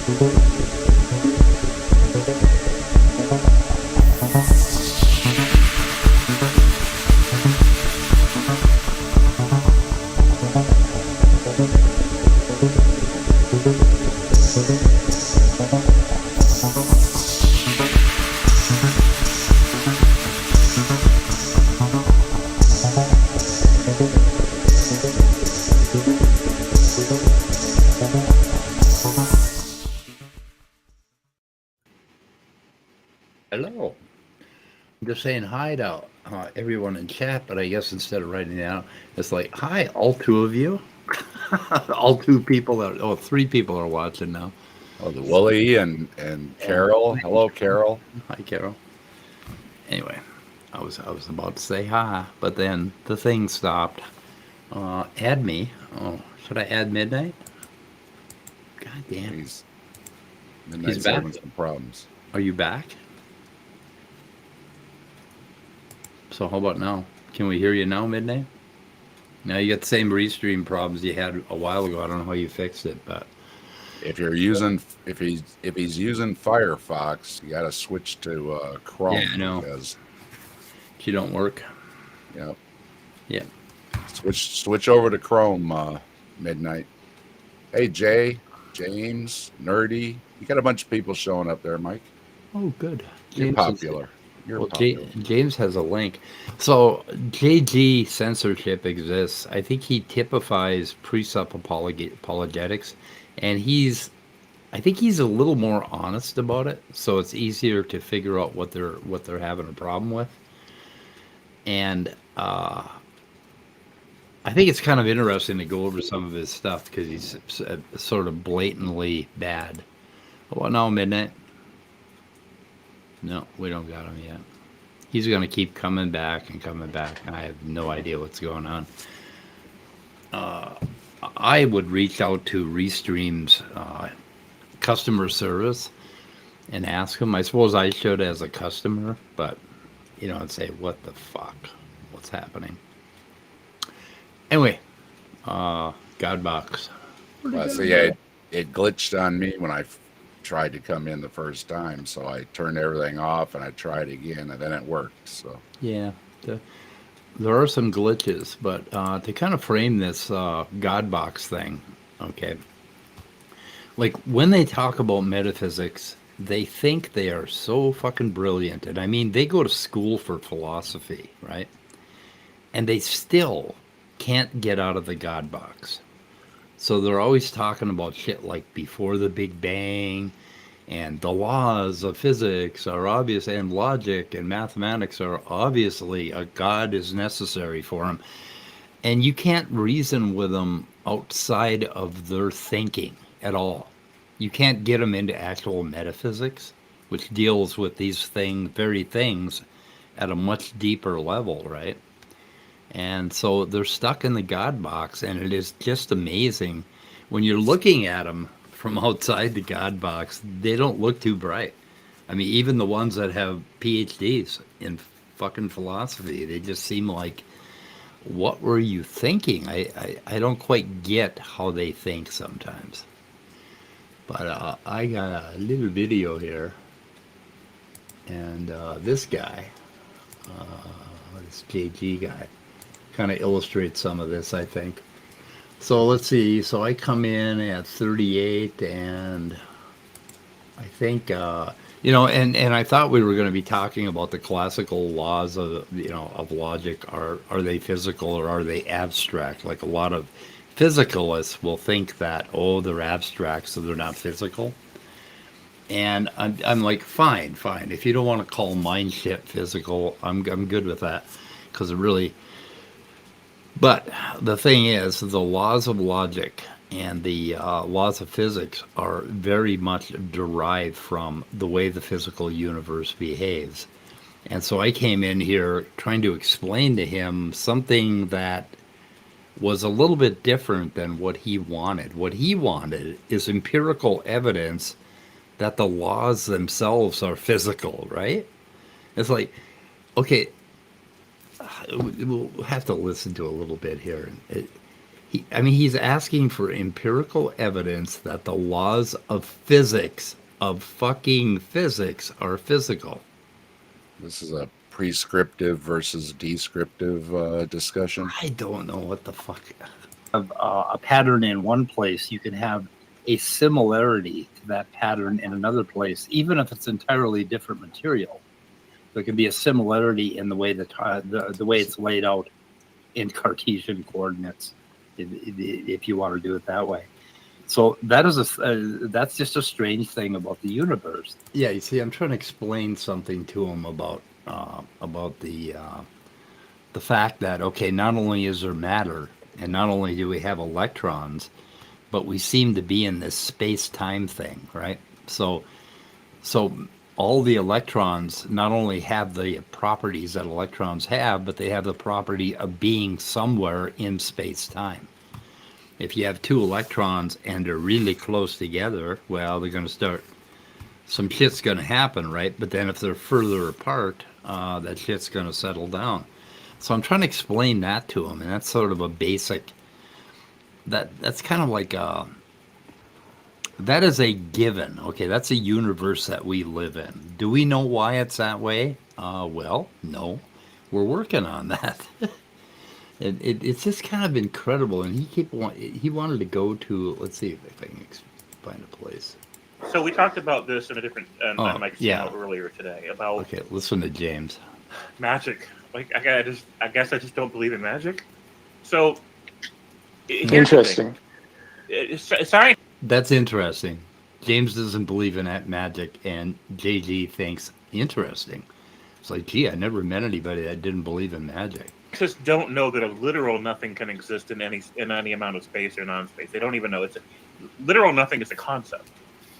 Hello. I'm just saying hi to everyone in chat, but I guess instead of writing it out, it's like, hi, all two of you. All two people three people are watching now. Oh, the Willie and Carol. Hello, Carol. Hi, Carol. Anyway, I was about to say hi, but then the thing stopped. Add me. Oh, should I add Midnight? God damn. Midnight's having some problems. Are you back? So how about now? Can we hear you now, Midnight? Now you got the same restream problems you had a while ago. I don't know how you fixed it, but if he's using Firefox, you got to switch to Chrome. Yeah, I know. Because she don't work. Yep. Yeah. Switch over to Chrome, Midnight. Hey, Jay, James, Nerdy. You got a bunch of people showing up there, Mike. Oh, good. You're popular. James has a link. So JG censorship exists. I think he typifies presup apologetics, and I think he's a little more honest about it. So it's easier to figure out what they're having a problem with. And I think it's kind of interesting to go over some of his stuff because he's sort of blatantly bad. Well, now Midnight. No, we don't got him yet. He's going to keep coming back, and I have no idea what's going on. I would reach out to Restream's customer service and ask them. I suppose I should as a customer, but, and say, what the fuck? What's happening? Anyway, Godbox. It glitched on me when I tried to come in the first time, so I turned everything off and I tried again, and then it worked. So yeah, there are some glitches, but to kind of frame this Godbox thing, okay, like when they talk about metaphysics, they think they are so fucking brilliant, and I mean they go to school for philosophy, right? And they still can't get out of the Godbox. So they're always talking about shit like before the Big Bang, and the laws of physics are obvious, and logic and mathematics are obviously a God is necessary for them. And you can't reason with them outside of their thinking at all. You can't get them into actual metaphysics, which deals with these very things at a much deeper level, right? And so they're stuck in the God box, and it is just amazing. When you're looking at them from outside the God box, they don't look too bright. I mean, even the ones that have PhDs in fucking philosophy, they just seem like, what were you thinking? I don't quite get how they think sometimes. But I got a little video here, and this guy, this JG guy, kind of illustrates some of this, I think. So let's see. So I come in at 38, and I think, and I thought we were going to be talking about the classical laws of, of logic. Are they physical or are they abstract? Like a lot of physicalists will think that, they're abstract, so they're not physical. And I'm like, fine. If you don't want to call mind shit physical, I'm good with that, because it really. But the thing is, the laws of logic and the laws of physics are very much derived from the way the physical universe behaves. And so I came in here trying to explain to him something that was a little bit different than what he wanted. What he wanted is empirical evidence that the laws themselves are physical, right? It's like, okay, we'll have to listen to a little bit here. He's asking for empirical evidence that the laws of physics, of fucking physics, are physical. This is a prescriptive versus descriptive discussion. I don't know what the fuck. A pattern in one place, you can have a similarity to that pattern in another place, even if it's entirely different material. There can be a similarity in the way that the way it's laid out in Cartesian coordinates, if you want to do it that way. So that is that's just a strange thing about the universe. Yeah, you see, I'm trying to explain something to him about the fact that, okay, not only is there matter, and not only do we have electrons, but we seem to be in this space-time thing, right? So all the electrons not only have the properties that electrons have, but they have the property of being somewhere in space-time. If you have two electrons and they're really close together, well, they're going to start, some shit's going to happen, right? But then if they're further apart, that shit's going to settle down. So I'm trying to explain that to him, and that's sort of a basic, that's kind of like that is a given. Okay, that's a universe that we live in. Do we know why it's that way? Well, no. We're working on that. It's just kind of incredible, and he wanted to go to, let's see if I can find a place. So we talked about this in a different earlier today about Okay, listen to James. magic. Like I guess I just don't believe in magic. So Interesting. Sorry. That's interesting. James doesn't believe in that magic, and JG thinks interesting. It's like, gee, I never met anybody that didn't believe in magic. Just don't know that a literal nothing can exist in any amount of space or non-space. They don't even know literal nothing is a concept,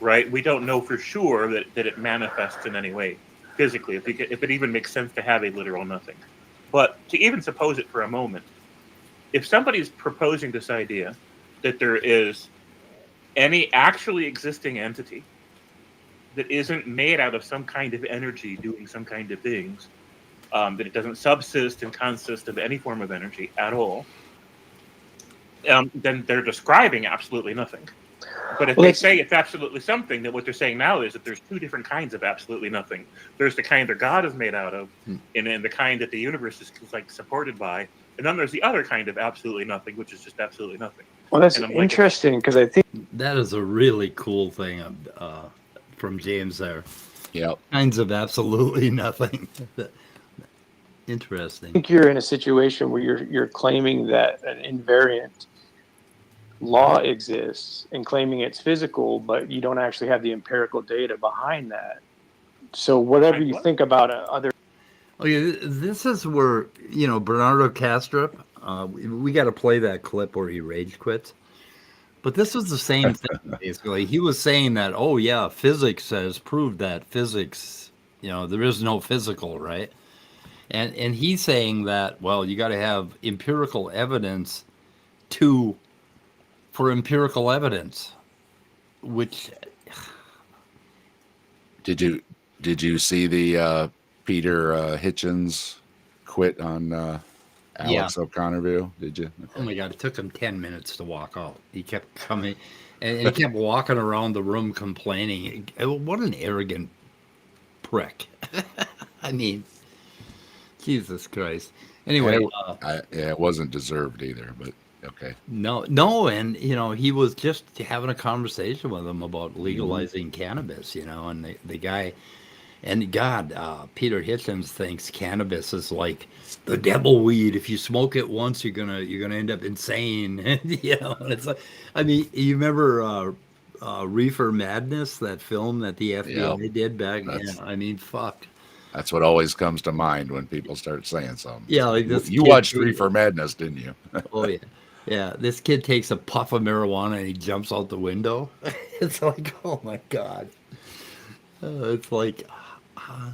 right? We don't know for sure that it manifests in any way physically, if it even makes sense to have a literal nothing. But to even suppose it for a moment, if somebody's proposing this idea that there is any actually existing entity that isn't made out of some kind of energy doing some kind of things, that it doesn't subsist and consist of any form of energy at all, then they're describing absolutely nothing. But if they say it's absolutely something, then what they're saying now is that there's two different kinds of absolutely nothing. There's the kind that God is made out of, and then the kind that the universe is like supported by, and then there's the other kind of absolutely nothing, which is just absolutely nothing. Well, that's interesting because I think that is a really cool thing from James there. Yep. Kinds of absolutely nothing. Interesting. I think you're in a situation where you're claiming that an invariant law exists and claiming it's physical, but you don't actually have the empirical data behind that. So whatever you think about other. Okay, this is where, Bernardo Kastrup, we got to play that clip where he rage quits. But this was the same thing, basically. He was saying that, oh, yeah, physics has proved that physics, there is no physical, right? And he's saying that, well, you got to have empirical evidence for empirical evidence, which. Did you see the Peter Hitchens quit on Alex O'Connor view? Did you? Okay. Oh my God! It took him 10 minutes to walk out. He kept coming, and he kept walking around the room complaining. What an arrogant prick! I mean, Jesus Christ. Anyway, it wasn't deserved either, but okay. No, and he was just having a conversation with him about legalizing cannabis, and the guy. And God, Peter Hitchens thinks cannabis is like the devil weed. If you smoke it once, you're gonna end up insane. It's like, you remember Reefer Madness, that film that the FBI did back then? Fuck. That's what always comes to mind when people start saying something. Yeah, like this. You watched Reefer Madness, didn't you? Oh yeah, yeah. This kid takes a puff of marijuana and he jumps out the window. It's like, oh my God. It's like.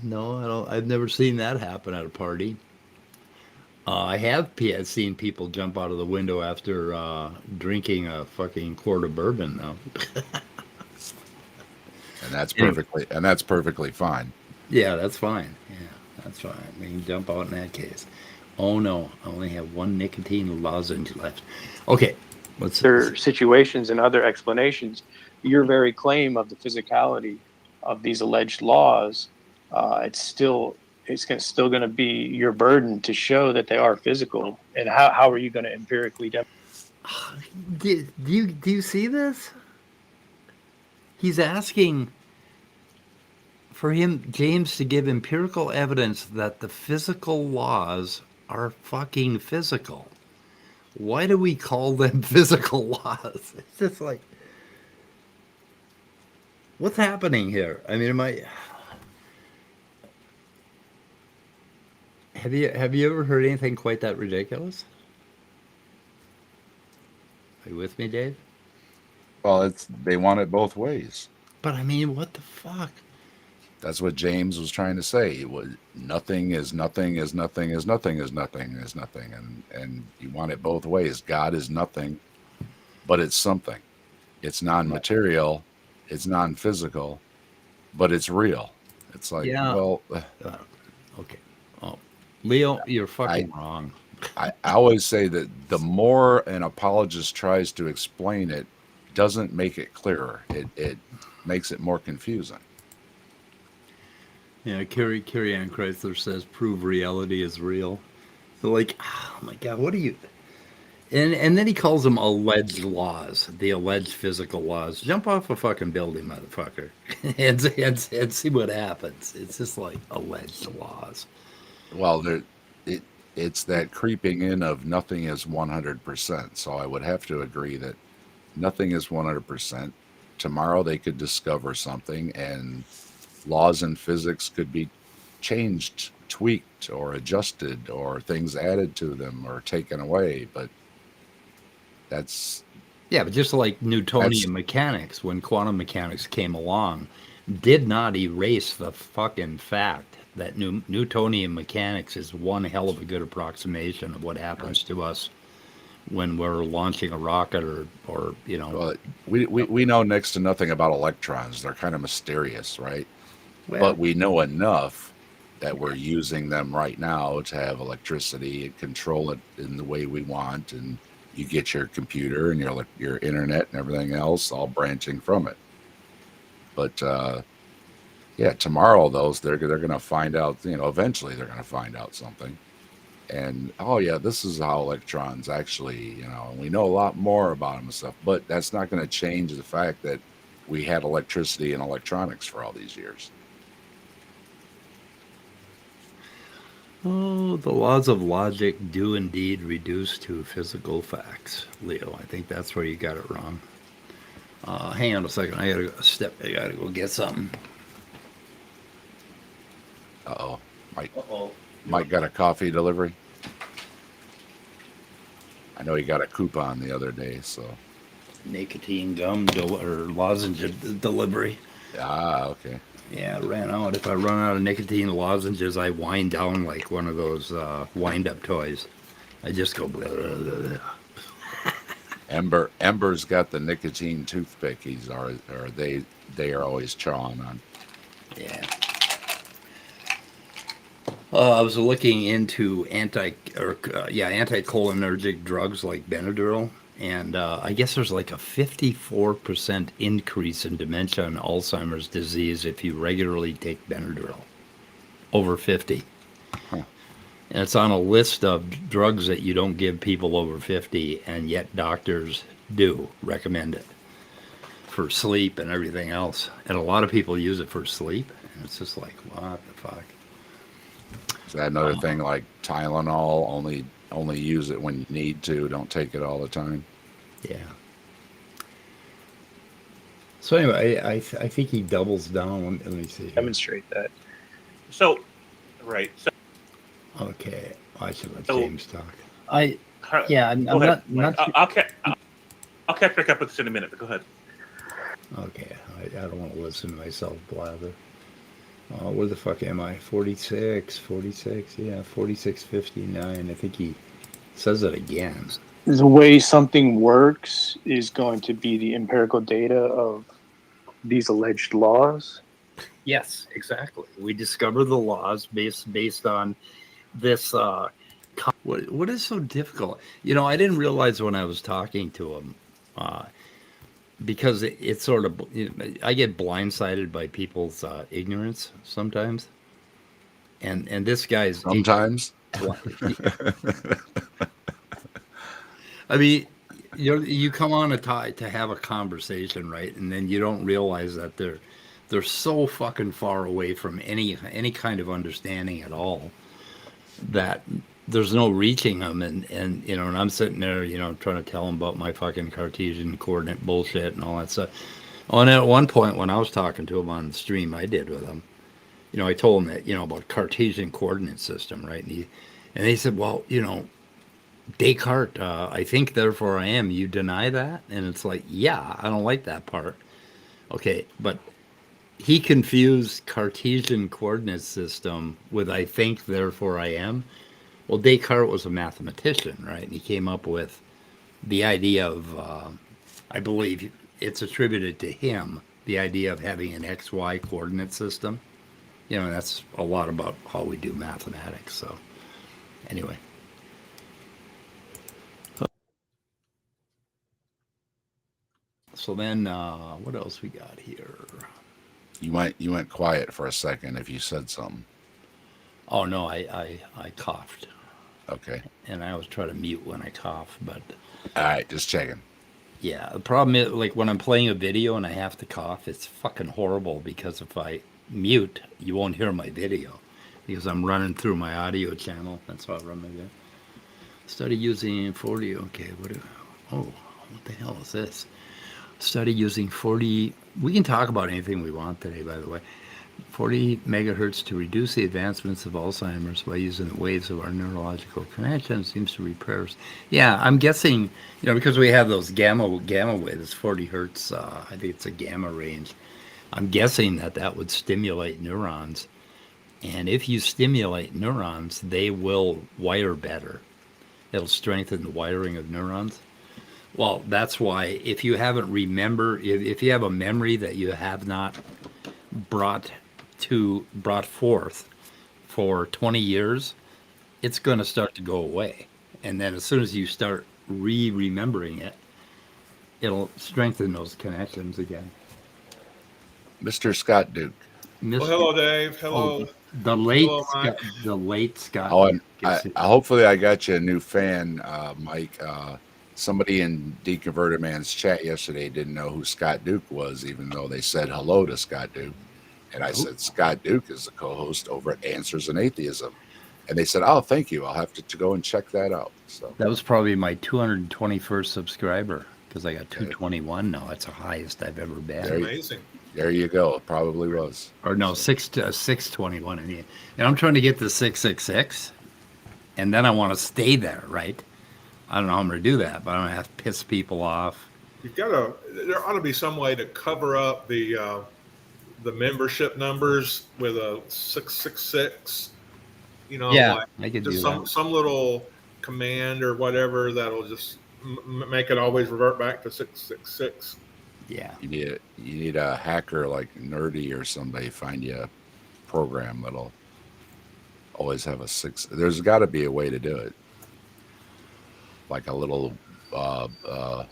No, I don't. I've never seen that happen at a party. I have seen people jump out of the window after drinking a fucking quart of bourbon, though. And that's perfectly fine. Yeah, that's fine. Yeah, that's fine. We can jump out in that case. Oh no, I only have one nicotine lozenge left. Okay, other situations and other explanations, your very claim of the physicality of these alleged laws, it's still going to be your burden to show that they are physical. And how are you going to empirically demonstrate? Do you see this? He's asking for James, to give empirical evidence that the physical laws are fucking physical. Why do we call them physical laws? It's just like, what's happening here? I mean, have you ever heard anything quite that ridiculous? Are you with me, Dave? Well, they want it both ways. But I mean, what the fuck? That's what James was trying to say. It was nothing is nothing is nothing is nothing is nothing is nothing, and you want it both ways. God is nothing, but it's something. It's non-material, it's non-physical, but it's real. It's like, well, okay. Oh, Leo, you're fucking wrong. I always say that the more an apologist tries to explain it, doesn't make it clearer. It makes it more confusing. Yeah, Carrie Ann Chrysler says, prove reality is real. So like, oh my God, what are you... And then he calls them alleged laws, the alleged physical laws. Jump off a fucking building, motherfucker, and see what happens. It's just like alleged laws. Well, it's that creeping in of nothing is 100%. So I would have to agree that nothing is 100%. Tomorrow they could discover something, and laws in physics could be changed, tweaked, or adjusted, or things added to them or taken away. But that's... Yeah, but just like Newtonian mechanics, when quantum mechanics came along, did not erase the fucking fact that Newtonian mechanics is one hell of a good approximation of what happens to us when we're launching a rocket or you know. Well, we know next to nothing about electrons. They're kind of mysterious, right? Well, but we know enough that we're using them right now to have electricity and control it in the way we want, and you get your computer and your internet and everything else all branching from it. But yeah, tomorrow they're going to find out, eventually they're going to find out something. And, oh yeah, this is how electrons actually, we know a lot more about them and stuff, but that's not going to change the fact that we had electricity and electronics for all these years. Oh, the laws of logic do indeed reduce to physical facts, Leo. I think that's where you got it wrong. Hang on a second. I gotta go get something. Uh-oh. Mike got a coffee delivery. I know he got a coupon the other day, so. Nicotine gum or lozenge delivery. Ah, okay. Yeah, I ran out. If I run out of nicotine lozenges, I wind down like one of those wind-up toys. I just go blah, blah, blah, blah. Ember's got the nicotine toothpick. They are always chawing on. Yeah. I was looking into anticholinergic drugs like Benadryl, and I guess there's like a 54% increase in dementia and Alzheimer's disease if you regularly take Benadryl over 50. Huh. And it's on a list of drugs that you don't give people over 50, and yet doctors do recommend it for sleep and everything else. And a lot of people use it for sleep, and it's just like, what the fuck? Is that another thing like Tylenol? Only use it when you need to. Don't take it all the time. Yeah. So anyway, I think he doubles down. Let me see. Demonstrate that. So, right. So, Okay, I should let James talk. I'm go ahead. not I'll catch back up with this in a minute, but go ahead. Okay, I don't want to listen to myself blather. Where the fuck am I? 46, yeah, 4659. I think he says it again. The way something works is going to be the empirical data of these alleged laws. Yes, exactly. We discover the laws based on this. What is so difficult? You know, I didn't realize when I was talking to him, because it's sort of, I get blindsided by people's ignorance sometimes, and this guy's Sometimes. I mean, you come on to have a conversation, right? And then you don't realize that they're so fucking far away from any kind of understanding at all that there's no reaching them. And you know, and I'm sitting there, you know, trying to tell them about my fucking Cartesian coordinate bullshit and all that stuff. Oh, and at one point when I was talking to him on the stream I did with him, you know, I told him that, you know, about Cartesian coordinate system, right? And he said, well, you know, Descartes, I think, therefore I am. You deny that? And it's like, yeah, I don't like that part. Okay, but he confused Cartesian coordinate system with I think, therefore I am. Well, Descartes was a mathematician, right? And he came up with the idea of, I believe it's attributed to him, the idea of having an XY coordinate system. You know, that's a lot about how we do mathematics. So, anyway. So then, what else we got here? You went quiet for a second if you said something. Oh no, I coughed. Okay. And I always try to mute when I cough, but. All right, just checking. Yeah, the problem is, like, when I'm playing a video and I have to cough, it's fucking horrible because if I mute, you won't hear my video because I'm running through my audio channel. That's how I run my video. Study using 40. Okay, what the hell is this? Study using 40. We can talk about anything we want today, by the way. 40 megahertz to reduce the advancements of Alzheimer's by using the waves of our neurological connection seems to repair. Yeah, I'm guessing, you know, because we have those gamma waves, 40 hertz. I think it's a gamma range. I'm guessing that would stimulate neurons, and if you stimulate neurons, they will wire better. It'll strengthen the wiring of neurons. Well, that's why if you haven't if you have a memory that you have not brought forth for 20 years, it's going to start to go away. And then as soon as you start remembering it, it'll strengthen those connections again. Mr. Scott Duke. Well, hello, Dave. Hello. The late Scott. Oh, and hopefully I got you a new fan, Mike. Somebody in Deconverted Man's chat yesterday didn't know who Scott Duke was, even though they said hello to Scott Duke. And I said, Scott Duke is the co-host over at Answers in Atheism. And they said, oh, thank you. I'll have to go and check that out. So that was probably my 221st subscriber because I got 221 now. That's the highest I've ever been. Amazing. There you go. It probably was. Or no, 621. I mean, and I'm trying to get to 666, and then I want to stay there, right? I don't know how I'm going to do that, but I don't have to piss people off. There ought to be some way to cover up the membership numbers with a 666. You know, yeah, like I could just do some little command or whatever that'll just make it always revert back to 666. Yeah. You need a hacker like Nerdy or somebody find you a program that'll always have a 6. There's got to be a way to do it. Like a little a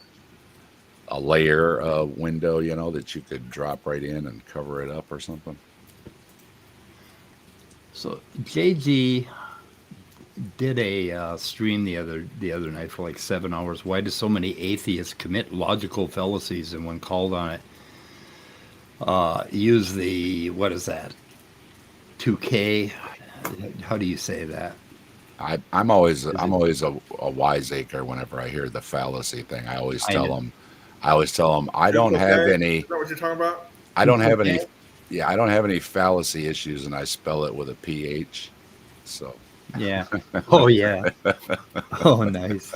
layer window, you know, that you could drop right in and cover it up or something. So JG did a stream the other night for like 7 hours. Why do so many atheists commit logical fallacies and when called on it, use the, what is that, 2K? How do you say that? I'm always a wiseacre whenever I hear the fallacy thing. I always tell them I don't have any. Is that what you're talking about? I don't have any. Yeah, I don't have any fallacy issues, and I spell it with a PH. So. Yeah. Oh yeah. Oh nice.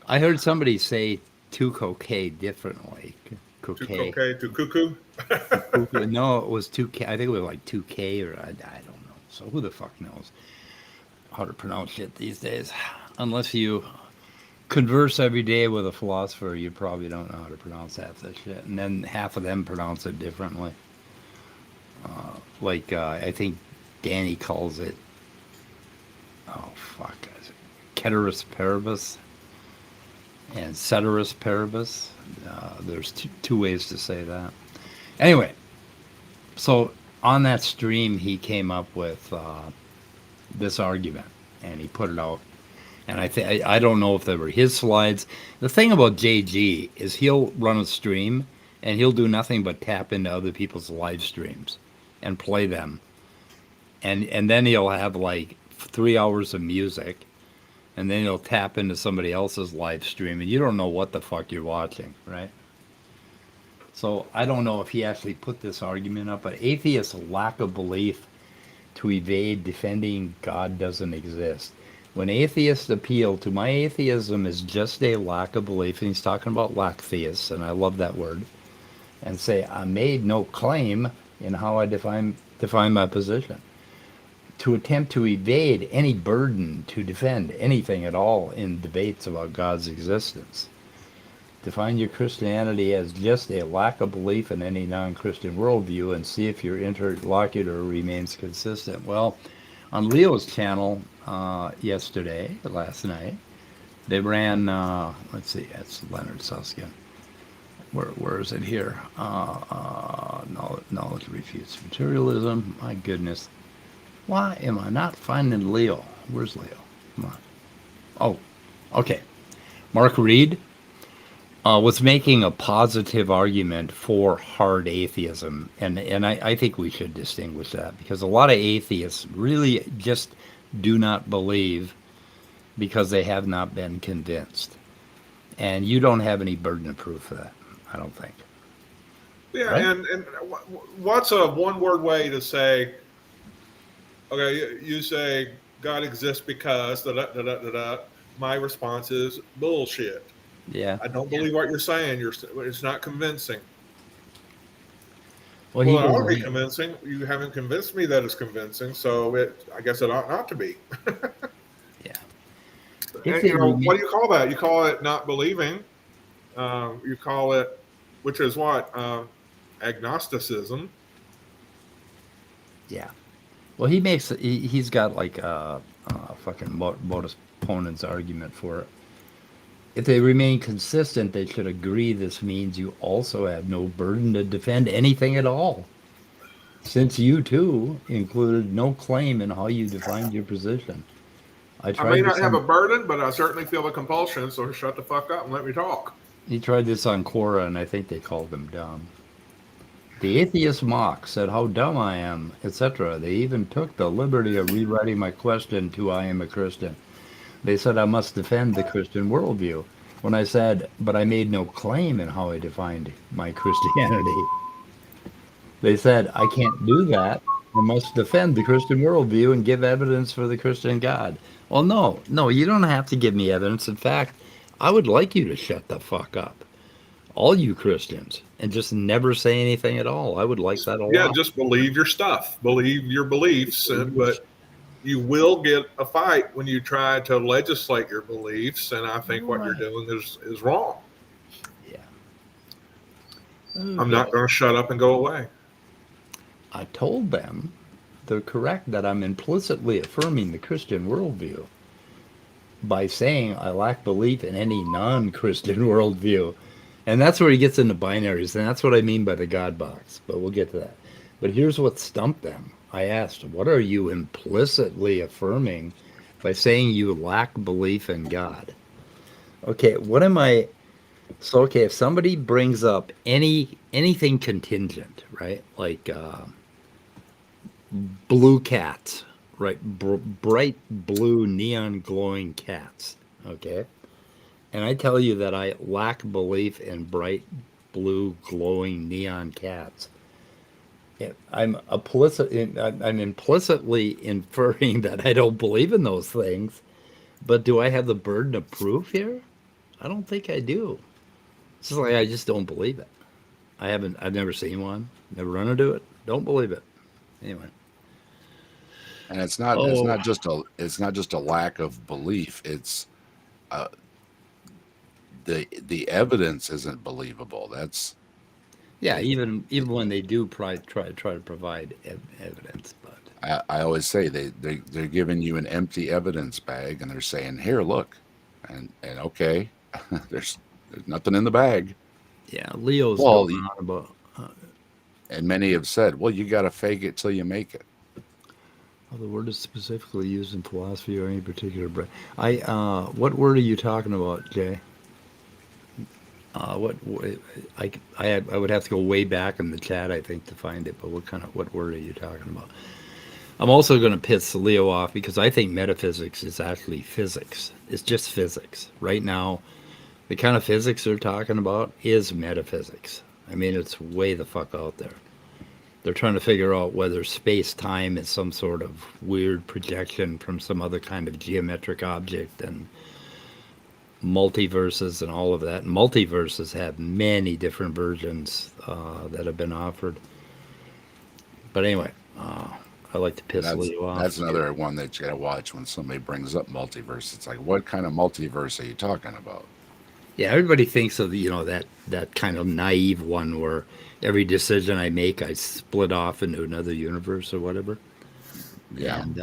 I heard somebody say to cocaine differently. Cocaine. To cuckoo. No, it was 2K. I think it was like 2K or I don't know. So who the fuck knows how to pronounce shit these days? Unless you converse every day with a philosopher, you probably don't know how to pronounce half that shit. And then half of them pronounce it differently. I think Danny calls it. Oh fuck! ceteris paribus and ceteris paribus. There's two ways to say that. Anyway, so on that stream, he came up with this argument, and he put it out. And I don't know if they were his slides. The thing about JG is he'll run a stream, and he'll do nothing but tap into other people's live streams and play them. And then he'll have like 3 hours of music, and then he'll tap into somebody else's live stream, and you don't know what the fuck you're watching, right? So I don't know if he actually put this argument up, but atheists' lack of belief to evade defending God doesn't exist. When atheists appeal to my atheism is just a lack of belief, and he's talking about lack theists, and I love that word, and say, I made no claim in how I define my position. To attempt to evade any burden to defend anything at all in debates about God's existence. Define your Christianity as just a lack of belief in any non-Christian worldview and see if your interlocutor remains consistent. Well, on Leo's channel last night, they ran, let's see, that's Leonard Susskind. Where is it here? Knowledge refutes materialism. My goodness. Why am I not finding Leo? Where's Leo? Come on. Oh, okay. Mark Reid was making a positive argument for hard atheism. And I think we should distinguish that, because a lot of atheists really just do not believe because they have not been convinced. And you don't have any burden of proof for that, I don't think. Yeah, right? and what's a one-word way to say, okay, you say God exists because da-da-da-da-da-da. My response is bullshit. Yeah. I don't believe what you're saying. It's not convincing. Well, Well, it ought to be convincing. You haven't convinced me that it's convincing, so I guess it ought not to be. Yeah. And, what do you call that? You call it not believing. You call it, which is what? Agnosticism. Yeah. Well, he's got like a fucking modus ponens argument for it. If they remain consistent, they should agree this means you also have no burden to defend anything at all, since you too included no claim in how you defined your position. I may not have a burden, but I certainly feel a compulsion, so shut the fuck up and let me talk. He tried this on Quora, and I think they called him dumb. The atheist mock said how dumb I am, etc. They even took the liberty of rewriting my question to I am a Christian. They said I must defend the Christian worldview. When I said, but I made no claim in how I defined my Christianity. They said, I can't do that. I must defend the Christian worldview and give evidence for the Christian God. Well, no, you don't have to give me evidence. In fact, I would like you to shut the fuck up. All you Christians, and just never say anything at all. I would like that a lot. Yeah, just believe your stuff. Believe your beliefs, but you will get a fight when you try to legislate your beliefs, and I think what you're doing is wrong. Yeah. I'm not going to shut up and go away. I told them they're correct that I'm implicitly affirming the Christian worldview by saying I lack belief in any non-Christian worldview. And that's where he gets into binaries, and that's what I mean by the God box, but we'll get to that. But here's what stumped them. I asked, what are you implicitly affirming by saying you lack belief in God? Okay, what am I... So, okay, if somebody brings up anything contingent, right? Like blue cats, right? Bright blue neon glowing cats, okay? And I tell you that I lack belief in bright blue glowing neon cats. I'm implicitly inferring that I don't believe in those things, but do I have the burden of proof here? I don't think I do. It's just like I just don't believe it. I've never seen one, never run into it, don't believe it. Anyway. And it's not just a lack of belief. It's the evidence isn't believable. That's yeah. Even when they do try to provide evidence, but I always say they're giving you an empty evidence bag, and they're saying, "Here, look," and okay, there's nothing in the bag. Yeah, Leo's Well, going on about. and many have said, "Well, you got to fake it till you make it." Oh, the word is specifically used in philosophy or any particular branch. What word are you talking about, Jay? What I would have to go way back in the chat, I think, to find it. But what word are you talking about? I'm also going to piss Leo off because I think metaphysics is actually physics. It's just physics. Right now, the kind of physics they're talking about is metaphysics. I mean, it's way the fuck out there. They're trying to figure out whether space-time is some sort of weird projection from some other kind of geometric object, and multiverses and all of that. Multiverses have many different versions that have been offered. But anyway, I like to piss Leo off. That's another one that you got to watch when somebody brings up multiverse. It's like, what kind of multiverse are you talking about? Yeah, everybody thinks of that kind of naive one where every decision I make, I split off into another universe or whatever. Yeah, And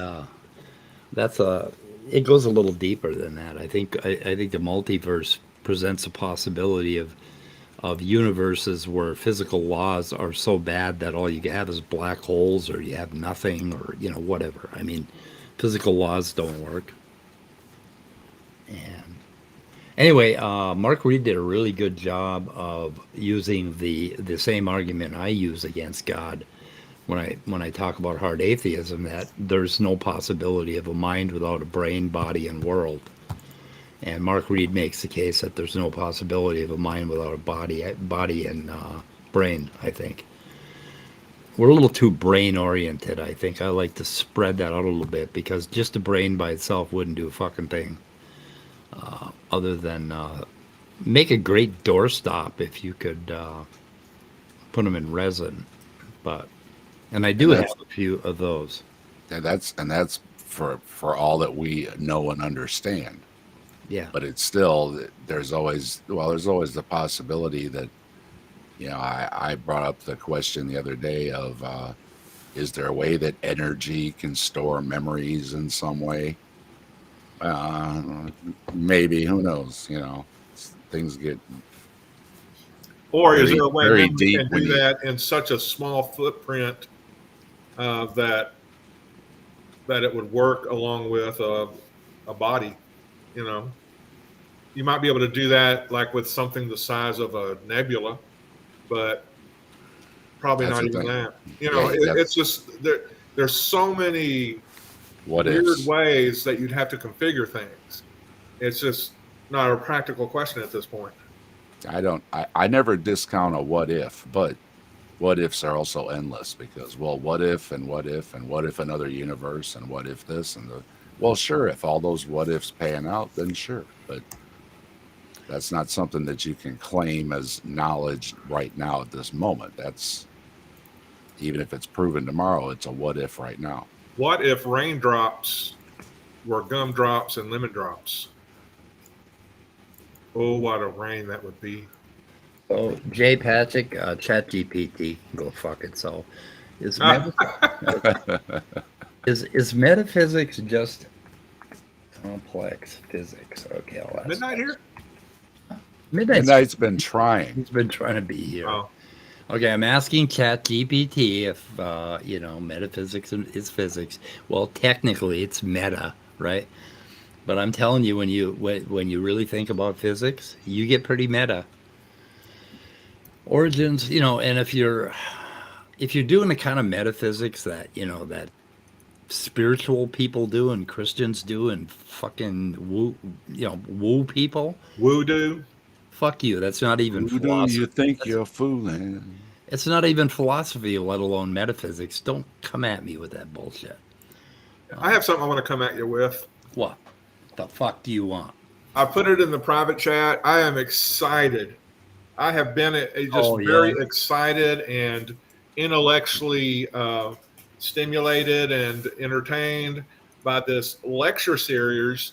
it goes a little deeper than that. I think the multiverse presents a possibility of universes where physical laws are so bad that all you have is black holes, or you have nothing, or whatever. I mean, physical laws don't work. And anyway, Mark Reid did a really good job of using the same argument I use against God when I talk about hard atheism, that there's no possibility of a mind without a brain, body, and world. And Mark Reid makes the case that there's no possibility of a mind without a body and brain, I think. We're a little too brain-oriented, I think. I like to spread that out a little bit, because just a brain by itself wouldn't do a fucking thing. Other than make a great doorstop if you could put them in resin. And I do have a few of those. and that's for all that we know and understand. Yeah. But it's still, there's always the possibility that, I brought up the question the other day of, is there a way that energy can store memories in some way? Maybe, who knows? Things get Or is very, there a way very memory deep can when do you- that in such a small footprint that it would work along with a body? You might be able to do that like with something the size of a nebula, but probably That's not the even thing. that. Yeah, It's just there's so many what weird ifs? ways that you'd have to configure things. It's just not a practical question at this point. I never discount a what if, but what ifs are also endless, because, well, what if and what if and what if another universe and what if this and well, sure, if all those what ifs pan out, then sure, but that's not something that you can claim as knowledge right now at this moment. That's, even if it's proven tomorrow, it's a what if right now. What if raindrops were gumdrops and lemon drops? Oh, what a rain that would be. So, Jay Patrick, ChatGPT can go fuck itself. Is metaphysics just complex physics? Okay, I'll ask. Midnight here? Midnight's been trying. He's been trying to be here. Oh. Okay, I'm asking ChatGPT if metaphysics is physics. Well, technically, it's meta, right? But I'm telling you, when you really think about physics, you get pretty meta. Origins, and if you're doing the kind of metaphysics that that spiritual people do and Christians do and fucking woo people, Voodoo. fuck you. That's not even Who do philosophy. you think you're fooling? It's not even philosophy, let alone metaphysics. Don't come at me with that bullshit. I have something I want to come at you with. What the fuck do you want? I put it in the private chat. I am excited. I have been Oh, yeah. very excited and intellectually stimulated and entertained by this lecture series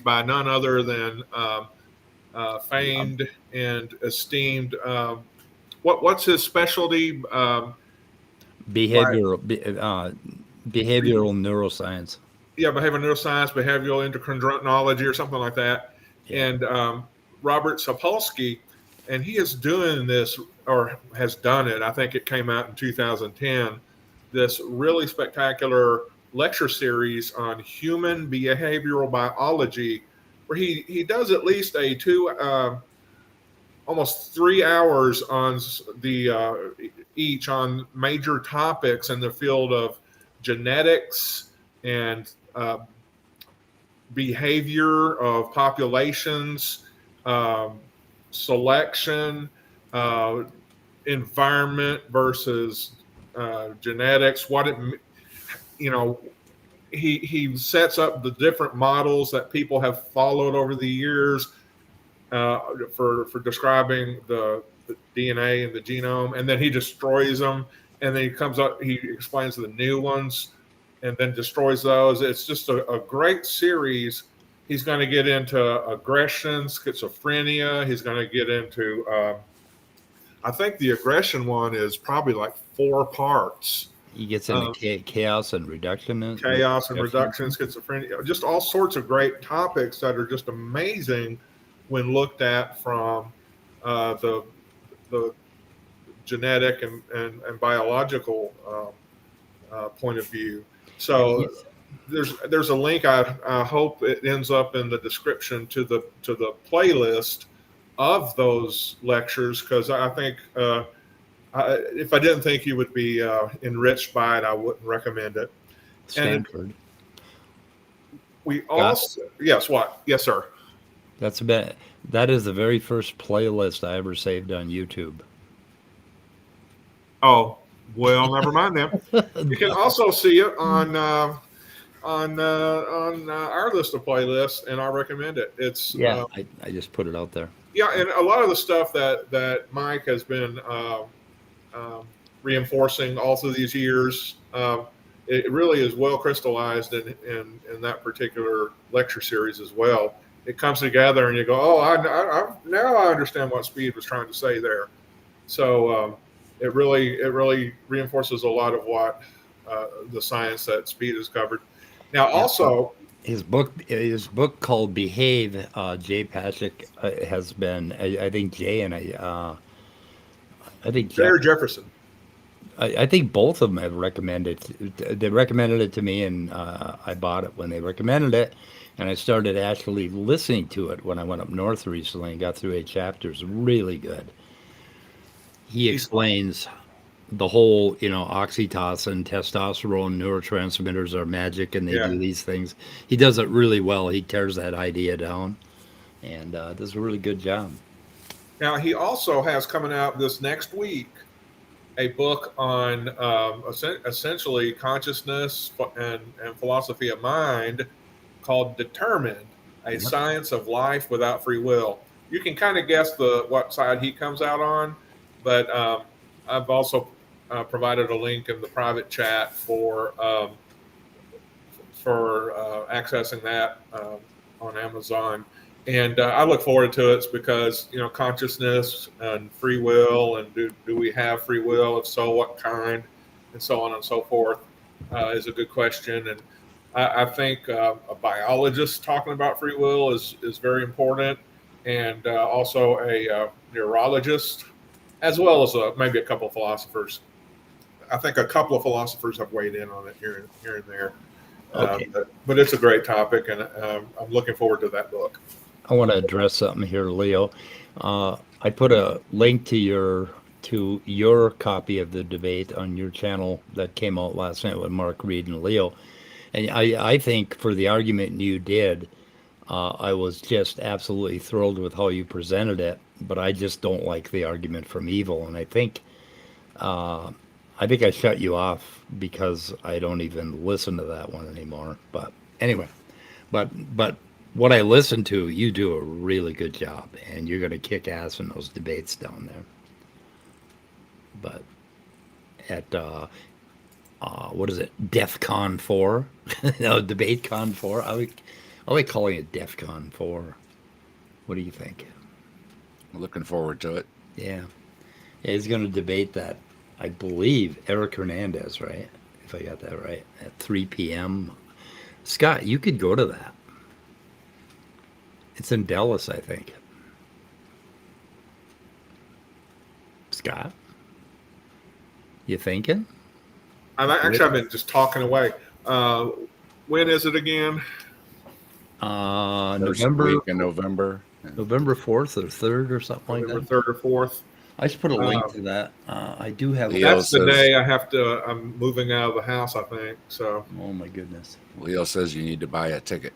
by none other than famed and esteemed. What's his specialty? Behavioral. Behavioral neuroscience. Yeah, behavioral neuroscience, behavioral endocrinology, or something like that. Yeah. And Robert Sapolky, and he is doing this, or has done it. I think it came out in 2010. This really spectacular lecture series on human behavioral biology, where he does at least a almost 3 hours on the each on major topics in the field of genetics and behavior of populations, selection, uh, environment versus genetics. What it, you know, he sets up the different models that people have followed over the years for describing the DNA and the genome, and then he destroys them, and then he comes up, he explains the new ones, and then destroys those. It's just a great series. He's going to get into aggression, schizophrenia. He's going to get into, I think the aggression one is probably like 4 parts. He gets into chaos and reduction. Chaos and reduction, schizophrenia, just all sorts of great topics that are just amazing when looked at from the genetic and biological point of view. So there's a link. I hope it ends up in the description to the playlist of those lectures, because I think if I didn't think you would be enriched by it, I wouldn't recommend it. Stanford. And we also yes sir. That is the very first playlist I ever saved on YouTube. Oh, well, never mind then. You can also see it on our list of playlists, and I recommend it. It's I just put it out there. Yeah, and a lot of the stuff that Mike has been reinforcing all through these years, it really is well crystallized in that particular lecture series as well. It comes together, and you go, "Oh, I now I understand what Speed was trying to say there." So it really reinforces a lot of what the science that Speed has covered. Now, also his book called Behave. Jay Patrick has been. I think Jay and I think Jared Jefferson. I think both of them have recommended. They recommended it to me, and I bought it when they recommended it. And I started actually listening to it when I went up north recently and got through 8 chapters. Really good. He explains the whole, oxytocin, testosterone, neurotransmitters are magic, and they do these things. He does it really well. He tears that idea down, and does a really good job. Now, he also has coming out this next week a book on essentially consciousness and philosophy of mind, called Determined, a Science of Life Without Free Will. You can kind of guess what side he comes out on, but I've also provided a link in the private chat for accessing that on Amazon. And I look forward to it because, consciousness and free will, and do we have free will? If so, what kind? And so on and so forth is a good question. And I think a biologist talking about free will is very important, and also a neurologist, as well as maybe a couple of philosophers. I think a couple of philosophers have weighed in on it here and there. Okay. But it's a great topic, and I'm looking forward to that book. I want to address something here, Leo. I put a link to your copy of the debate on your channel that came out last night with Mark Reid and Leo. And I think for the argument you did, I was just absolutely thrilled with how you presented it. But I just don't like the argument from evil, and I think I shut you off because I don't even listen to that one anymore. But anyway, but what I listen to, you do a really good job, and you're going to kick ass in those debates down there. But at what is it? DEFCON 4? No, DebateCon 4. I like calling it DEFCON 4. What do you think? I'm looking forward to it. Yeah, he's going to debate that. I believe Eric Hernandez, right? if I got that right, at 3 p.m. Scott, you could go to that. It's in Dallas, I think. Scott, you thinking? I've been just talking away. When is it again? First November week in November. November 4th or 3rd or something like November that. 3rd or 4th. I should put a link to that. I do have. Leo That's the says- day I'm moving out of the house, I think. So Oh my goodness! Leo says you need to buy a ticket.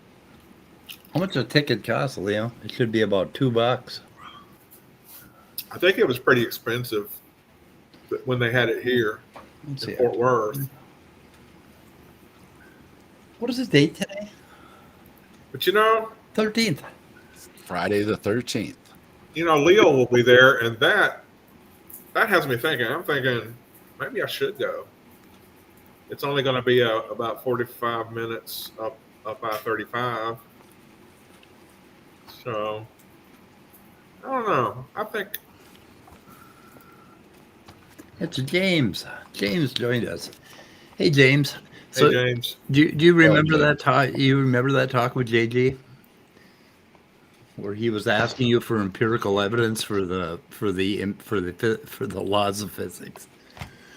How much a ticket costs, Leo? It should be about $2. I think it was pretty expensive when they had it here Let's in see. Fort Worth. What is the date today? But you know, 13th. Friday the 13th. Leo will be there, and that has me thinking. I'm thinking maybe I should go. It's only going to be about 45 minutes up I-35. So I don't know. I think It's James. James joined us. Hey, James. Hey, James. Do you remember James. that talk? You remember that talk with JG, where he was asking you for empirical evidence for the laws of physics?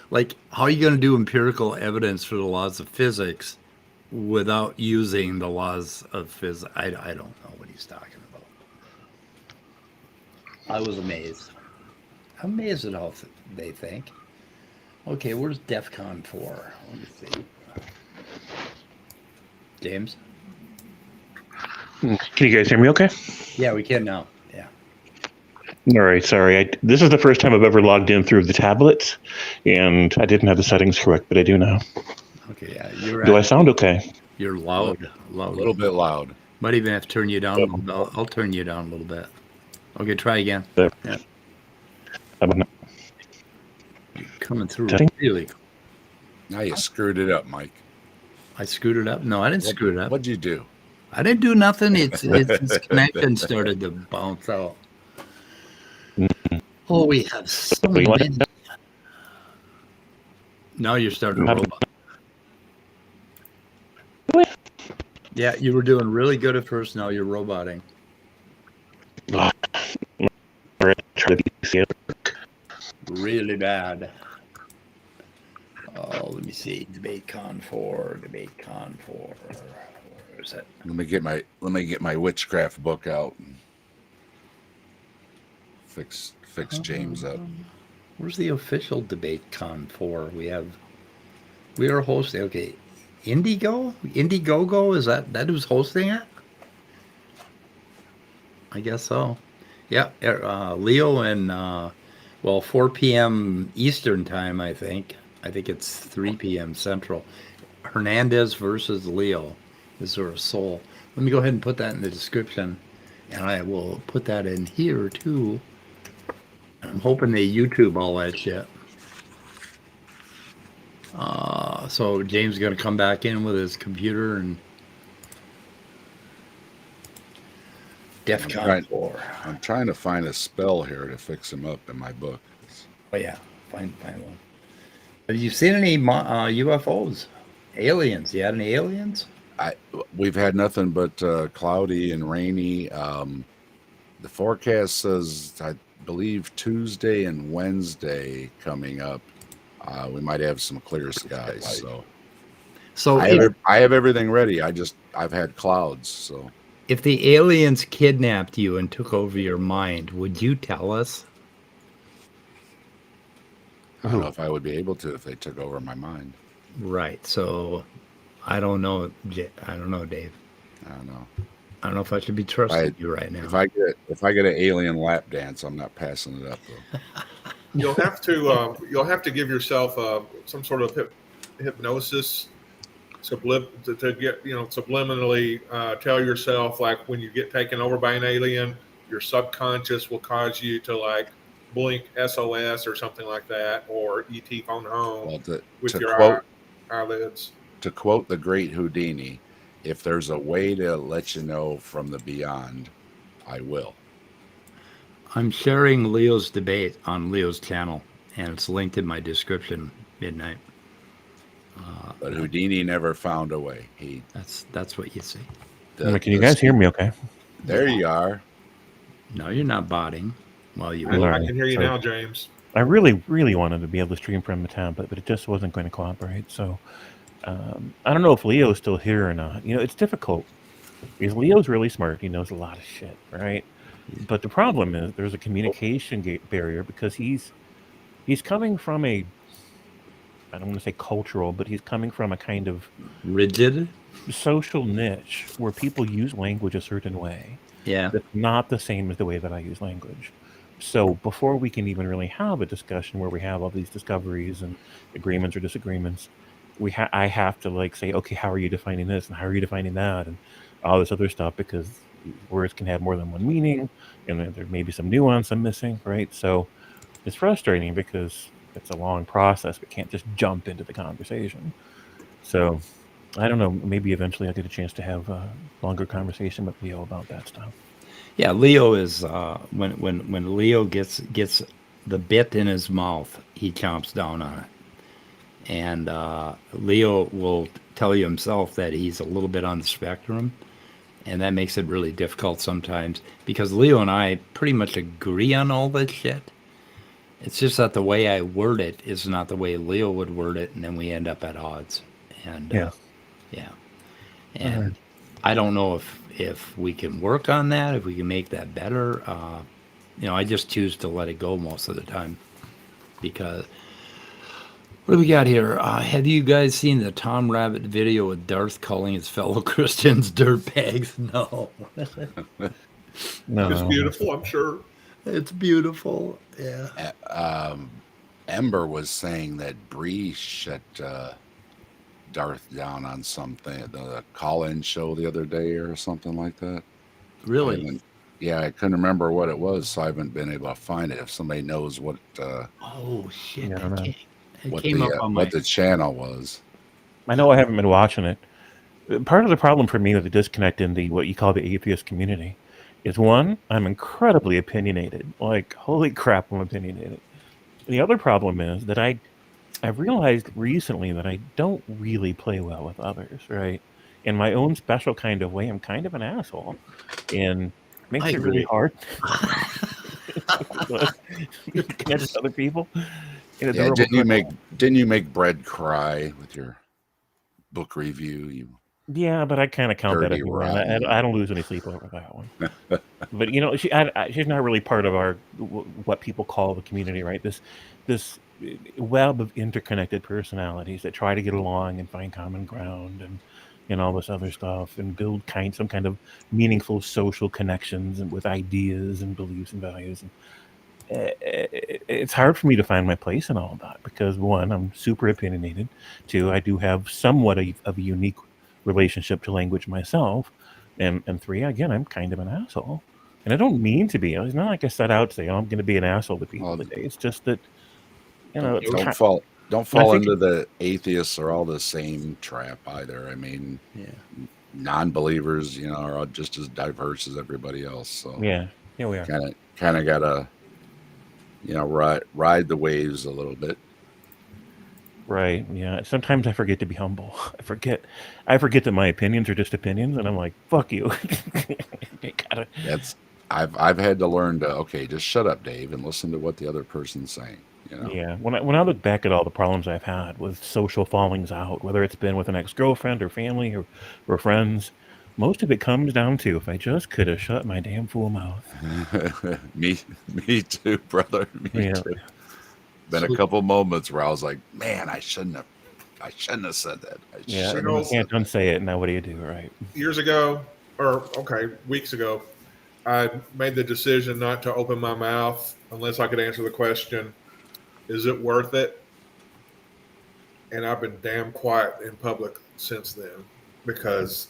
Like, how are you going to do empirical evidence for the laws of physics without using the laws of physics? I don't know what he's talking about. I was amazed. I'm amazed at how they think. Okay, where's DEF CON 4? Let me see. James? Can you guys hear me okay? Yeah, we can now. Yeah. All right, sorry. This is the first time I've ever logged in through the tablet, and I didn't have the settings correct, but I do now. Okay, yeah. You're Do I sound okay? You're loud. A Loud. little bit loud. Might even have to turn you down. I'll turn you down a little bit. Okay, try again. There. Yeah. I'm not- Coming through Setting? really. Now you screwed it up, Mike. I screwed it up. No, I didn't screw it up. What'd you do? I didn't do nothing. Its connection started to bounce out. Oh, we have so You want- many. Now you're starting to robot. Yeah, you were doing really good at first. Now you're roboting. All right, try to be safe. Really bad. Oh, let me see. Debate Con 4. Where is it? Let me get my witchcraft book out and fix James up. Where's the official Debate Con 4? We are hosting. Okay, Indiegogo, is that who's hosting it? I guess so. Yeah, Leo and 4 p.m. Eastern time, I think. I think it's 3 p.m. Central. Hernandez versus Leo. Is there a soul? Let me go ahead and put that in the description, and I will put that in here too. I'm hoping they YouTube all that shit. So James is going to come back in with his computer and DEF CON Right. 4. I'm trying to find a spell here to fix him up in my book. Oh yeah, find one. Have you seen any UFOs? Aliens? You had any aliens? We've had nothing but cloudy and rainy. The forecast says, I believe, Tuesday and Wednesday coming up. We might have some clear skies. So I have everything ready. I've had clouds. So if the aliens kidnapped you and took over your mind, would you tell us? I don't know if I would be able to if they took over my mind. Right. So I don't know. I don't know, Dave. I don't know. I don't know if I should be trusting you right now. If I get an alien lap dance, I'm not passing it up though. You'll have to give yourself some sort of hypnosis to get subliminally tell yourself, like, when you get taken over by an alien, your subconscious will cause you to like blink SOS or something like that, or ET phone home Well, with to your quote eyelids. to quote the great Houdini, if there's a way to let you know from the beyond, I will. I'm sharing Leo's debate on Leo's channel, and it's linked in my description midnight. But Houdini never found a way. That's what you see. Can you guys hear me okay? There you are. No, you're not botting. Well, you I, will. I can hear you now, James. I really, really wanted to be able to stream from the tablet, but it just wasn't going to cooperate. So I don't know if Leo's still here or not. You know, it's difficult because Leo's really smart. He knows a lot of shit, right? But the problem is there's a communication barrier because he's coming from a, I don't want to say cultural, but he's coming from a kind of Rigid. social niche where people use language a certain way. Yeah. That's not the same as the way that I use language. So before we can even really have a discussion where we have all these discoveries and agreements or disagreements, I have to like say, okay, how are you defining this and how are you defining that and all this other stuff, because words can have more than one meaning and there may be some nuance I'm missing, right? So it's frustrating because it's a long process. We can't just jump into the conversation. So I don't know. Maybe eventually I'll get a chance to have a longer conversation with Leo about that stuff. Yeah, Leo is when Leo gets the bit in his mouth, he chomps down on it. And Leo will tell you himself that he's a little bit on the spectrum, and that makes it really difficult sometimes because Leo and I pretty much agree on all this shit. It's just that the way I word it is not the way Leo would word it, and then we end up at odds. And yeah. And I don't know if we can work on that, if we can make that better. I just choose to let it go most of the time because what do we got here? Have you guys seen the Tom Rabbit video with Darth calling his fellow Christians dirtbags? No. No. It's beautiful, I'm sure. It's beautiful. Yeah. Ember was saying that Bree shut Darth down on something, the call-in show the other day or something like that. Really? I couldn't remember what it was, so I haven't been able to find it. If somebody knows what Oh shit! Yeah, I don't know. It came up on what the channel was. I know I haven't been watching it. Part of the problem for me with the disconnect in the what you call the atheist community is, one, I'm incredibly opinionated. Like, holy crap, I'm opinionated. The other problem is that I've realized recently that I don't really play well with others, right? In my own special kind of way, I'm kind of an asshole, and it makes it really hard to connect with other people. Yeah, didn't you make Brad cry with your book review? Yeah, but I kind of count that as one. I don't lose any sleep over that one. But she's not really part of our what people call the community, right? This web of interconnected personalities that try to get along and find common ground and all this other stuff and build some kind of meaningful social connections and with ideas and beliefs and values. And it's hard for me to find my place in all of that because, one, I'm super opinionated. Two, I do have somewhat of a unique relationship to language myself. And three, again, I'm kind of an asshole. And I don't mean to be. It's not like I set out to say, I'm going to be an asshole to people today. It's just that, don't fall into the atheists are all the same trap either. I mean, non-believers, are all just as diverse as everybody else. So yeah, we are. Kind of gotta, ride the waves a little bit. Right. Yeah. Sometimes I forget to be humble. I forget that my opinions are just opinions, and I'm like, fuck you. I've had to learn to just shut up, Dave, and listen to what the other person's saying. Yeah. When I look back at all the problems I've had with social fallings out, whether it's been with an ex-girlfriend or family or friends, most of it comes down to if I just could have shut my damn fool mouth. Me too, brother. Me too. Been a couple moments where I was like, man, I shouldn't have said that. You can't unsay it. Now what do you do, right? Weeks ago, I made the decision not to open my mouth unless I could answer the question, is it worth it? And I've been damn quiet in public since then because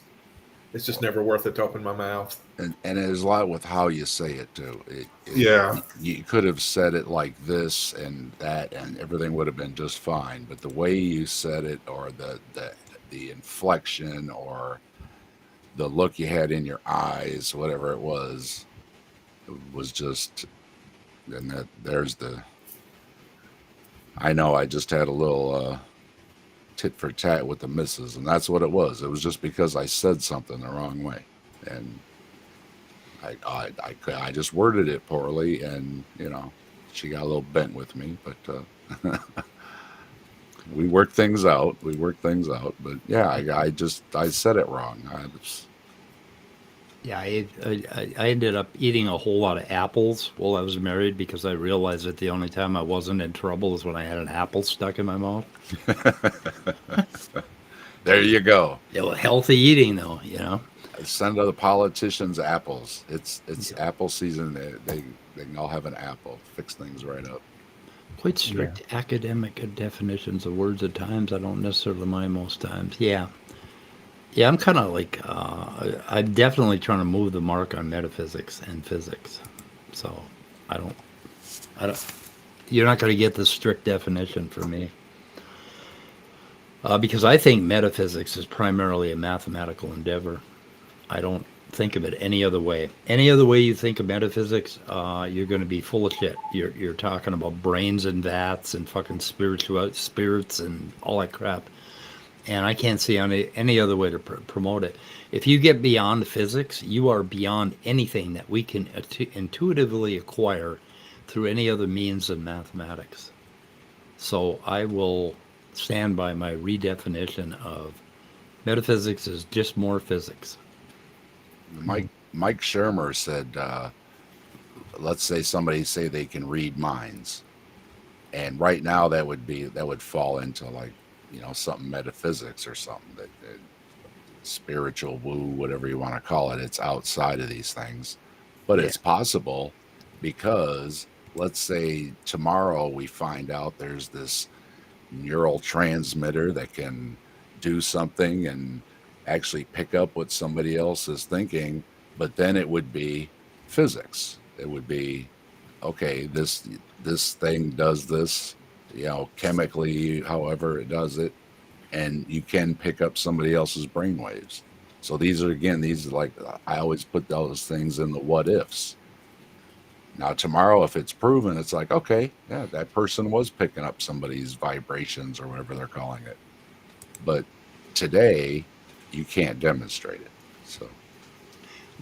it's just never worth it to open my mouth. And there's a lot with how you say it too. You could have said it like this and that, and everything would have been just fine. But the way you said it, or the inflection, or the look you had in your eyes, whatever it was just. And there's the. I know I just had a little tit for tat with the missus, and that's what it was. It was just because I said something the wrong way, and I just worded it poorly, and she got a little bent with me, but we worked things out. But yeah, I said it wrong. Yeah, I ended up eating a whole lot of apples while I was married because I realized that the only time I wasn't in trouble is when I had an apple stuck in my mouth. There you go. Yeah, well, healthy eating though, Send other politicians apples. It's apple season. They can all have an apple. Fix things right up. Quite strict academic definitions of words at times. I don't necessarily mind most times. Yeah, I'm kind of like I'm definitely trying to move the mark on metaphysics and physics. So I don't. You're not going to get the strict definition from me. Because I think metaphysics is primarily a mathematical endeavor. I don't think of it any other way. Any other way you think of metaphysics, you're going to be full of shit. You're talking about brains and vats and fucking spirits and all that crap. And I can't see any other way to promote it. If you get beyond physics, you are beyond anything that we can intuitively acquire through any other means than mathematics. So I will stand by my redefinition of metaphysics is just more physics. Mike Shermer said, let's say somebody say they can read minds, and right now that would fall into like something metaphysics or something that spiritual woo, whatever you want to call it. It's outside of these things, but it's possible because let's say tomorrow we find out there's this neural transmitter that can do something and actually pick up what somebody else is thinking, but then it would be physics. It would be, okay, this thing does this, chemically, however it does it, and you can pick up somebody else's brainwaves. So these are like, I always put those things in the what ifs. Now tomorrow, if it's proven, it's like, okay, yeah, that person was picking up somebody's vibrations or whatever they're calling it. But today, you can't demonstrate it. So,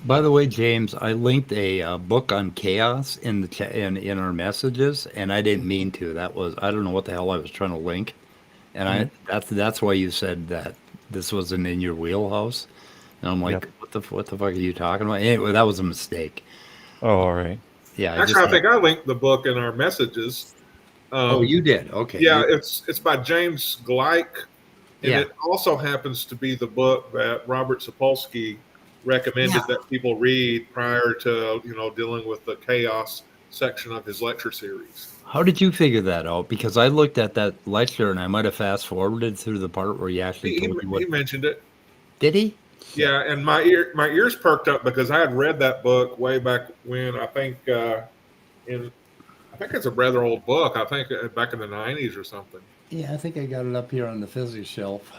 by the way, James, I linked a book on chaos in the in our messages, and I didn't mean to. I don't know what the hell I was trying to link, and that's why you said that this wasn't in your wheelhouse. And I'm like, what the fuck are you talking about? Anyway, that was a mistake. Oh, all right. Yeah, Actually, I think I linked the book in our messages. Oh, you did? Okay. Yeah, it's by James Gleick, and it also happens to be the book that Robert Sapolky recommended that people read prior to dealing with the chaos section of his lecture series. How did you figure that out? Because I looked at that lecture and I might have fast forwarded through the part where he actually told you what he mentioned it. Did he? Yeah, and my ears perked up because I had read that book way back when. I think it's a rather old book. I think back in the 90s or something. Yeah, I think I got it up here on the physics shelf.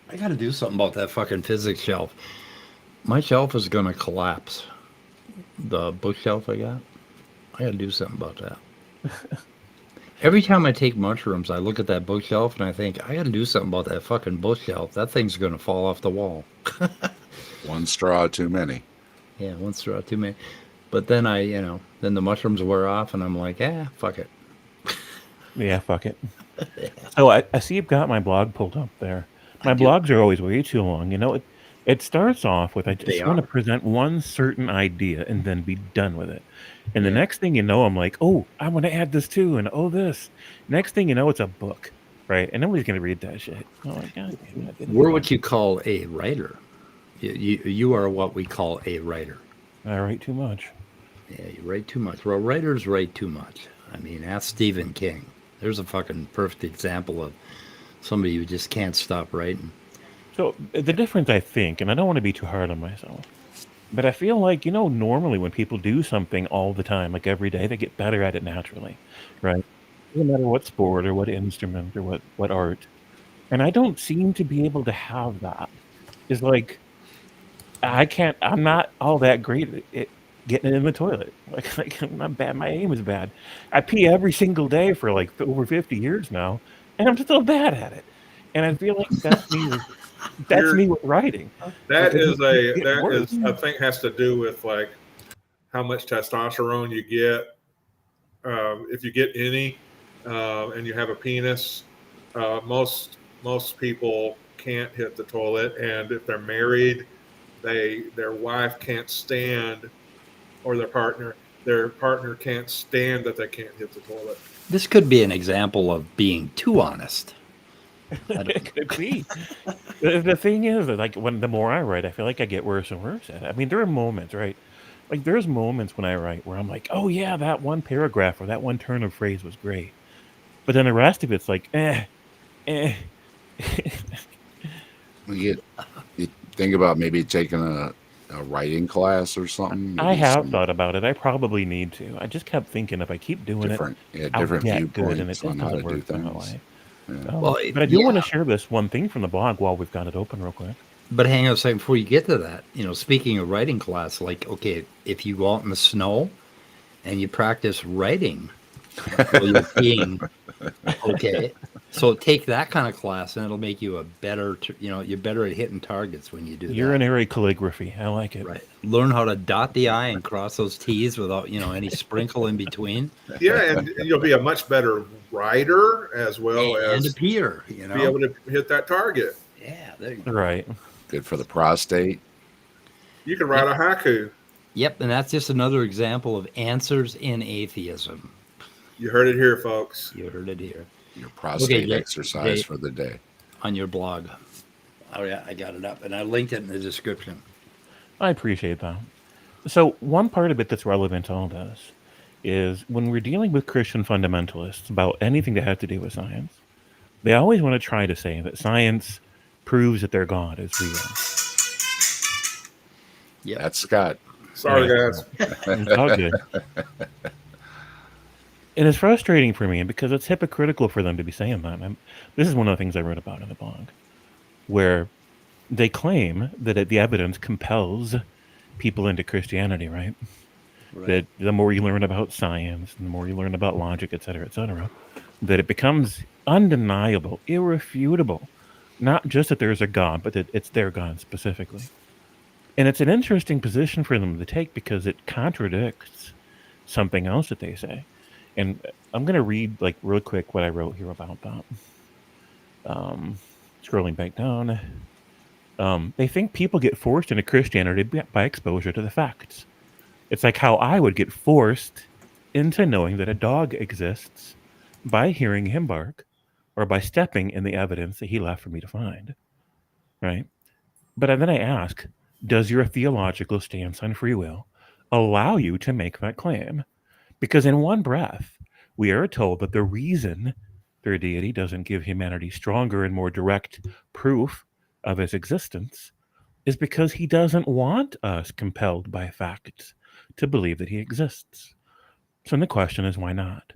I got to do something about that fucking physics shelf. My shelf is going to collapse. The bookshelf I got to do something about that. Every time I take mushrooms, I look at that bookshelf and I think, I got to do something about that fucking bookshelf. That thing's going to fall off the wall. One straw too many. Yeah, one straw too many. But then then the mushrooms wear off and I'm like, fuck it. Yeah, fuck it. Oh, I see you've got my blog pulled up there. My blogs are always way too long. It starts off with, I just want to present one certain idea and then be done with it. And the next thing you know, I'm like, oh, I want to add this too. And this. Next thing you know, it's a book, right? And nobody's going to read that shit. Oh my God. We're what you call a writer. You are what we call a writer. I write too much. Yeah, you write too much. Well, writers write too much. I mean, ask Stephen King. There's a fucking perfect example of somebody who just can't stop writing. So the difference, I think, and I don't want to be too hard on myself, but I feel like, normally when people do something all the time, like every day, they get better at it naturally, right? No matter what sport or what instrument or what art. And I don't seem to be able to have that. It's like, I'm not all that great at getting it in the toilet. Like I'm not bad. My aim is bad. I pee every single day for like over 50 years now, and I'm still bad at it. And I feel like that's me with writing. That is It works. I think has to do with like how much testosterone you get. If you get any, and you have a penis, most people can't hit the toilet, and if they're married, their wife can't stand, or their partner can't stand that they can't hit the toilet. This could be an example of being too honest. It could be. The thing is that, like, the more I write, I feel like I get worse and worse at it. I mean, there are moments, right? Like, there's moments when I write where I'm like, oh yeah, that one paragraph or that one turn of phrase was great, but then the rest of it's like, You think about maybe taking a writing class or something. I have thought about it. I probably need to. I just kept thinking if I keep doing different I'll different get good, and it viewpoints just on how to doesn't do work that things. way. Yeah. Well, But I do yeah. want to share this one thing from the blog while we've got it open real quick. But hang on a second before you get to that. Speaking of writing class, like, okay, if you go out in the snow and you practice writing while you're peeing, okay, so take that kind of class and it'll make you a better, you're better at hitting targets when you do that. Urinary calligraphy. I like it. Right. Learn how to dot the I and cross those T's without, any sprinkle in between. Yeah, and you'll be a much better writer as well And a as peer, be able to hit that target. Yeah, there you go. Right. Good for the prostate. You can write a haiku. Yep, and that's just another example of answers in atheism. You heard it here, folks. You heard it here. Your prostate Okay, exercise Jay, for the day. on your blog. Oh yeah, I got it up, and I linked it in the description. I appreciate that. So one part of it that's relevant to all this is when we're dealing with Christian fundamentalists about anything that has to do with science, they always want to try to say that science proves that their God is real. Yeah, That's Scott. Sorry, guys. It's all good. And it's frustrating for me because it's hypocritical for them to be saying that. This is one of the things I wrote about in the blog, where they claim that the evidence compels people into Christianity, right? That the more you learn about science, the more you learn about logic, et cetera, that it becomes undeniable, irrefutable, not just that there's a God, but that it's their God specifically. And it's an interesting position for them to take because it contradicts something else that they say. And I'm going to read, like, real quick what I wrote here about that. Scrolling back down. They think people get forced into Christianity by exposure to the facts. It's like how I would get forced into knowing that a dog exists by hearing him bark or by stepping in the evidence that he left for me to find. Right? But then I ask, does your theological stance on free will allow you to make that claim? Because in one breath, we are told that the reason their deity doesn't give humanity stronger and more direct proof of his existence is because he doesn't want us compelled by facts to believe that he exists. So then the question is, why not?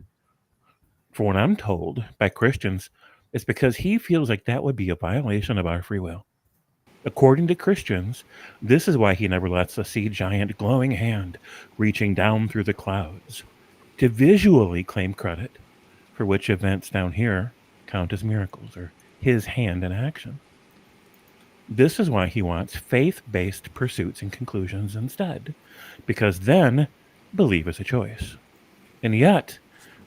For what I'm told by Christians, it's because he feels like that would be a violation of our free will. According to Christians, this is why he never lets us see giant glowing hand reaching down through the clouds to visually claim credit for which events down here count as miracles or his hand in action. This is why he wants faith-based pursuits and conclusions instead, because then belief is a choice. And yet,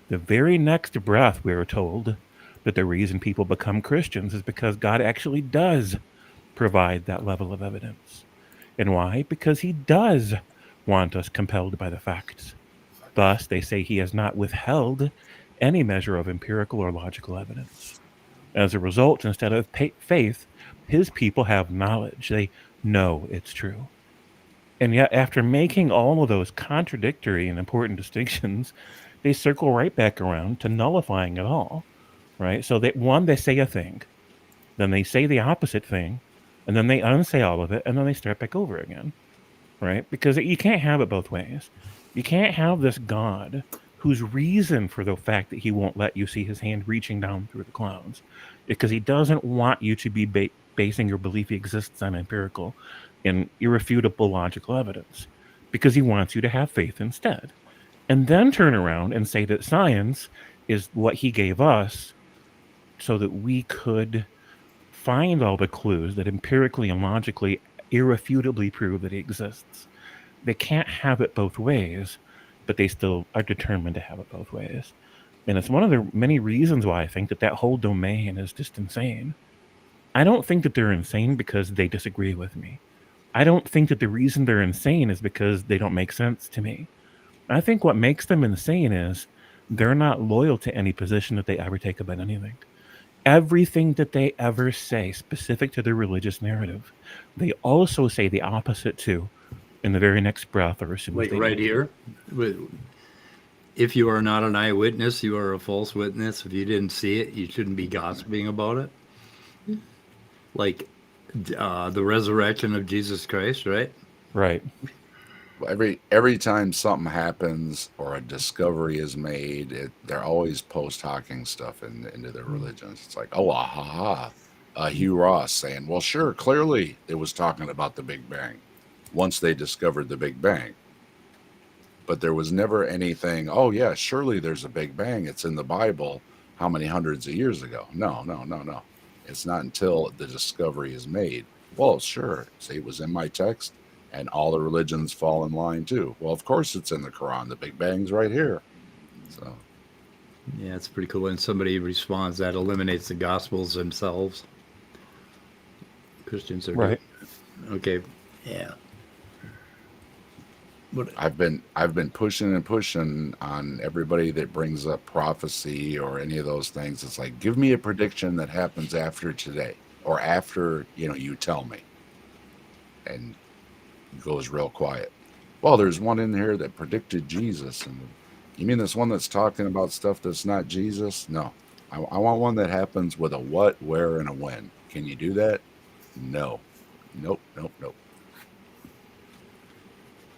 the very next breath we are told that the reason people become Christians is because God actually does provide that level of evidence. And why? Because he does want us compelled by the facts. Thus, they say he has not withheld any measure of empirical or logical evidence. As a result, instead of faith, his people have knowledge. They know it's true. And yet, after making all of those contradictory and important distinctions, they circle right back around to nullifying it all, right? So that they say a thing, then they say the opposite thing, and then they unsay all of it, and then they start back over again, right? Because you can't have it both ways. You can't have this God whose reason for the fact that he won't let you see his hand reaching down through the clouds because he doesn't want you to be basing your belief he exists on empirical and irrefutable logical evidence, because he wants you to have faith instead. And then turn around and say that science is what he gave us so that we could find all the clues that empirically and logically irrefutably prove that it exists. They can't have it both ways, but they still are determined to have it both ways. And it's one of the many reasons why I think that that whole domain is just insane. I don't think that they're insane because they disagree with me. I don't think that the reason they're insane is because they don't make sense to me. I think what makes them insane is they're not loyal to any position that they ever take about anything. Everything that they ever say specific to their religious narrative, they also say the opposite to in the very next breath or as soon as Wait, they right here. If you are not an eyewitness, you are a false witness. If you didn't see it, you shouldn't be gossiping about it. Like the resurrection of Jesus Christ, right? Right. Every time something happens or a discovery is made, they're always post-hocking stuff into their religions. It's like, oh, Hugh Ross saying, well, sure, clearly it was talking about the Big Bang once they discovered the Big Bang. But there was never anything, oh, yeah, surely there's a Big Bang. It's in the Bible how many hundreds of years ago? No. It's not until the discovery is made. Well, sure. See, it was in my text. And all the religions fall in line too. Well, of course it's in the Quran. The Big Bang's right here. So, yeah, it's pretty cool. And somebody responds that eliminates the Gospels themselves. Christians are right. Okay, yeah. But I've been pushing and pushing on everybody that brings up prophecy or any of those things. It's like, give me a prediction that happens after today or after you tell me, and goes real quiet. Well, there's one in here that predicted Jesus, and you mean this one that's talking about stuff that's not Jesus? No, I want one that happens with a what, where, and a when. Can you do that? No. Nope.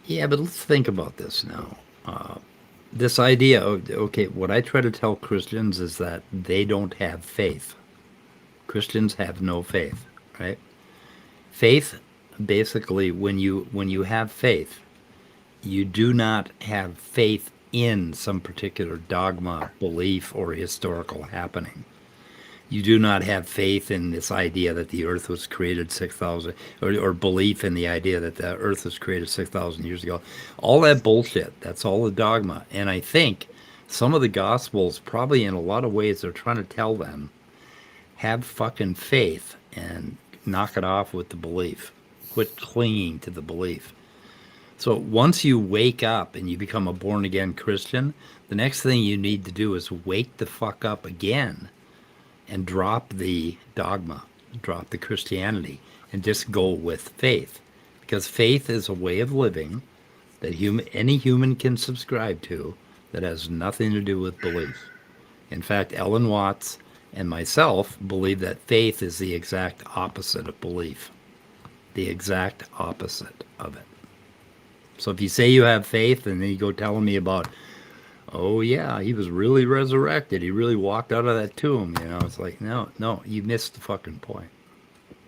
yeah, but let's think about this now. This idea of, okay, what I try to tell Christians is that they don't have faith. Christians have no faith, right? Faith, basically, when you have faith, you do not have faith in some particular dogma, belief, or historical happening. You do not have faith in this idea that the earth was created 6,000, or belief in the idea that the earth was created 6,000 years ago. All that bullshit, that's all the dogma. And I think some of the Gospels, probably in a lot of ways, they're trying to tell them, have fucking faith and knock it off with the belief. Quit clinging to the belief. So once you wake up and you become a born-again Christian, the next thing you need to do is wake the fuck up again and drop the dogma, drop the Christianity, and just go with faith. Because faith is a way of living that any human can subscribe to that has nothing to do with belief. In fact, Ellen Watts and myself believe that faith is the exact opposite of belief. The exact opposite of it. So if you say you have faith and then you go telling me about, oh yeah, he was really resurrected, he really walked out of that tomb, it's like, no, you missed the fucking point.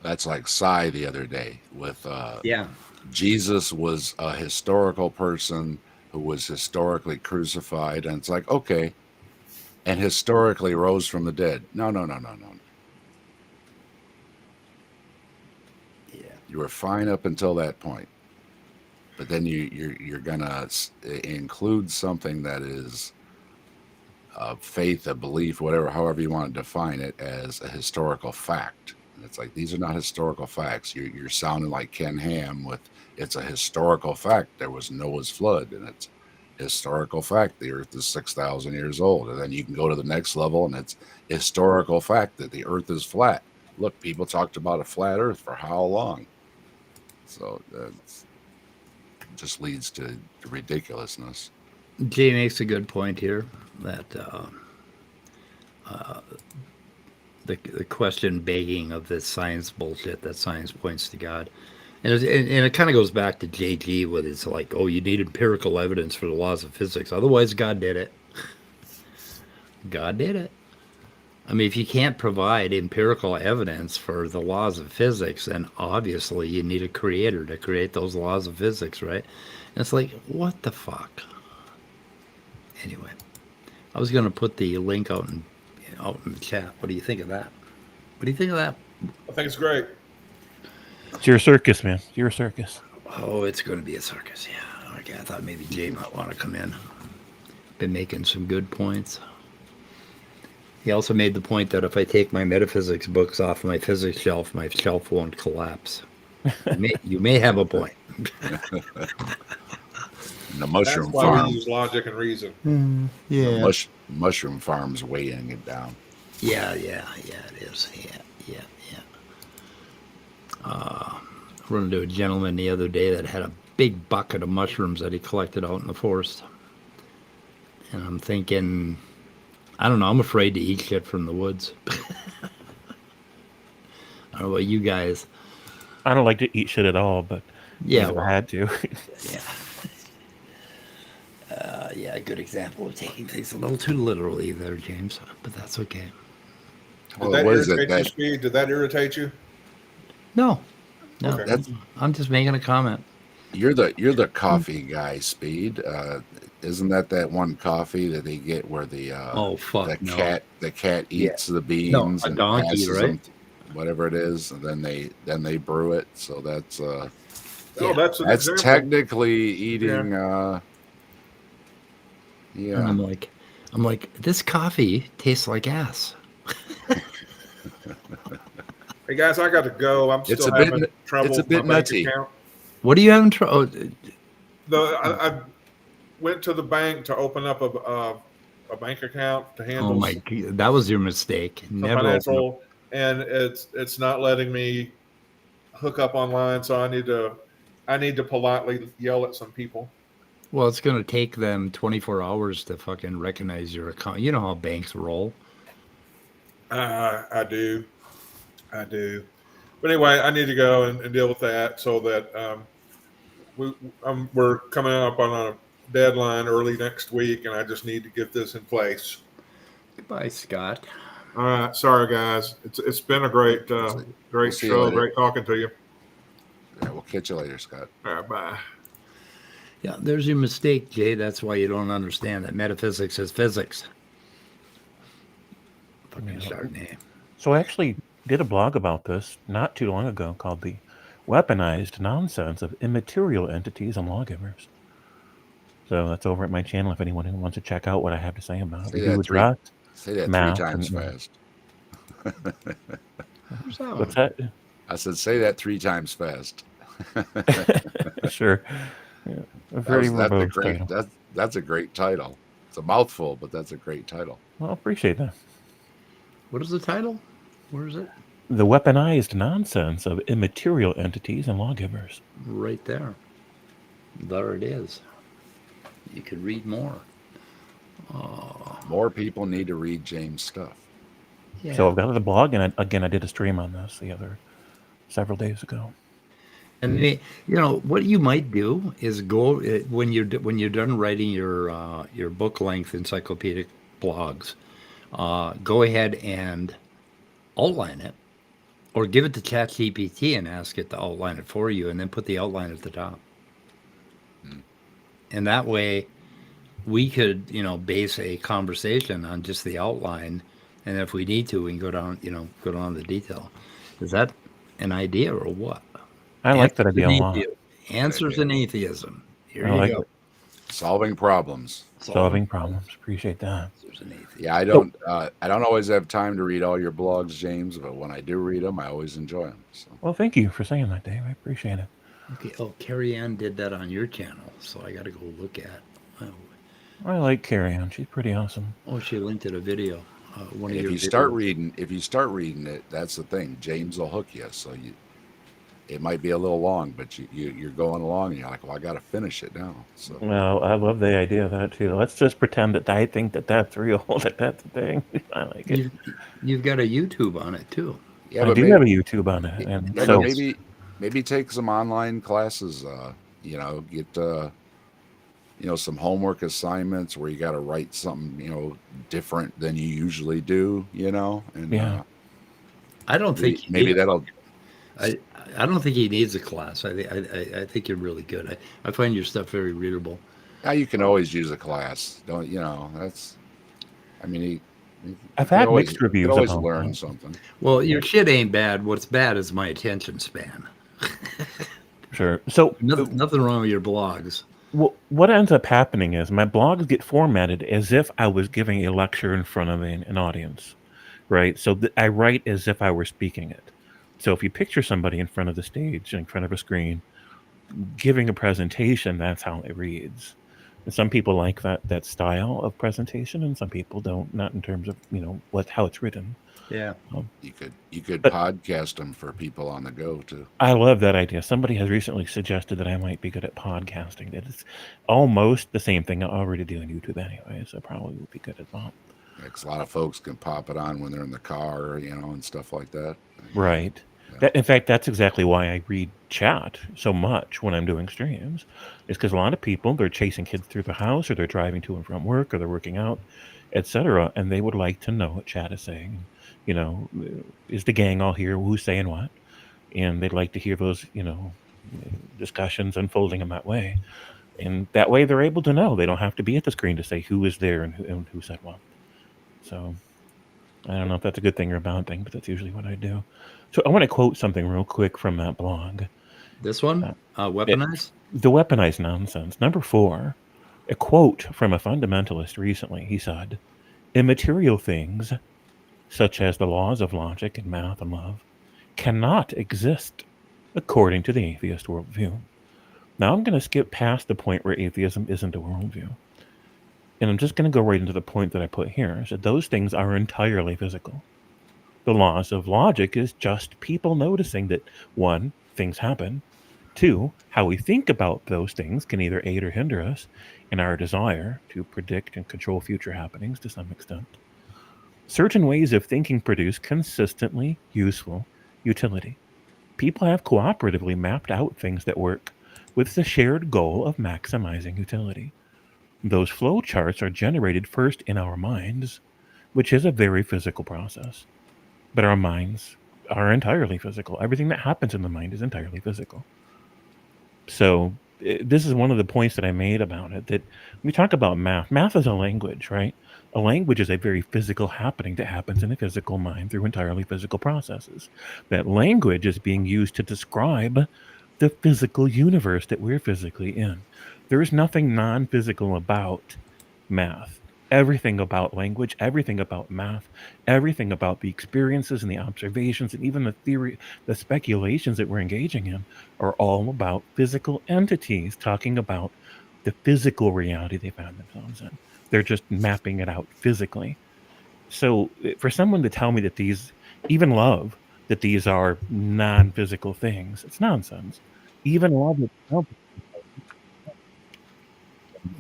That's like Cy the other day with yeah, Jesus was a historical person who was historically crucified, and it's like, okay, and historically rose from the dead. No. You were fine up until that point, but then you're gonna include something that is a faith, a belief, whatever, however you want to define it, as a historical fact. And it's like, these are not historical facts. You're sounding like Ken Ham with, it's a historical fact. There was Noah's flood, and it's historical fact the earth is 6,000 years old. And then you can go to the next level, and it's historical fact that the earth is flat. Look, people talked about a flat earth for how long? So that just leads to ridiculousness. Jay makes a good point here that the question begging of this science bullshit that science points to God. And it kind of goes back to JG with it's like, oh, you need empirical evidence for the laws of physics. Otherwise, God did it. God did it. I mean, if you can't provide empirical evidence for the laws of physics, then obviously you need a creator to create those laws of physics, right? And it's like, what the fuck? Anyway, I was going to put the link out in the chat. What do you think of that? What do you think of that? I think it's great. It's your circus, man. It's your circus. Oh, it's going to be a circus, yeah. Okay, I thought maybe Jay might want to come in. Been making some good points. He also made the point that if I take my metaphysics books off my physics shelf, my shelf won't collapse. You may have a point. And the mushroom That's why farm. we use logic and reason. The mushroom farm's weighing it down. Yeah, it is. Yeah. Run into a gentleman the other day that had a big bucket of mushrooms that he collected out in the forest. And I'm thinking, I don't know, I'm afraid to eat shit from the woods. I don't know about you guys. I don't like to eat shit at all, but Yeah, I had to. Yeah, a good example of taking things a little too literally there, James, but that's okay. Did Well, that what is it? irritate you, Speed? Did that irritate you? No, Okay. I'm just making a comment. You're the coffee guy, Speed. Isn't that one coffee that they get where the Oh, fuck, the no. cat eats the beans a and donkey, passes right? them, whatever it is, and then they brew it. So that's Oh, that's an that's example. technically eating. And Yeah, I'm like, this coffee tastes like ass. Hey guys, I got to go. I'm It's still a bit- having trouble it's a with bit my bank nutty. account. What are you having trouble? I went to the bank to open up a bank account to handle Oh my God, that was your mistake. some Never open up. financial, and it's not letting me hook up online. So I need to politely yell at some people. Well, it's going to take them 24 hours to fucking recognize your account. You know how banks roll. I do. But anyway, I need to go and deal with that so that we're coming up on a deadline early next week, and I just need to get this in place. Goodbye, Scott. All right, sorry guys. It's been a great We'll see you show. later. Great talking to you. yeah. We'll catch you later, Scott. All right, bye. Yeah, there's your mistake, Jay. That's why you don't understand that metaphysics is physics. Fucking Chardonnay. So I actually did a blog about this not too long ago called The Weaponized Nonsense of Immaterial Entities and Lawgivers. So that's over at my channel if anyone wants to check out what I have to say about it. Say We that do three- address Say that math 3 times and- fast. Where's that What's one? that? I said, say that 3 times fast. Sure. Yeah. A very verbose title. That's a great title. It's a mouthful, but that's a great title. Well, I appreciate that. What is the title? Where is it? The Weaponized Nonsense of Immaterial Entities and Lawgivers. Right there. There it is. You could read more. Oh, More people need to read James' stuff. yeah. So I've got the blog, and I did a stream on this several days ago. And what you might do is go when you're done writing your book length encyclopedic blogs, go ahead and outline it, or give it to ChatGPT and ask it to outline it for you, and then put the outline at the top. And that way, we could base a conversation on just the outline, and if we need to, we can go down to the detail. Is that an idea or what? I like that idea a lot. Answers in Atheism. Here I you like go. it. Solving problems. Solving problems. Appreciate that. Answers in Atheism. Yeah, I don't always have time to read all your blogs, James, but when I do read them, I always enjoy them. So Well, thank you for saying that, Dave. I appreciate it. Okay. Oh, Carrie Ann did that on your channel, so I got to go look at. I like Carrie Ann. She's pretty awesome. Oh, she linked it a video. One of if your you videos. start reading it, that's the thing. James will hook you. So it might be a little long, but you're going along, and you're like, well, I got to finish it now. So Well, I love the idea of that too. Let's just pretend that I think that that's real, that that's a thing. I like it. You've got a YouTube on it too. yeah, I but do maybe, have a YouTube on it, and yeah, so but maybe take some online classes. Get some homework assignments where you got to write something different than you usually do. And Yeah. I don't think maybe that'll. I don't think he needs a class. I think you're really good. I find your stuff very readable. Yeah, you can always use a class. Don't that's. I mean, I've You had always- mixed you reviews could always about learn that. something. Well, your shit ain't bad. What's bad is my attention span. Sure. So Nothing wrong with your blogs. what ends up happening is my blogs get formatted as if I was giving a lecture in front of an audience, right? So I write as if I were speaking it. So if you picture somebody in front of the stage, in front of a screen, giving a presentation, that's how it reads. And some people like that style of presentation, and some people don't. Not in terms of how it's written. Yeah. You could But- podcast them for people on the go too. I love that idea. Somebody has recently suggested that I might be good at podcasting. That it's almost the same thing I already do on YouTube anyway, so I probably would be good at that. Because a lot of folks can pop it on when they're in the car, and stuff like that. Right. Yeah. In fact, that's exactly why I read chat so much when I'm doing streams. Is because a lot of people, they're chasing kids through the house, or they're driving to and from work, or they're working out, etc., and they would like to know what chat is saying. Is the gang all here? Who's saying what? And they'd like to hear those, discussions unfolding in that way. And that way they're able to know. They don't have to be at the screen to say who is there and who said what. So I don't know if that's a good thing or a bad thing, but that's usually what I do. So I want to quote something real quick from that blog. This one? Weaponized? The Weaponized Nonsense. Number 4, a quote from a fundamentalist recently. He said, "Immaterial things, such as the laws of logic and math and love, cannot exist according to the atheist worldview." Now I'm going to skip past the point where atheism isn't a worldview. And I'm just going to go right into the point that I put here. So those things are entirely physical. The laws of logic is just people noticing that, 1, things happen. 2, how we think about those things can either aid or hinder us in our desire to predict and control future happenings to some extent. Certain ways of thinking produce consistently useful utility. People have cooperatively mapped out things that work with the shared goal of maximizing utility. Those flow charts are generated first in our minds, which is a very physical process. But our minds are entirely physical. Everything that happens in the mind is entirely physical. So this is one of the points that I made about it, that we talk about math. Math is a language, right? A language is a very physical happening that happens in a physical mind through entirely physical processes. That language is being used to describe the physical universe that we're physically in. There is nothing non-physical about math. Everything about language, everything about math, everything about the experiences and the observations and even the theory, the speculations that we're engaging in are all about physical entities talking about the physical reality they found themselves in. They're just mapping it out physically. So for someone to tell me that these, even love, that these are non-physical things, it's nonsense. Even love itself,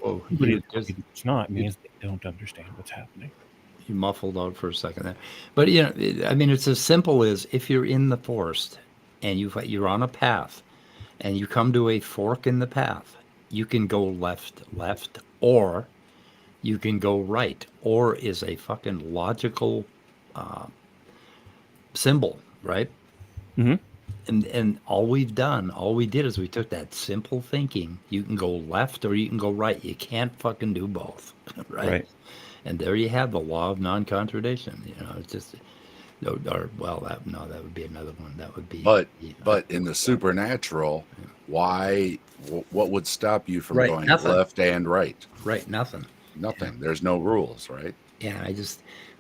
Whoa, it's not, means they don't understand what's happening. you muffled out for a second there. But, it's as simple as if you're in the forest and you're on a path and you come to a fork in the path, you can go left, or you can go right. Or is a fucking logical symbol, right? Mm-hmm. And all we did is we took that simple thinking. You can go left or you can go right. You can't fucking do both, right? And there you have the law of non-contradiction. It's just, that would be another one. That would be. But in the supernatural, why? What would stop you from going nothing. left and right? Right, nothing. Nothing. Yeah. There's no rules, right? Yeah,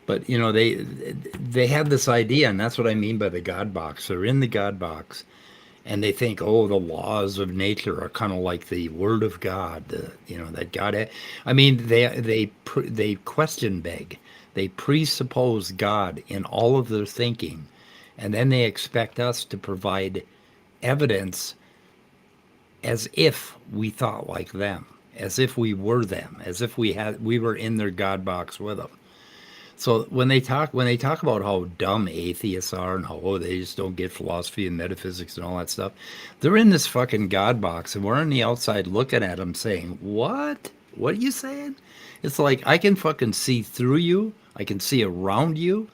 but they have this idea, and that's what I mean by the God box. They're in the God box, and they think, oh, the laws of nature are kind of like the Word of God. That God. I mean, they question beg. They presuppose God in all of their thinking, and then they expect us to provide evidence as if we thought like them, as if we were them, as if we were in their God box with them. So when they talk about how dumb atheists are and how they just don't get philosophy and metaphysics and all that stuff, they're in this fucking God box, and we're on the outside looking at them saying, "What? What are you saying?" It's like I can fucking see through you. I can see around you,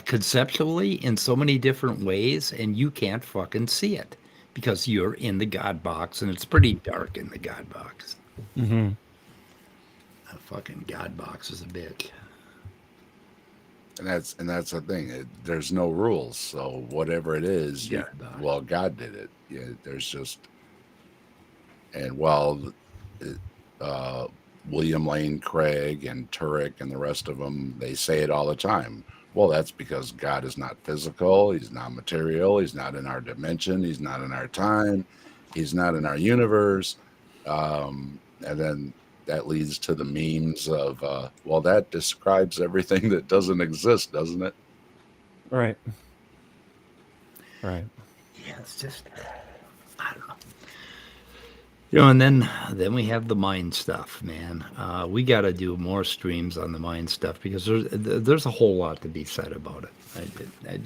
conceptually in so many different ways, and you can't fucking see it because you're in the God box, and it's pretty dark in the God box. Mm-hmm. A fucking God box is a bitch. And that's the thing. There's no rules, so whatever it is, well, God did it. Yeah, there's just, and while William Lane Craig and Turek and the rest of them, they say it all the time. Well, that's because God is not physical. He's not material. He's not in our dimension. He's not in our time. He's not in our universe. And then that leads to the memes of, well, that describes everything that doesn't exist, doesn't it? Right. Right. Yeah, it's just, I don't know. You know, and then we have the mind stuff, man. We got to do more streams on the mind stuff because there's a whole lot to be said about it.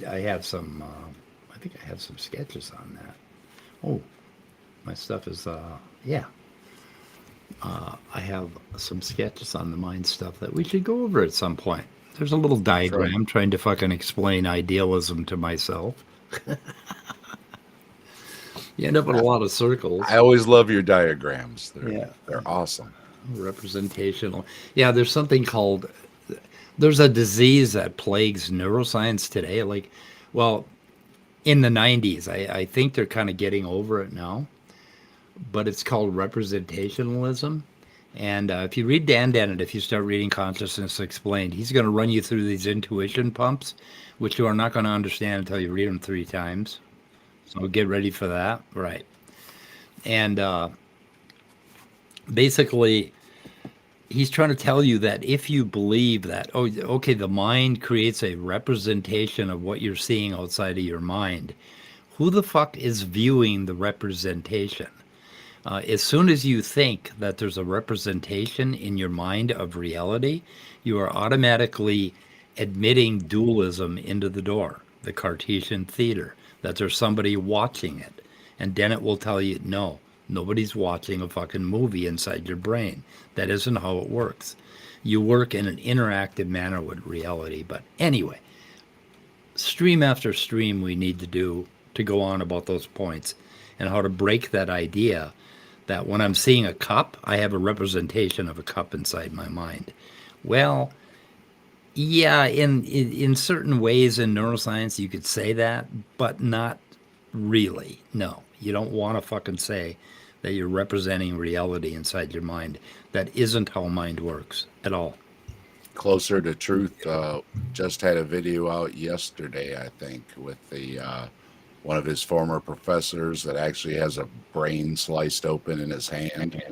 I have some, I think I have some sketches on that. Oh, my stuff is, yeah. I have some sketches on the mind stuff that we should go over at some point. There's a little diagram trying to fucking explain idealism to myself. You end up in a lot of circles. I always love your diagrams. Yeah. They're awesome. Representational. Yeah, there's something called, there's a disease that plagues neuroscience today. Like, well, in the 90s, I think they're kind of getting over it now. But it's called representationalism. And if you read Dan Dennett, if you start reading Consciousness Explained, he's going to run you through these intuition pumps, which you are not going to understand until you read them 3 times. So get ready for that. Right. And basically, he's trying to tell you that if you believe that, oh, okay, the mind creates a representation of what you're seeing outside of your mind, who the fuck is viewing the representation? As soon as you think that there's a representation in your mind of reality, you are automatically admitting dualism into the door, the Cartesian theater, that there's somebody watching it. And Dennett will tell you, no, nobody's watching a fucking movie inside your brain. That isn't how it works. You work in an interactive manner with reality. But anyway, stream after stream we need to do to go on about those points and how to break that idea that when I'm seeing a cup, I have a representation of a cup inside my mind. Well, yeah, in certain ways in neuroscience you could say that, but not really. No, you don't want to fucking say that you're representing reality inside your mind. That isn't how mind works at all. Closer to Truth just had a video out yesterday, I think, with the one of his former professors that actually has a brain sliced open in his hand.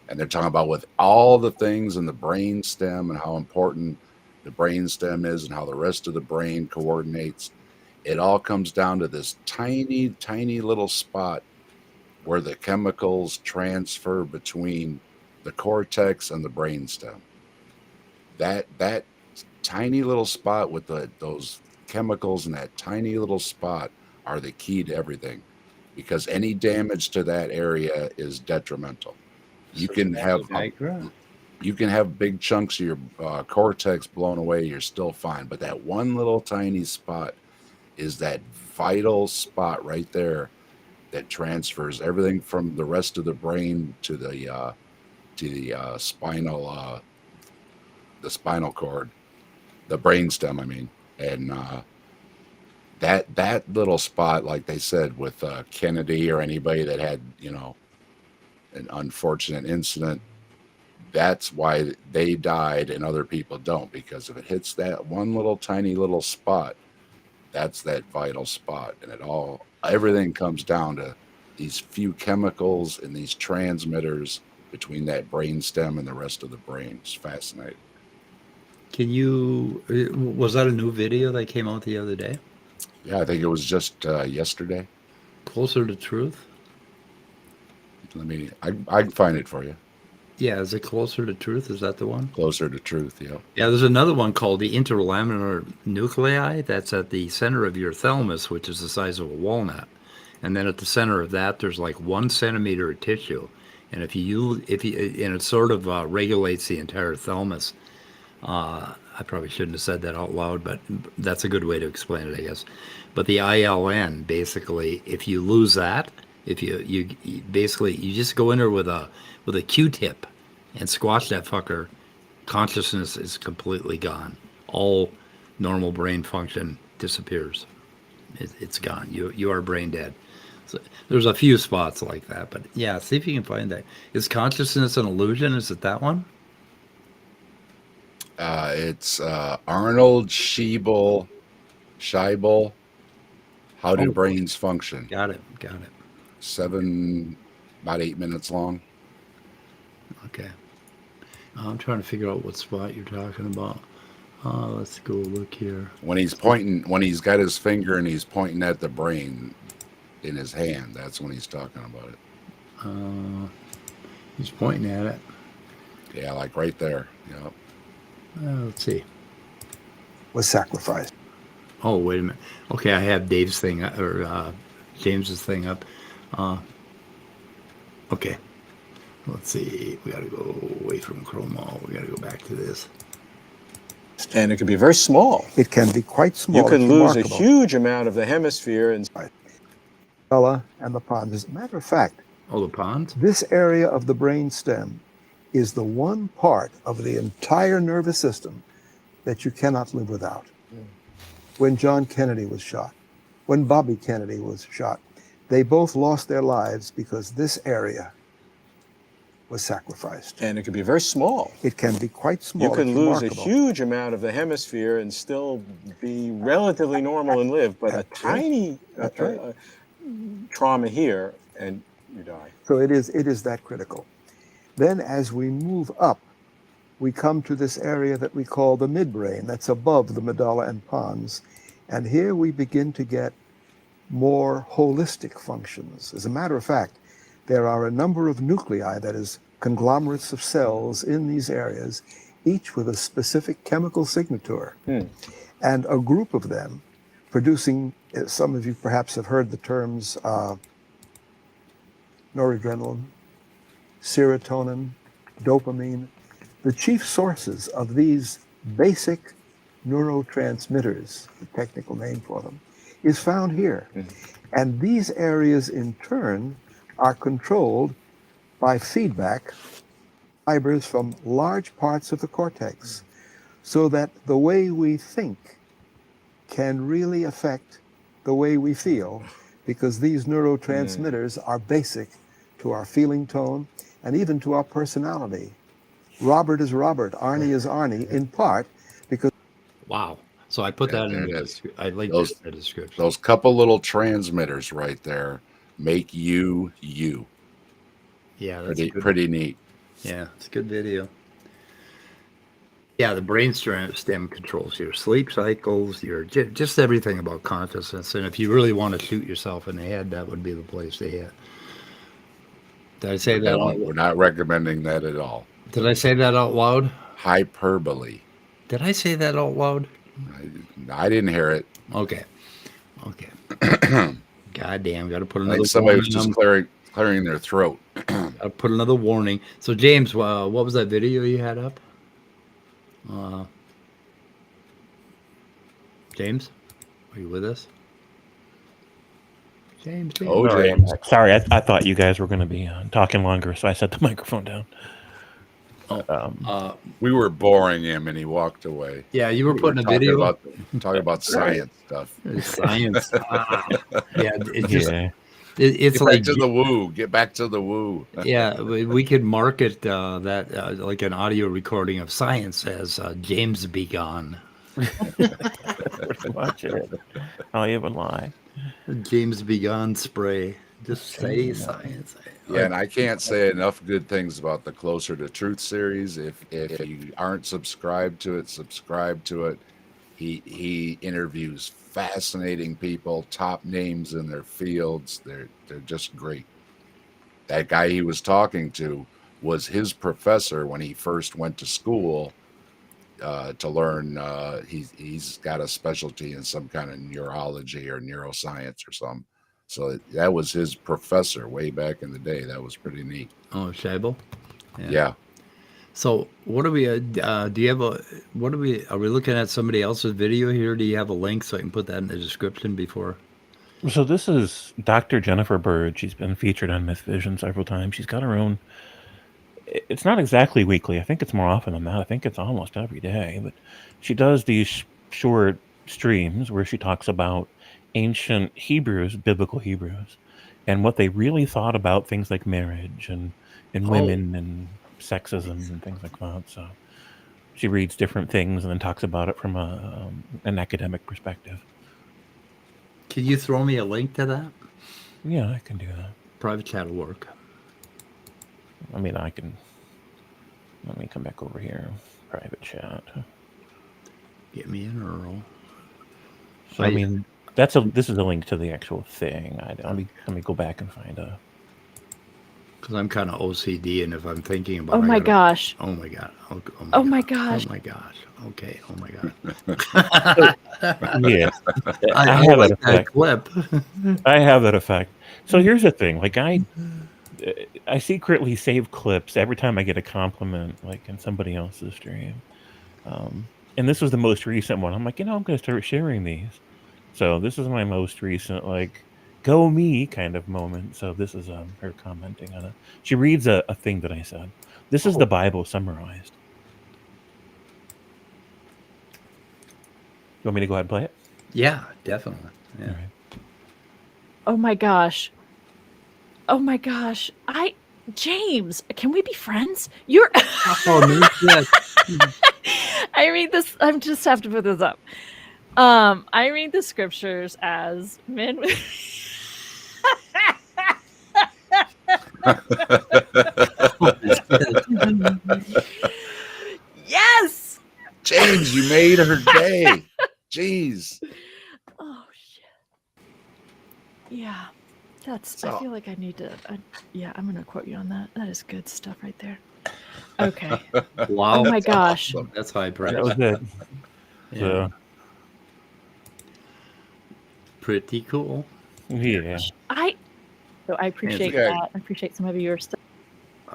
And they're talking about with all the things in the brain stem and how important the brain stem is and how the rest of the brain coordinates. It all comes down to this tiny, tiny little spot where the chemicals transfer between the cortex and the brain stem. That tiny little spot with those chemicals in that tiny little spot are the key to everything, because any damage to that area is detrimental. You can have big chunks of your cortex blown away, you're still fine, but that one little tiny spot is that vital spot right there that transfers everything from the rest of the brain to the spinal cord, the brainstem, I mean. And that little spot, like they said with Kennedy or anybody that had, an unfortunate incident, that's why they died and other people don't, because if it hits that one little tiny little spot, that's that vital spot. And everything comes down to these few chemicals and these transmitters between that brainstem and the rest of the brain. It's fascinating. Was that a new video that came out the other day? Yeah, I think it was just yesterday. Closer to Truth? I can find it for you. Yeah, is it Closer to Truth? Is that the one? Closer to Truth, yeah. Yeah, there's another one called the interlaminar nuclei that's at the center of your thalamus, which is the size of a walnut. And then at the center of that, there's like 1 centimeter of tissue. And and it sort of regulates the entire thalamus. I probably shouldn't have said that out loud, but that's a good way to explain it, I guess. But the ILN, basically, if you lose that, if you basically you just go in there with a Q-tip and squash that fucker, consciousness is completely gone. All normal brain function disappears. It's gone. You are brain dead. So there's a few spots like that, but yeah, see if you can find that. Is consciousness an illusion? Is it that one? It's Arnold Scheibel. How do brains function? Got it. About 8 minutes long. Okay. I'm trying to figure out what spot you're talking about. Let's go look here. When he's got his finger and he's pointing at the brain in his hand, that's when he's talking about it. He's pointing at it. Yeah, like right there. Yep. Let's see. Was sacrificed. Oh, wait a minute. Okay, I have Dave's thing or James's thing up. Okay. Let's see. We got to go away from Chroma. We got to go back to this. And it can be very small. It can be quite small. You can It's lose a remarkable. huge amount of the hemisphere and Medulla and the pons. As a matter of fact, Oh, the ponds? this area of the brain stem is the one part of the entire nervous system that you cannot live without. When John Kennedy was shot, when Bobby Kennedy was shot, they both lost their lives because this area was sacrificed. and it can be very small. It can be quite small. You can It's lose a remarkable. huge amount of the hemisphere and still be relatively normal and live, but a That's right. tiny That's right. trauma here and you die. So it is that critical. Then as we move up, we come to this area that we call the midbrain, that's above the medulla and pons. And here we begin to get more holistic functions. As a matter of fact, there are a number of nuclei, that is, conglomerates of cells in these areas, each with a specific chemical signature. And a group of them producing, some of you perhaps have heard the terms noradrenaline, serotonin, dopamine. The chief sources of these basic neurotransmitters, the technical name for them, is found here. And these areas in turn are controlled by feedback fibers from large parts of the cortex, so that the way we think can really affect the way we feel, because these neurotransmitters are basic to our feeling tone and even to our personality. Robert is Robert, Arnie is Arnie, in part because Wow. So I put Yeah, that there in it the is. I like Those- the description. Those couple little transmitters right there make you you. Yeah, that's good. Pretty neat. Yeah, it's a good video. Yeah, the brain stem controls your sleep cycles, your just everything about consciousness. And if you really want to shoot yourself in the head, that would be the place to hit. Did I say that? We're not recommending that at all. Did I say that out loud? Hyperbole. Did I say that out loud? I didn't hear it. Okay. God damn, got to put I another think somebody was warning just clearing their throat. I'll put another warning. So James, what was that video you had up? James, are you with us? James. Oh, Sorry, James. Sorry, I thought you guys were going to be talking longer, so I set the microphone down. We were boring him, and he walked away. Yeah, you were We putting a talking video. talking about science stuff. Science. Yeah, it's just Yeah. it's Get like back to the woo. Get back to the woo. yeah, we could market that like an audio recording of science as James Be Gone. Watch it. I'll even lie. James Be Gone spray. Just say science. Yeah, and I can't say enough good things about the Closer to Truth series. If you aren't subscribed to it, subscribe to it. He interviews fascinating people, top names in their fields. They're just great. That guy he was talking to was his professor when he first went to school to learn. He's got a specialty in some kind of neurology or neuroscience or something. So that was his professor way back in the day. That was pretty neat. Oh, Scheibel? Yeah. So what do we do you have are we looking at somebody else's video here? Do you have a link so I can put that in the description before? So this is Dr. Jennifer Bird. She's been featured on Myth Vision several times. She's got her own. It's not exactly weekly. I think it's more often than that. I think it's almost every day. But she does these short streams where she talks about ancient Hebrews, biblical Hebrews, and what they really thought about things like marriage and women and sexism and things like that. So she reads different things and then talks about it from an academic perspective. Can you throw me a link to that? Yeah, I can do that. Private chat will work. I mean, I can. Let me come back over here. Private chat. Get me an Earl. So I mean, this is a link to the actual thing. Let me go back and find a. Because I'm kind of OCD, and if I'm thinking about, Oh my gosh. Oh my god. Oh my gosh. Oh my gosh. Okay. Oh my god. Yeah, I have like that that effect. clip. I have that effect. So here's the thing. Like I secretly save clips every time I get a compliment, like in somebody else's stream. And this was the most recent one. I'm like, I'm going to start sharing these. So this is my most recent, like, go me kind of moment. So this is her commenting on it. She reads a thing that I said. This is the Bible summarized. You want me to go ahead and play it? Yeah, definitely. Yeah. All right. Oh my gosh. Oh my gosh. James, can we be friends? You're I read this. I just have to put this up. I read the scriptures as men with Yes. James, you made her day. Jeez. Oh shit. Yeah. That's So- I feel like I need to yeah, I'm gonna quote you on that. That is good stuff right there. Okay. Wow. Oh my gosh. That's high praise. That was it. Yeah. So, Pretty cool. yeah. I appreciate okay. that. I appreciate some of your stuff.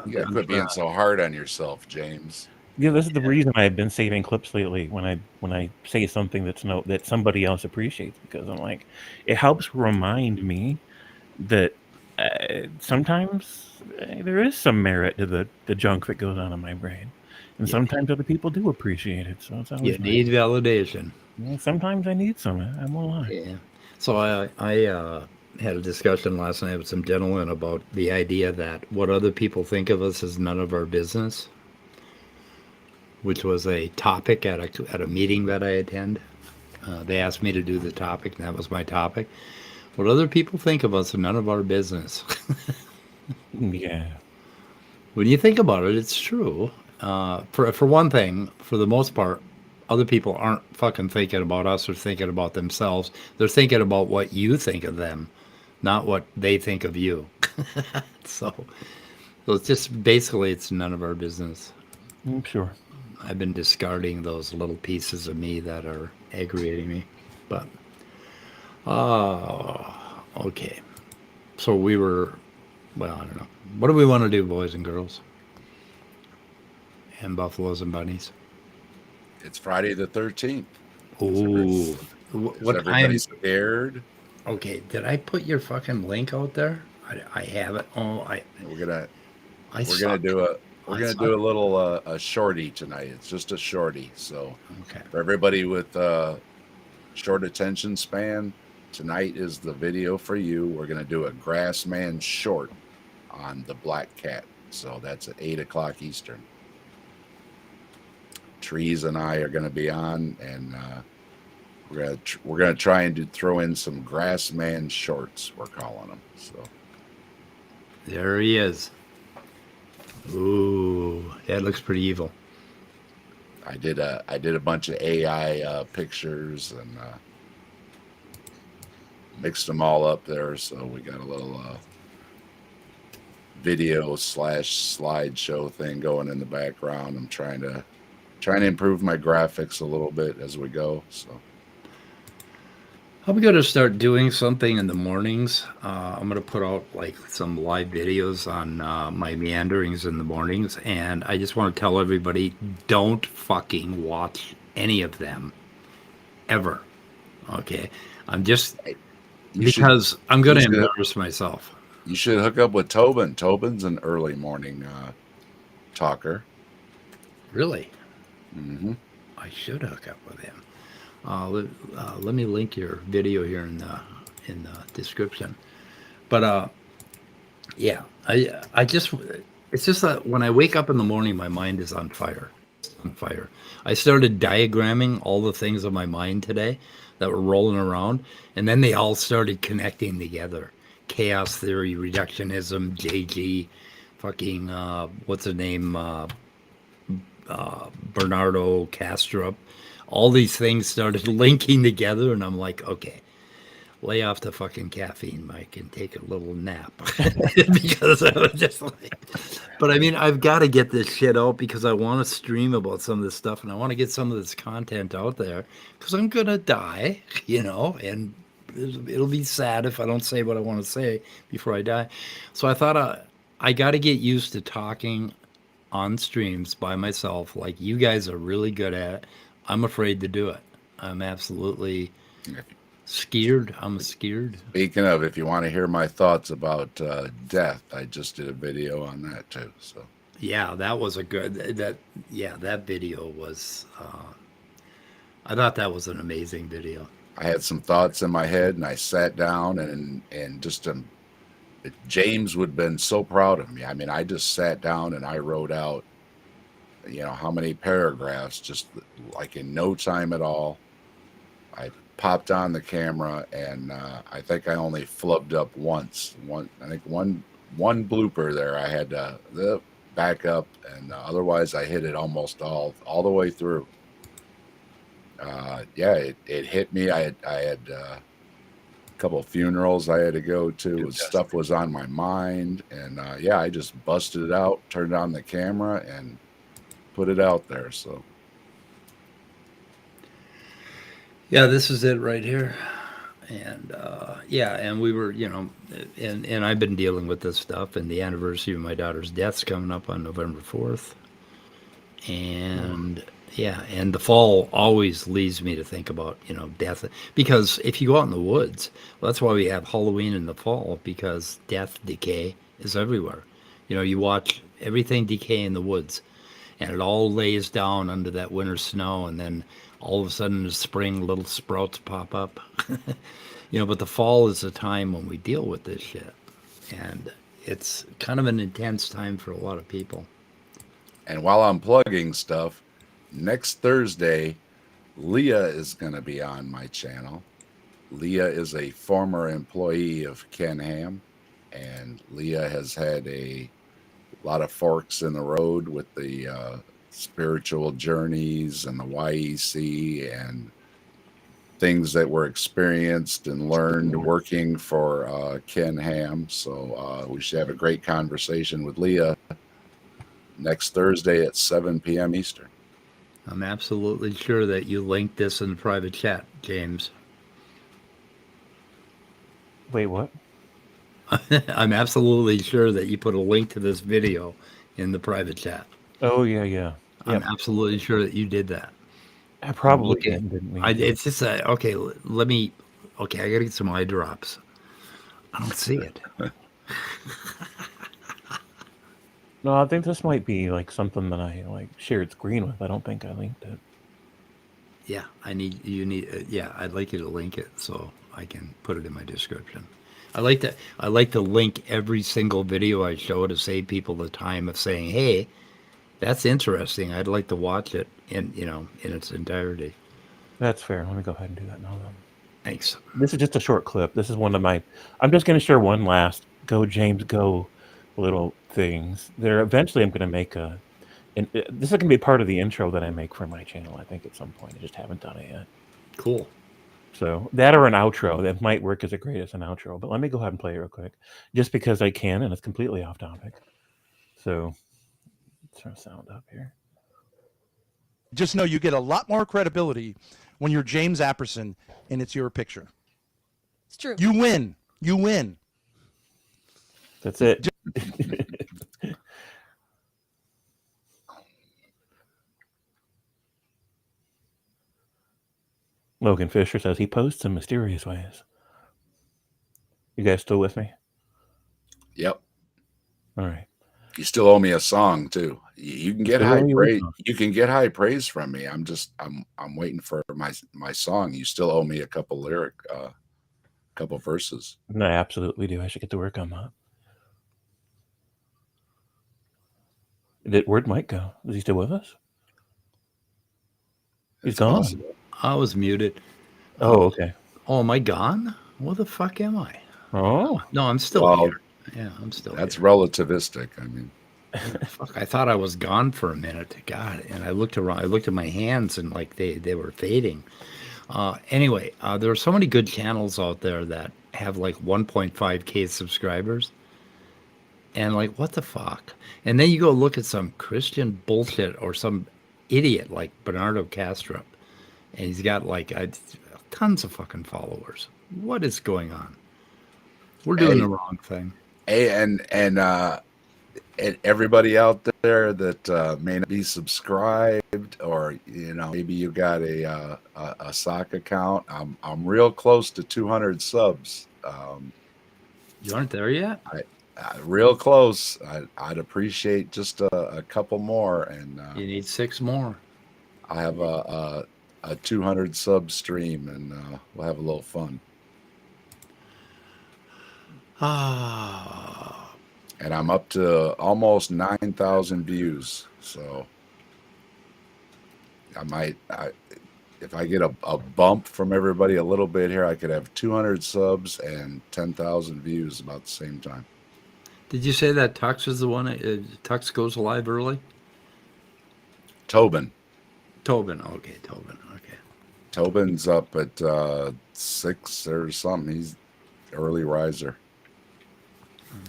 You gotta quit being so hard on yourself, James. Yeah, this is the reason I've been saving clips lately when I say something that somebody else appreciates, because I'm like, it helps remind me that sometimes there is some merit to the junk that goes on in my brain, and sometimes other people do appreciate it. So it's always You need validation. Yeah, sometimes I need some. I won't lie. Yeah. So I had a discussion last night with some gentlemen about the idea that what other people think of us is none of our business, which was a topic at a meeting that I attend. They asked me to do the topic, and that was my topic. What other people think of us is none of our business. Yeah. When you think about it, it's true. For one thing, for the most part, other people aren't fucking thinking about us or thinking about themselves. They're thinking about what you think of them, not what they think of you. So it's just basically it's none of our business. I'm sure. I've been discarding those little pieces of me that are aggravating me. But okay. So we were, well, I don't know. What do we want to do, boys and girls? And buffaloes and bunnies? It's Friday the 13th. Ooh. Is What everybody time? scared? Okay, did I put your fucking link out there? I have it. Oh, We're gonna suck. do a suck. little a shorty tonight. It's just a shorty. So Okay. for everybody with short attention span, tonight is the video for you. We're gonna do a Grassman short on the black cat. So that's at 8:00 Eastern. Trees and I are gonna be on, and we're gonna try and throw in some Grassman shorts. We're calling them. So There he is. Ooh, that looks pretty evil. I did a bunch of AI pictures and mixed them all up there, so we got a little video / slideshow thing going in the background. I'm trying to improve my graphics a little bit as we go. So I'm going to start doing something in the mornings. I'm going to put out like some live videos on my meanderings in the mornings. And I just want to tell everybody, don't fucking watch any of them ever. Okay. I'm just, because I'm going to embarrass myself. You should hook up with Tobin. Tobin's an early morning talker. Really? Mm-hmm. I should hook up with him. Let me link your video here in the description. But yeah, I just it's just that when I wake up in the morning, my mind is on fire. On fire. I started diagramming all the things on my mind today that were rolling around, and then they all started connecting together. Chaos theory, reductionism, JG, fucking what's the name? Bernardo Castrop. All these things started linking together, and I'm like, okay, lay off the fucking caffeine, Mike, and take a little nap. Because I was just like, but I mean, I've got to get this shit out because I want to stream about some of this stuff, and I want to get some of this content out there because I'm gonna die, and it'll be sad if I don't say what I want to say before I die. So I thought I got to get used to talking on streams by myself like you guys are really good at it. I'm afraid to do it. I'm absolutely scared. I'm scared. Speaking of, if you want to hear my thoughts about death, I just did a video on that too. So yeah, that was a good that video was I thought that was an amazing video. I had some thoughts in my head, and I sat down and just James would have been so proud of me. I mean, I just sat down and I wrote out, how many paragraphs, just like in no time at all. I popped on the camera, and I think I only flubbed up once. One blooper there. I had to back up, and otherwise I hit it almost all the way through. It hit me. I had couple of funerals I had to go to. Stuff was on my mind, and I just busted it out, turned on the camera, and put it out there. So yeah, this is it right here. And and we were, and I've been dealing with this stuff, and the anniversary of my daughter's death's coming up on November 4th. And and the fall always leads me to think about, death. Because if you go out in the woods, that's why we have Halloween in the fall, because death, decay is everywhere. You watch everything decay in the woods, and it all lays down under that winter snow, and then all of a sudden in the spring, little sprouts pop up. But the fall is the time when we deal with this shit. And it's kind of an intense time for a lot of people. And while I'm plugging stuff, next Thursday, Leah is going to be on my channel. Leah is a former employee of Ken Ham, and Leah has had a lot of forks in the road with the spiritual journeys and the YEC and things that were experienced and learned working for Ken Ham. So we should have a great conversation with Leah next Thursday at 7 p.m. Eastern. I'm absolutely sure that you linked this in the private chat, James. Wait, what? I'm absolutely sure that you put a link to this video in the private chat. Oh, yeah. I'm absolutely sure that you did that. I probably didn't. It's just okay. Let me. Okay, I gotta get some eye drops. I don't see it. No, I think this might be like something that I shared screen with. I don't think I linked it. Yeah, I'd like you to link it so I can put it in my description. I like to link every single video I show to save people the time of saying, "Hey, that's interesting. I'd like to watch it in its entirety." That's fair. Let me go ahead and do that now then. Thanks. This is just a short clip. This is one of my. I'm just going to share one last "Go James Go" little things. Eventually I'm going to make this is going to be part of the intro that I make for my channel, I think, at some point. I just haven't done it yet. Cool. So that or an outro that might work as great as an outro, but let me go ahead and play it real quick just because I can, and it's completely off topic. So let's turn sound up here. Just know you get a lot more credibility when you're James Apperson and it's your picture. It's true. You win. You win. That's it. Logan Fisher says he posts in mysterious ways. You guys still with me? Yep. All right. You still owe me a song too. You can get Still high owe you a praise. song. You can get high praise from me. I'm waiting for my song. You still owe me a couple couple verses. No, I absolutely do. I should get to work on that. Where'd Mike go? Is he still with us? He's It's gone. possible. I was muted. Oh, okay. Oh, am I gone? Where the fuck am I? Oh, No, I'm still Well, here. Yeah, I'm still That's here. relativistic. I mean, Fuck, I thought I was gone for a minute. God, and I looked around. I looked at my hands, and like they were fading. Anyway, there are so many good channels out there that have like 1.5K subscribers, and like, what the fuck? And then you go look at some Christian bullshit or some idiot like Bernardo Castro, and he's got like tons of fucking followers. What is going on? We're doing the wrong thing. And everybody out there that may not be subscribed, or maybe you got a sock account. I'm real close to 200 subs. You aren't there yet? Real close. I'd appreciate just a couple more, and You need 6 more. I have a 200 sub stream, and we'll have a little fun. Ah, And I'm up to almost 9,000 views. So if I get a bump from everybody a little bit here, I could have 200 subs and 10,000 views about the same time. did you say that Tux is the one? Tux goes live early. Tobin. Tobin. Okay, Tobin. Okay. Tobin's up at 6 or something. He's early riser.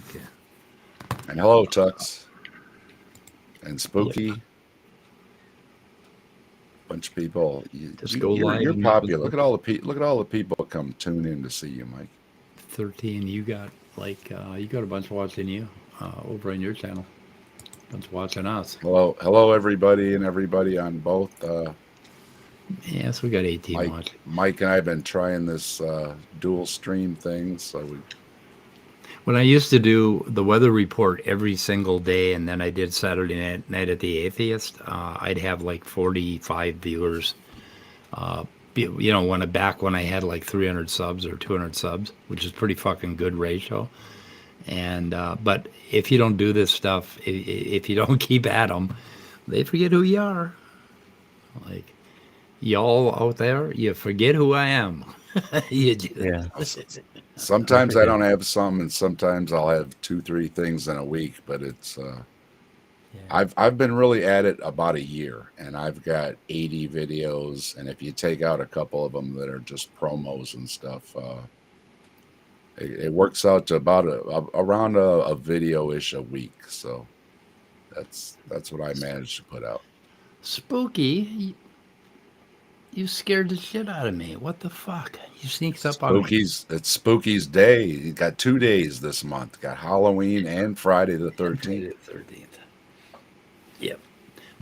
Okay. And hello, Tux. And Spooky. Bunch of people. Just go live You're and- popular. Look at all the people come tune in to see you, Mike. 13. You got like you got a bunch watching you over on your channel. Bunch watching us. Hello, everybody, and everybody on both. Yes, we got 18 Mike, watching. Mike and I have been trying this dual stream thing, so we. When I used to do the weather report every single day, and then I did Saturday night at the Atheist, I'd have like 45 viewers. When I had like 300 subs or 200 subs, which is pretty fucking good ratio. And but if you don't do this stuff, if you don't keep at them, they forget who you are. Like y'all out there, you forget who I am. yeah. Sometimes I don't have some, and sometimes I'll have 2-3 things in a week. But it's I've been really at it about a year, and I've got 80 videos. And if you take out a couple of them that are just promos and stuff, it works out to about around a video-ish a week. So that's what I managed to put out. Spooky, you scared the shit out of me. What the fuck? You sneaked up on me. It's Spooky's day. You got 2 days this month. Got Halloween and Friday the 13th. 13th. Yep.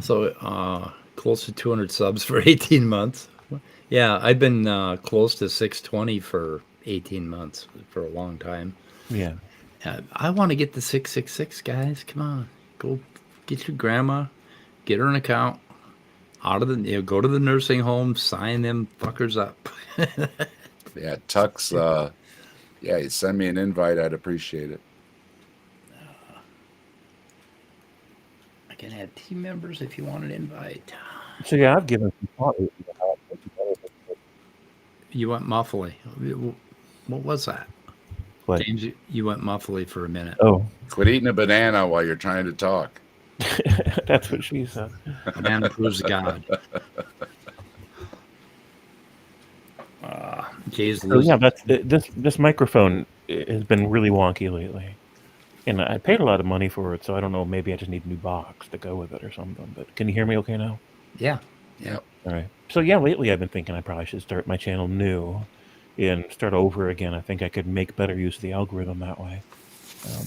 So close to 200 subs for 18 months. Yeah, I've been close to 620 for 18 months for a long time. Yeah. I want to get the 666, guys. Come on. Go get your grandma, get her an account. Go to the nursing home, sign them fuckers up. Yeah, Tux. You send me an invite. I'd appreciate it. I can add team members if you want an invite. So yeah, I've given some thought. You went muffly. What was that? What? James, you went muffly for a minute. Oh, Quit eating a banana while you're trying to talk. that's what she said. Banana proves God. Jay's So losing. yeah, this microphone has been really wonky lately, and I paid a lot of money for it. So I don't know. Maybe I just need a new box to go with it or something. But can you hear me okay now? Yeah. Yep. All right. So yeah, lately I've been thinking I probably should start my channel new and start over again. I think I could make better use of the algorithm that way.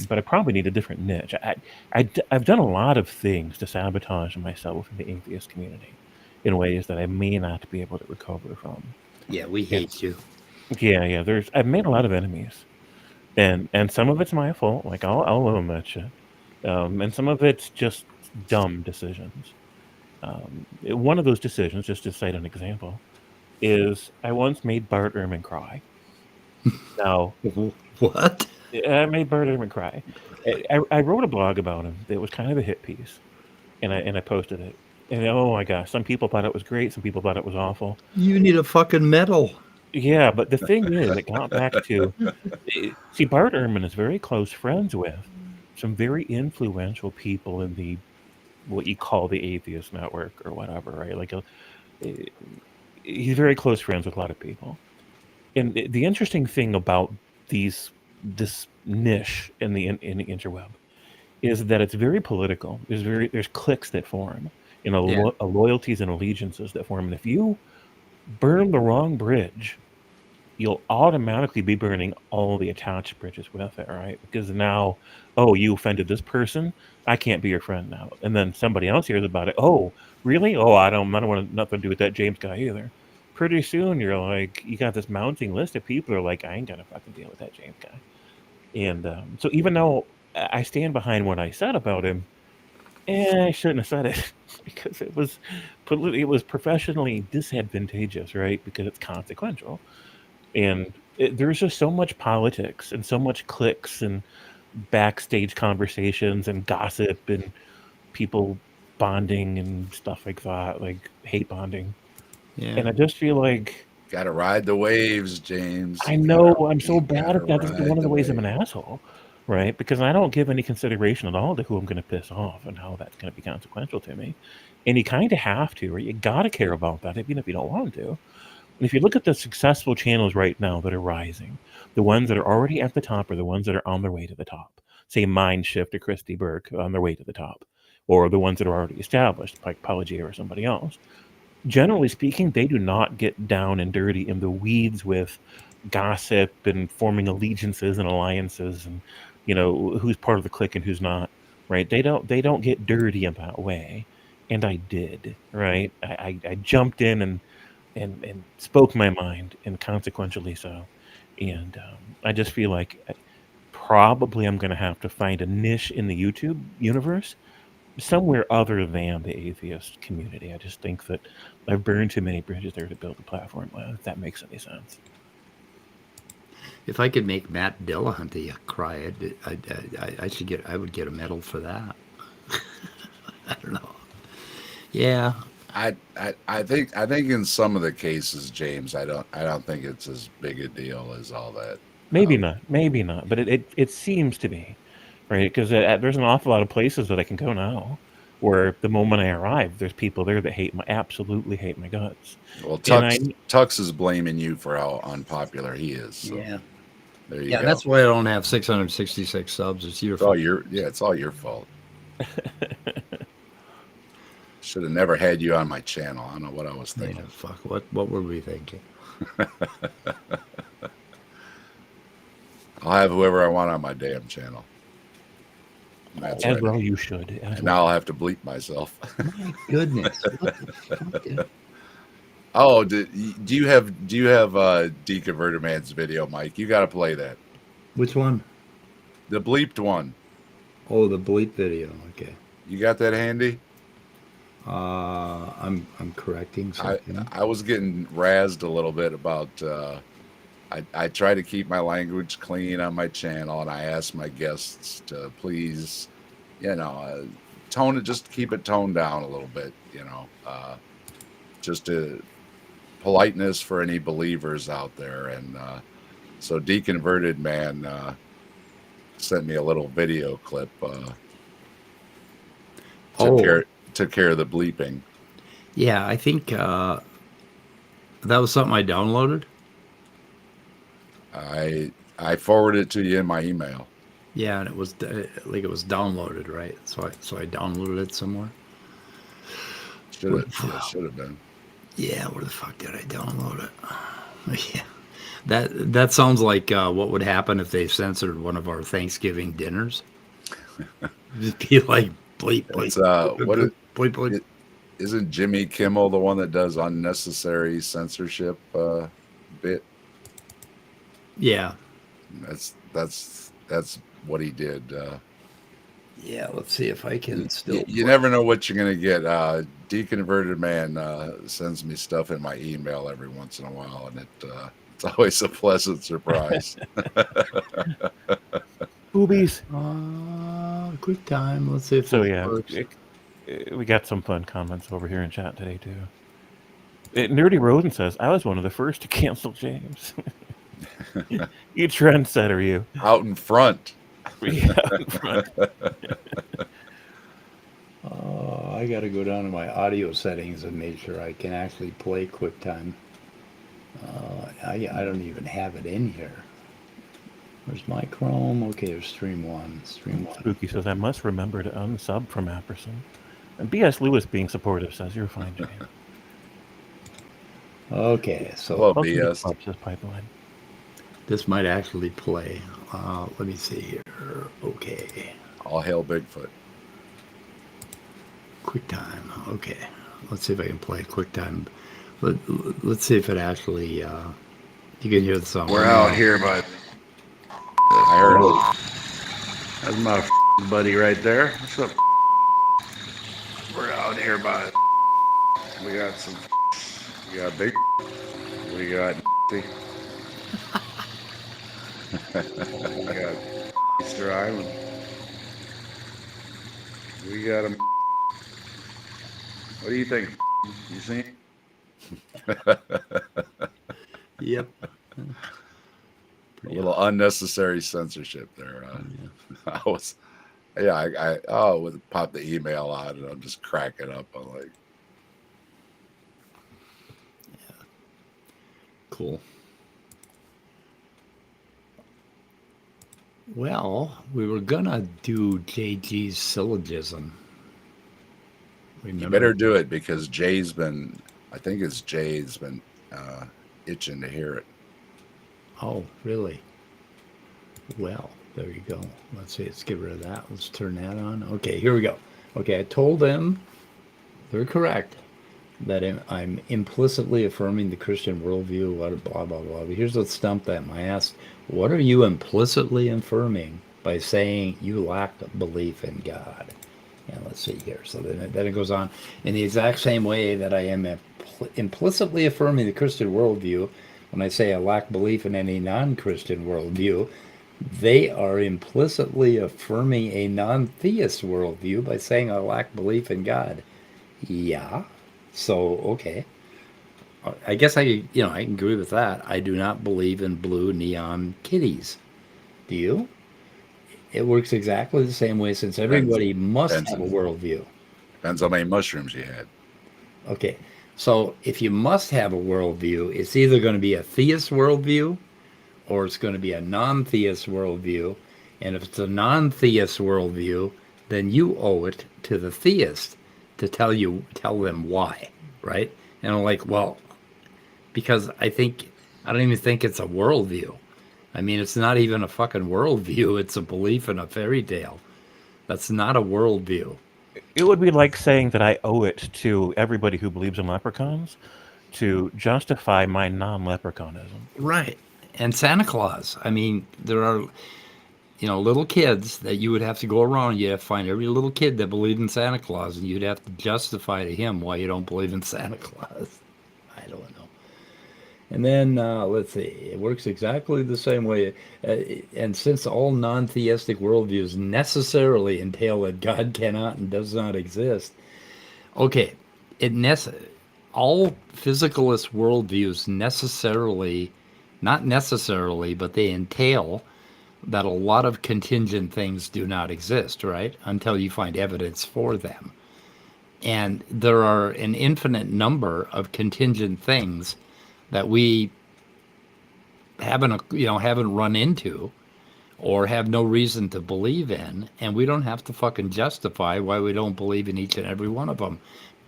But I probably need a different niche. I've done a lot of things to sabotage myself in the atheist community in ways that I may not be able to recover from. Yeah, we hate you. Yeah. I've made a lot of enemies, and some of it's my fault. Like I'll own that shit. and some of it's just dumb decisions. One of those decisions, just to cite an example, is I once made Bart Ehrman cry. Now, What? I made Bart Ehrman cry. I wrote a blog about him. It was kind of a hit piece, and I posted it. And oh my gosh, some people thought it was great. Some people thought it was awful. You need a fucking medal. Yeah, but the thing is, it got back to see, Bart Ehrman is very close friends with some very influential people in the what you call the atheist network or whatever, right? Like he's very close friends with a lot of people. And the interesting thing about this niche in the interweb is that it's very political. There's cliques that form, loyalties and allegiances that form. And if you burn the wrong bridge, you'll automatically be burning all the attached bridges with it, right? Because now, oh, you offended this person, I can't be your friend now. And then somebody else hears about it. Oh, really? Oh, I don't want nothing to do with that James guy either. Pretty soon, you're like, you got this mounting list of people who are like, I ain't gonna fucking deal with that James guy. And so even though I stand behind what I said about him, I shouldn't have said it because it was professionally disadvantageous, right? Because it's consequential. And there's just so much politics and so much cliques and backstage conversations and gossip and people bonding and stuff like that, like hate bonding. Yeah. And I just feel like gotta ride the waves, James. I know I'm so bad at that. That's one of the ways I'm an asshole, right? Because I don't give any consideration at all to who I'm going to piss off and how that's going to be consequential to me. And you kind of have to, right? You got to care about that, even if you don't want to. And if you look at the successful channels right now that are rising, the ones that are already at the top are the ones that are on their way to the top. Say Mindshift or Christy Burke on their way to the top, or the ones that are already established, like Apologia or somebody else. Generally speaking, they do not get down and dirty in the weeds with gossip and forming allegiances and alliances and, who's part of the clique and who's not, right? They don't get dirty in that way. And I did, right? I jumped in and spoke my mind, and consequentially so. And I just feel like probably I'm going to have to find a niche in the YouTube universe somewhere other than the atheist community. I just think that I've burned too many bridges there to build a platform, if that makes any sense. If I could make Matt Dillahunty cry, I would get a medal for that. I don't know. Yeah. I think in some of the cases, James, I don't think it's as big a deal as all that. Maybe not, but it seems to be, right? Because there's an awful lot of places that I can go now, where the moment I arrive, there's people there that absolutely hate my guts. Well, Tux is blaming you for how unpopular he is. So yeah, there you go. That's why I don't have 666 subs. It's your fault. It's all your fault. Should have never had you on my channel. I don't know what I was thinking. Yeah, fuck. What were we thinking? I'll have whoever I want on my damn channel. As well, you should. And now I'll have to bleep myself. My goodness. Oh, do you have Deconverted Man's video, Mike? You got to play that. Which one? The bleeped one. Oh, the bleep video. Okay. You got that handy? I'm correcting something. I was getting razzed a little bit about. I try to keep my language clean on my channel, and I ask my guests to please, tone it, just keep it toned down a little bit, just to politeness for any believers out there. And so Deconverted Man sent me a little video clip. Took care of the bleeping. Yeah, I think that was something I downloaded. I forwarded it to you in my email. Yeah, and it was downloaded, right? So I downloaded it somewhere. Should have been. Yeah, where the fuck did I download it? Yeah, that sounds like what would happen if they censored one of our Thanksgiving dinners. Just be like bleep bleep. It's, bleep bleep. Isn't Jimmy Kimmel the one that does unnecessary censorship bit? Yeah, that's what he did. Yeah, let's see if I can still. You never know what you're going to get. Deconverted Man sends me stuff in my email every once in a while, and it's always a pleasant surprise. Boobies. Quick time. Let's see if So it yeah, works. we got some fun comments over here in chat today too. Nerdy Rosen says, "I was one of the first to cancel James." You trendsetter, you. Out in front. Yeah, out in front. I got to go down to my audio settings and make sure I can actually play QuickTime. I don't even have it in here. Where's my Chrome? Okay, there's Stream 1. Spooky says, "I must remember to unsub from Apperson." And B.S. Lewis being supportive says, "You're fine, James." Okay, so Hello, BS. This pipeline. This might actually play. Let me see here. Okay. All hail Bigfoot. QuickTime. Okay. Let's see if I can play QuickTime. Let's see if it actually. You can hear the song. We're out here by. I heard it. That's my buddy right there. What's up? We're out here by. We got some. We got big. We got. We got Easter Island. We got a. What do you think? You see? Yep. A little unnecessary censorship there. I was, I would pop the email out and I'm just cracking up. I'm like, yeah, cool. Well, we were gonna do JG's syllogism. Remember? you better do it because Jay's been itching to hear it. Oh, really? Well, there you go. Let's see. Let's get rid of that. Let's turn that on. Okay, here we go. Okay, I told them they're correct that I'm implicitly affirming the Christian worldview, blah, blah, blah. But here's what stumped them. I asked, what are you implicitly affirming by saying you lack belief in God? And let's see here. So then it goes on. In the exact same way that I am implicitly affirming the Christian worldview, when I say I lack belief in any non-Christian worldview, they are implicitly affirming a non-theist worldview by saying I lack belief in God. Yeah. So, okay. I guess I can agree with that. I do not believe in blue neon kitties. Do you? It works exactly the same way since everybody must have a worldview. Depends how many mushrooms you had. Okay. So if you must have a worldview, it's either going to be a theist worldview or it's going to be a non-theist worldview. And if it's a non-theist worldview, then you owe it to the theist to tell them why, right? And I'm like, well, because I don't even think it's a worldview. I mean, it's not even a fucking worldview. It's a belief in a fairy tale. That's not a worldview. It would be like saying that I owe it to everybody who believes in leprechauns to justify my non-leprechaunism. Right. And Santa Claus. I mean, there are, little kids that you would have to go around. You'd have to find every little kid that believed in Santa Claus, and you'd have to justify to him why you don't believe in Santa Claus. I don't know. And then, let's see, it works exactly the same way. And since all non-theistic worldviews necessarily entail that God cannot and does not exist, okay, all physicalist worldviews not necessarily, but they entail that a lot of contingent things do not exist, right? Until you find evidence for them. And there are an infinite number of contingent things that we haven't run into or have no reason to believe in, and we don't have to fucking justify why we don't believe in each and every one of them.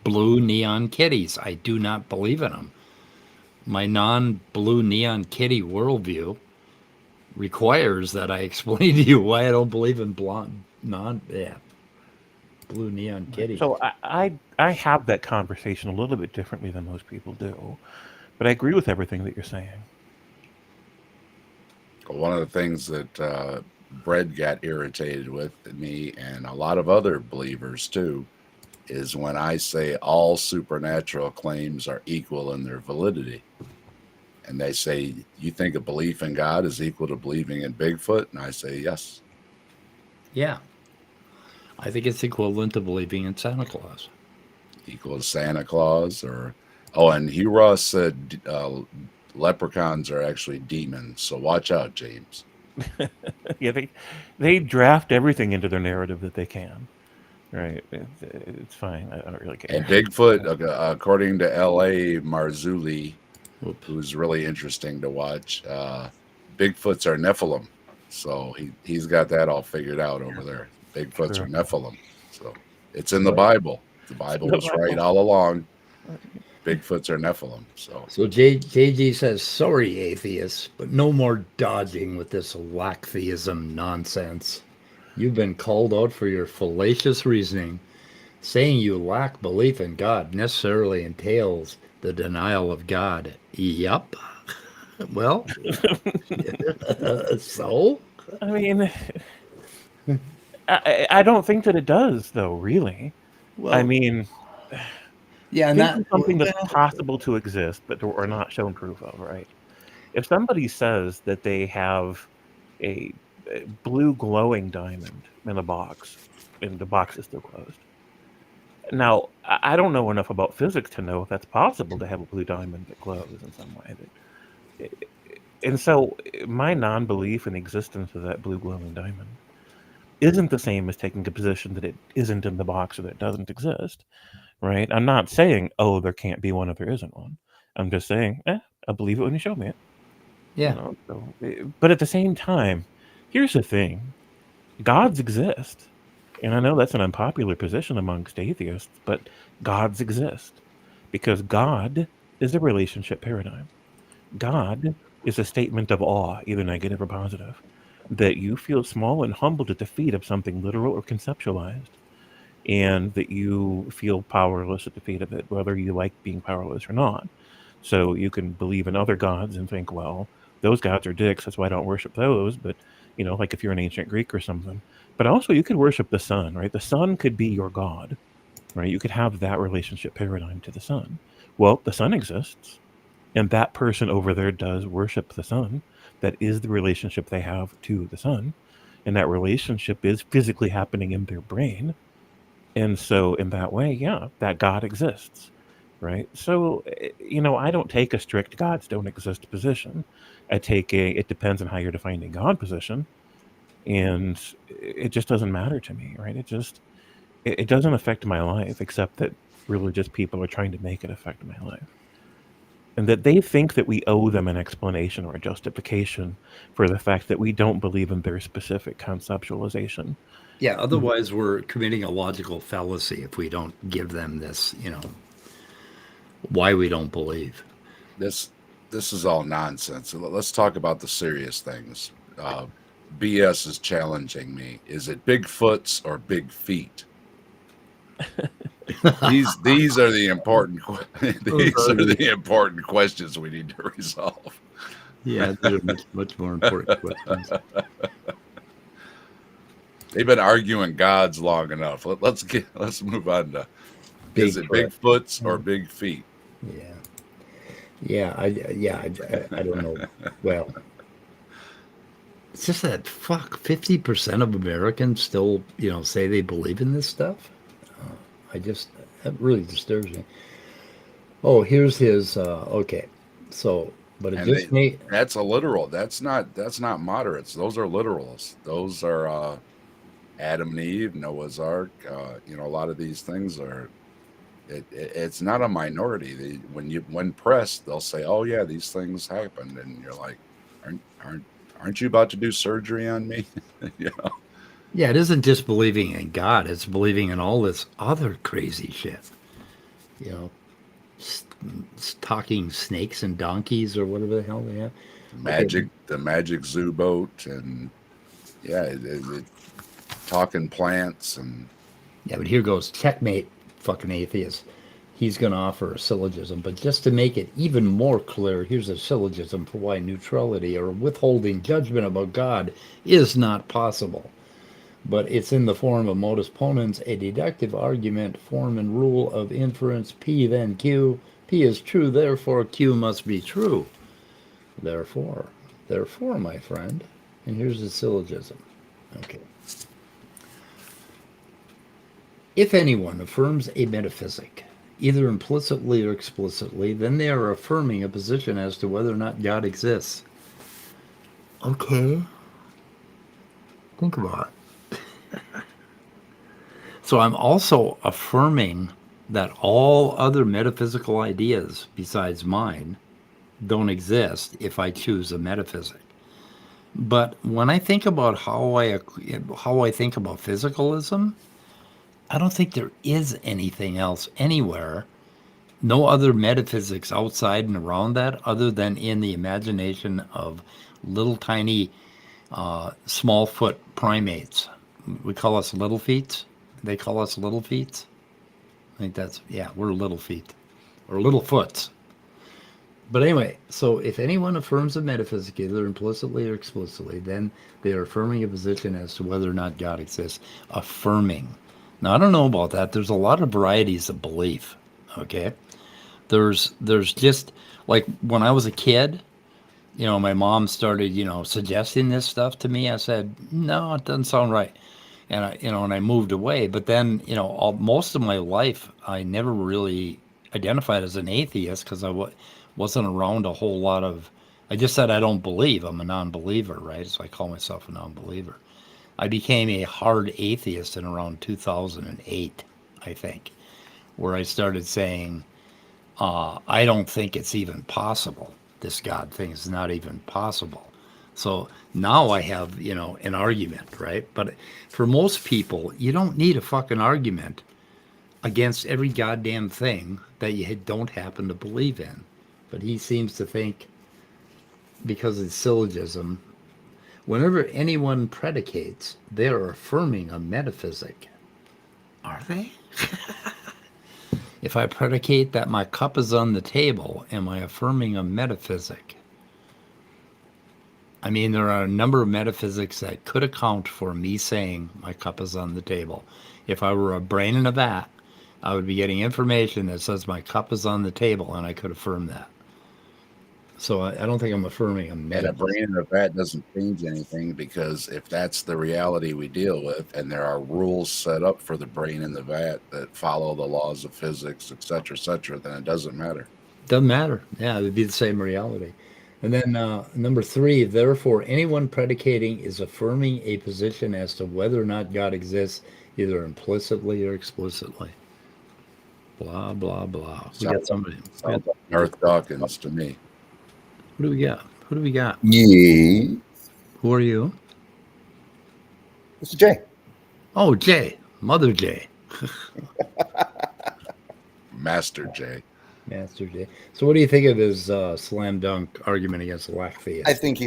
Blue neon kitties, I do not believe in them. My non-blue neon kitty worldview requires that I explain to you why I don't believe in blue neon kitty. So I have that conversation a little bit differently than most people do. But I agree with everything that you're saying. One of the things that Brett got irritated with me and a lot of other believers too, is when I say all supernatural claims are equal in their validity. And they say, you think a belief in God is equal to believing in Bigfoot? And I say, yes. Yeah. I think it's equivalent to believing in Santa Claus. Equal to Santa Claus or... Oh, and Hugh Ross said leprechauns are actually demons. So watch out, James. Yeah, they draft everything into their narrative that they can. Right. It's fine. I don't really care. And Bigfoot, according to L.A. Marzulli, who's really interesting to watch, Bigfoots are Nephilim. So he's got that all figured out over there. Bigfoots are Nephilim. So it's in the Bible. The Bible was right all along. Bigfoots are Nephilim. So JG says, sorry, atheists, but no more dodging with this lacktheism nonsense. You've been called out for your fallacious reasoning. Saying you lack belief in God necessarily entails the denial of God. Yup. Well, so? I mean, I don't think that it does, though, really. Well, I mean, yeah, this is something that's possible to exist, but we're not shown proof of, right? If somebody says that they have a blue glowing diamond in a box, and the box is still closed. Now, I don't know enough about physics to know if that's possible to have a blue diamond that glows in some way. And so my non-belief in the existence of that blue glowing diamond isn't the same as taking a position that it isn't in the box or that it doesn't exist, right? I'm not saying, oh, there can't be one or there isn't one. I'm just saying, I believe it when you show me it. Yeah. You know, so, but at the same time, here's the thing. Gods exist. And I know that's an unpopular position amongst atheists, but gods exist. Because God is a relationship paradigm. God is a statement of awe, either negative or positive, that you feel small and humbled at the feet of something literal or conceptualized, and that you feel powerless at the feet of it, whether you like being powerless or not. So you can believe in other gods and think, well, those gods are dicks, that's why I don't worship those. But, you know, like if you're an ancient Greek or something. But also you could worship the sun, right? The sun could be your god, right? You could have that relationship paradigm to the sun. Well, the sun exists, and that person over there does worship the sun. That is the relationship they have to the sun. And that relationship is physically happening in their brain. And so in that way, yeah, that God exists, right? So, you know, I don't take a strict gods don't exist position. I take it depends on how you're defining God position. And it just doesn't matter to me, right? It doesn't affect my life, except that religious people are trying to make it affect my life. And that they think that we owe them an explanation or a justification for the fact that we don't believe in their specific conceptualization. Yeah, otherwise we're committing a logical fallacy if we don't give them this, you know, why we don't believe. This is all nonsense. Let's talk about the serious things. BS is challenging me. Is it Bigfoots or big feet? These are the important important questions we need to resolve. Yeah, they're much more important questions. They've been arguing gods long enough. Let's move on to is it Bigfoots or big feet? Yeah, I don't know. Well, it's just that 50% of Americans still, you know, say they believe in this stuff. That really disturbs me. Oh, here's his. Okay, so but it just made that's a literal. That's not moderates. Those are literals. Those are Adam and Eve, Noah's Ark. You know, a lot of these things are. It's not a minority. When pressed, they'll say, "Oh yeah, these things happened," and you're like, "Aren't you about to do surgery on me?" You know? Yeah, it isn't just believing in God; it's believing in all this other crazy shit. You know, talking snakes and donkeys or whatever the hell they have. The magic zoo boat, and yeah, talking plants and. Yeah, but here goes checkmate, fucking atheist. he's going to offer a syllogism. But just to make it even more clear, here's a syllogism for why neutrality or withholding judgment about God is not possible. But it's in the form of modus ponens, a deductive argument, form and rule of inference, P then Q. P is true, therefore Q must be true. Therefore, my friend. And here's the syllogism. Okay. If anyone affirms a metaphysic, either implicitly or explicitly, then they are affirming a position as to whether or not God exists. Okay. Think about it. So I'm also affirming that all other metaphysical ideas besides mine don't exist if I choose a metaphysic. But when I think about how I think about physicalism, I don't think there is anything else anywhere, no other metaphysics outside and around that other than in the imagination of little tiny small foot primates. We call us little feet. They call us little feet. I think that's, yeah, we're little feet or little foots. But anyway, so if anyone affirms a metaphysic, either implicitly or explicitly, then they are affirming a position as to whether or not God exists. Affirming. Now, I don't know about that. There's a lot of varieties of belief, okay? There's just, like, when I was a kid, you know, my mom started, you know, suggesting this stuff to me. I said, no, it doesn't sound right. And I moved away. But then, you know, most of my life, I never really identified as an atheist because I wasn't around a whole lot of, I just said I don't believe. I'm a non-believer, right? So I call myself a non-believer. I became a hard atheist in around 2008, I think, where I started saying, I don't think it's even possible. This God thing is not even possible. So now I have, you know, an argument, right? But for most people, you don't need a fucking argument against every goddamn thing that you don't happen to believe in. But he seems to think, because of syllogism, whenever anyone predicates, they are affirming a metaphysic. Are they? If I predicate that my cup is on the table, am I affirming a metaphysic? I mean, there are a number of metaphysics that could account for me saying my cup is on the table. If I were a brain in a vat, I would be getting information that says my cup is on the table, and I could affirm that. So I don't think I'm affirming a metaphysic. And a brain in a vat doesn't change anything, because if that's the reality we deal with, and there are rules set up for the brain in the vat that follow the laws of physics, et cetera, then it doesn't matter. Doesn't matter. Yeah, it would be the same reality. And then number 3, therefore, anyone predicating is affirming a position as to whether or not God exists, either implicitly or explicitly. Blah, blah, blah. We got somebody. Sounds like North Dawkins to me. Who do we got? Who do we got? Yeah. Who are you? Mr. J. Oh, Jay. Mother Jay. Master J. Master J. So what do you think of his slam dunk argument against Leophilius? I think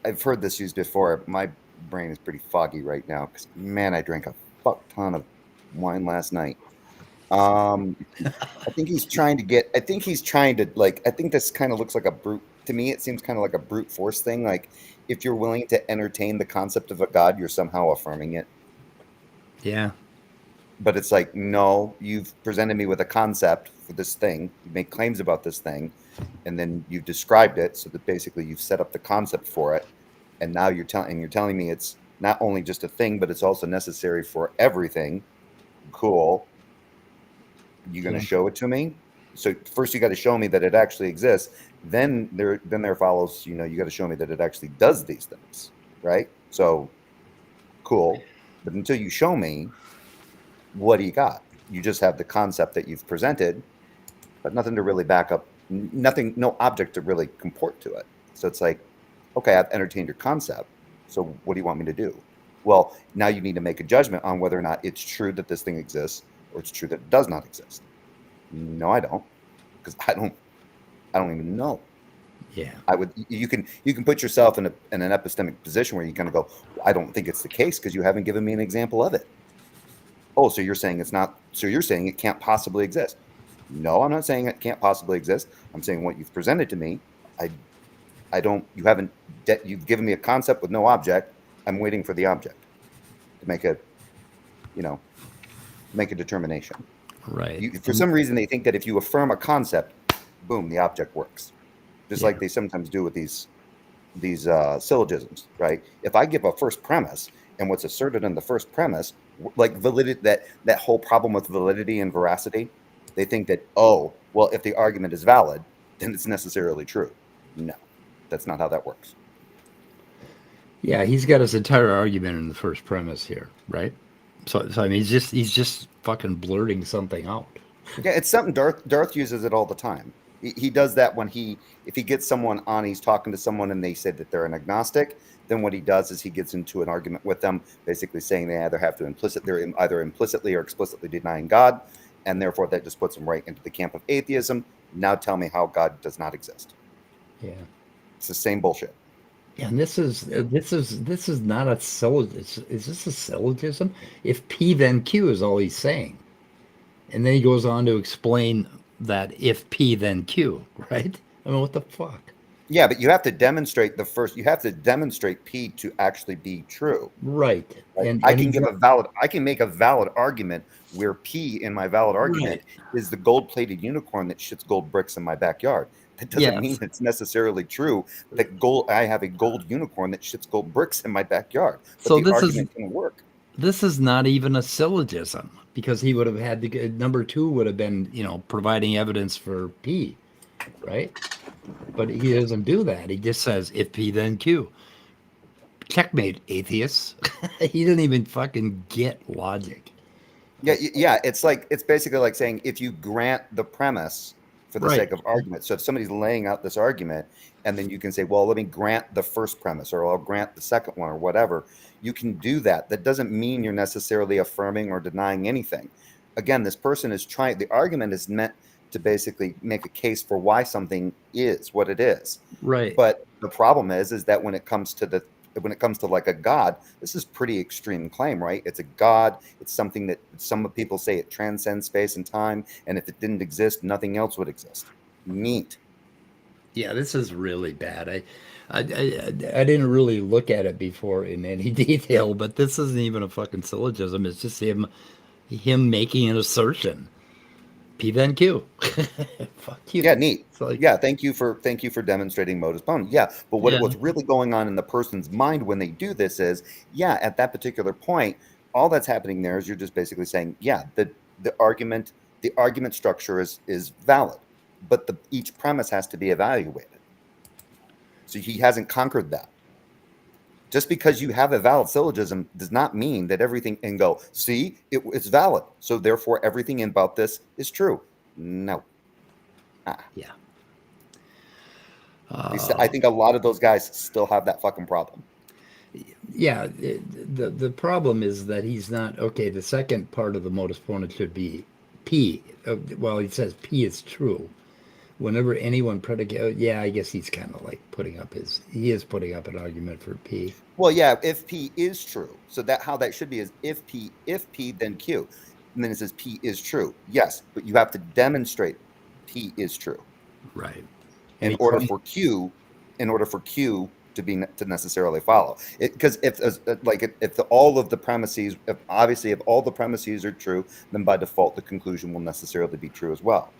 I've heard this used before. My brain is pretty foggy right now because, man, I drank a fuck ton of wine last night. I think he's trying to like, I think this kind of looks like a brute, to me it seems kind of like a brute force thing. Like, if you're willing to entertain the concept of a God, you're somehow affirming it. Yeah. But it's like, no, you've presented me with a concept for this thing, you make claims about this thing, and then you've described it, so that basically you've set up the concept for it, and now you're telling me it's not only just a thing, but it's also necessary for everything. Cool. You're going to show it to me? So first you got to show me that it actually exists. Then there follows, you got to show me that it actually does these things, right? So cool. But until you show me, what do you got? You just have the concept that you've presented, but nothing to really back up, no object to really comport to it. So it's like, okay, I've entertained your concept. So what do you want me to do? Well, now you need to make a judgment on whether or not it's true that this thing exists, or it's true that it does not exist. No, I don't, because I don't even know. Yeah. You can put yourself in an epistemic position where you kind of go, I don't think it's the case because you haven't given me an example of it. oh, so you're saying it's not, so you're saying it can't possibly exist. No, I'm not saying it can't possibly exist. I'm saying what you've presented to me, I don't, you haven't, you've given me a concept with no object. I'm waiting for the object to make a, you know, make a determination. Right. For some reason, they think that if you affirm a concept, boom, the object works. Just like they sometimes do with these syllogisms, right? If I give a first premise and what's asserted in the first premise, like validity, that whole problem with validity and veracity, they think that, oh, well, if the argument is valid, then it's necessarily true. No, that's not how that works. Yeah, he's got his entire argument in the first premise here, right? So I mean, he's just fucking blurting something out. Yeah, it's something Darth uses it all the time. He does that when if he gets someone on, he's talking to someone and they said that they're an agnostic, then what he does is he gets into an argument with them, basically saying they either have to they're either implicitly or explicitly denying God, and therefore that just puts them right into the camp of atheism. Now tell me how God does not exist. Yeah. It's the same bullshit. Yeah, and this is not a syllogism. Is this a syllogism? If P then Q is all he's saying. And then he goes on to explain that if P then Q, right? I mean, what the fuck? Yeah, but you have to demonstrate you have to demonstrate P to actually be true. Right. Like, I can make a valid argument where P in my valid argument is the gold-plated unicorn that shits gold bricks in my backyard. That doesn't mean it's necessarily true that I have a gold unicorn that shits gold bricks in my backyard. But so the argument can work. This is not even a syllogism, because he would have had to, number 2 would have been, providing evidence for P, right? But he doesn't do that. He just says, if P, then Q. Checkmate, atheists. He didn't even fucking get logic. Yeah. It's basically like saying, if you grant the premise for the sake of argument. So if somebody's laying out this argument, and then you can say, well, let me grant the first premise, or I'll grant the second one, or whatever. You can do that. That doesn't mean you're necessarily affirming or denying anything. Again, this person is trying, the argument is meant to basically make a case for why something is what it is. Right. But the problem is that when it comes to like a God, this is pretty extreme claim, right? It's a God. It's something that some people say it transcends space and time. And if it didn't exist, nothing else would exist. Neat. Yeah, this is really bad. I didn't really look at it before in any detail, but this isn't even a fucking syllogism. It's just him making an assertion. P then Q. Fuck you. Yeah, neat. Like, thank you for demonstrating modus ponens. Yeah, but what's really going on in the person's mind when they do this is, at that particular point, all that's happening there is you're just basically saying, the argument structure is valid, but each premise has to be evaluated. So he hasn't conquered that. Just because you have a valid syllogism does not mean that everything and go, see, it's valid. So therefore, everything about this is true. No. Yeah. I think a lot of those guys still have that fucking problem. Yeah. The problem is that he's not, okay, the second part of the modus ponens should be P. Well, he says P is true. Whenever anyone predicate, I guess he's kind of like putting up an argument for P. Well, if P is true. So how that should be is if P, then Q. And then it says P is true. Yes, but you have to demonstrate P is true. Right. In order for Q to necessarily follow. Because if all the premises are true, then by default the conclusion will necessarily be true as well.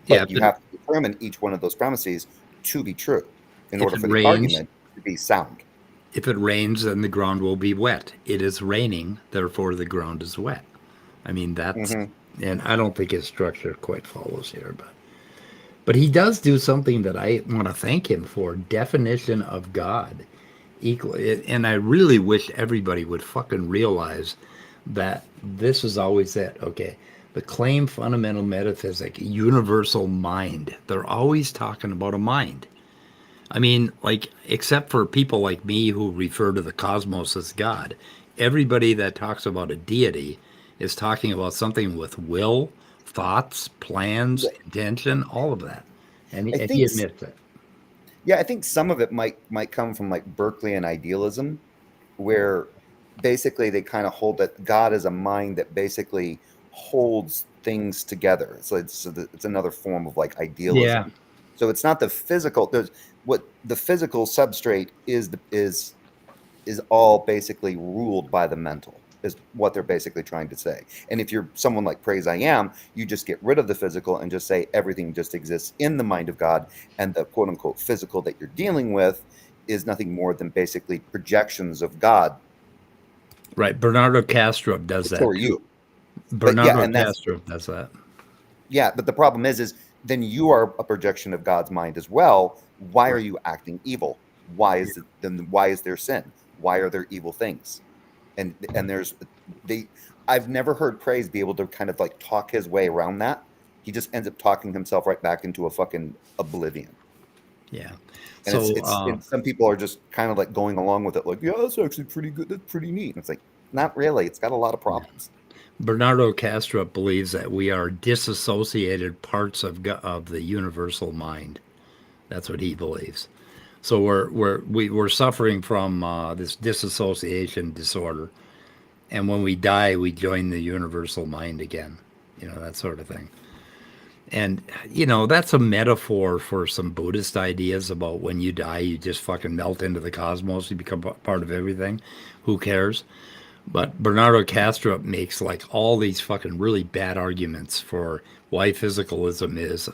But you have to determine each one of those premises to be true in order for the argument to be sound. If it rains, then the ground will be wet. It is raining, therefore the ground is wet. I mean, that's, and I don't think his structure quite follows here, but he does do something that I want to thank him for. Definition of God. And I really wish everybody would fucking realize that this is always it. Okay. The claim fundamental metaphysic, universal mind. They're always talking about a mind. I mean, like, except for people like me who refer to the cosmos as God, everybody that talks about a deity is talking about something with will, thoughts, plans, intention, all of that. And he admits it. Yeah, I think some of it might come from like Berkeley and idealism, where basically they kind of hold that God is a mind that basically holds things together. So it's another form of like idealism. Yeah. So it's not the physical. There's what the physical substrate is all basically ruled by the mental, is what they're basically trying to say. And if you're someone like Praise I Am, you just get rid of the physical and just say everything just exists in the mind of God, and the quote unquote physical that you're dealing with is nothing more than basically projections of God. Right. Bernardo Castro does that. So are you. Bernardo Castro does that. Yeah, but the problem is then you are a projection of God's mind as well. Why are you acting evil? Why is it, then why is there sin? Why are there evil things? And I've never heard Praise be able to kind of like talk his way around that. He just ends up talking himself right back into a fucking oblivion. Yeah. And So and some people are just kind of like going along with it, like, yeah, that's actually pretty good. That's pretty neat. And it's like, not really. It's got a lot of problems. Bernardo Castro believes that we are disassociated parts of the universal mind. That's what he believes. So we're suffering from this disassociation disorder, and when we die, we join the universal mind again. You know, that sort of thing. And you know, that's a metaphor for some Buddhist ideas about when you die, you just fucking melt into the cosmos. You become part of everything. Who cares? But Bernardo Castro makes like all these fucking really bad arguments for why physicalism is.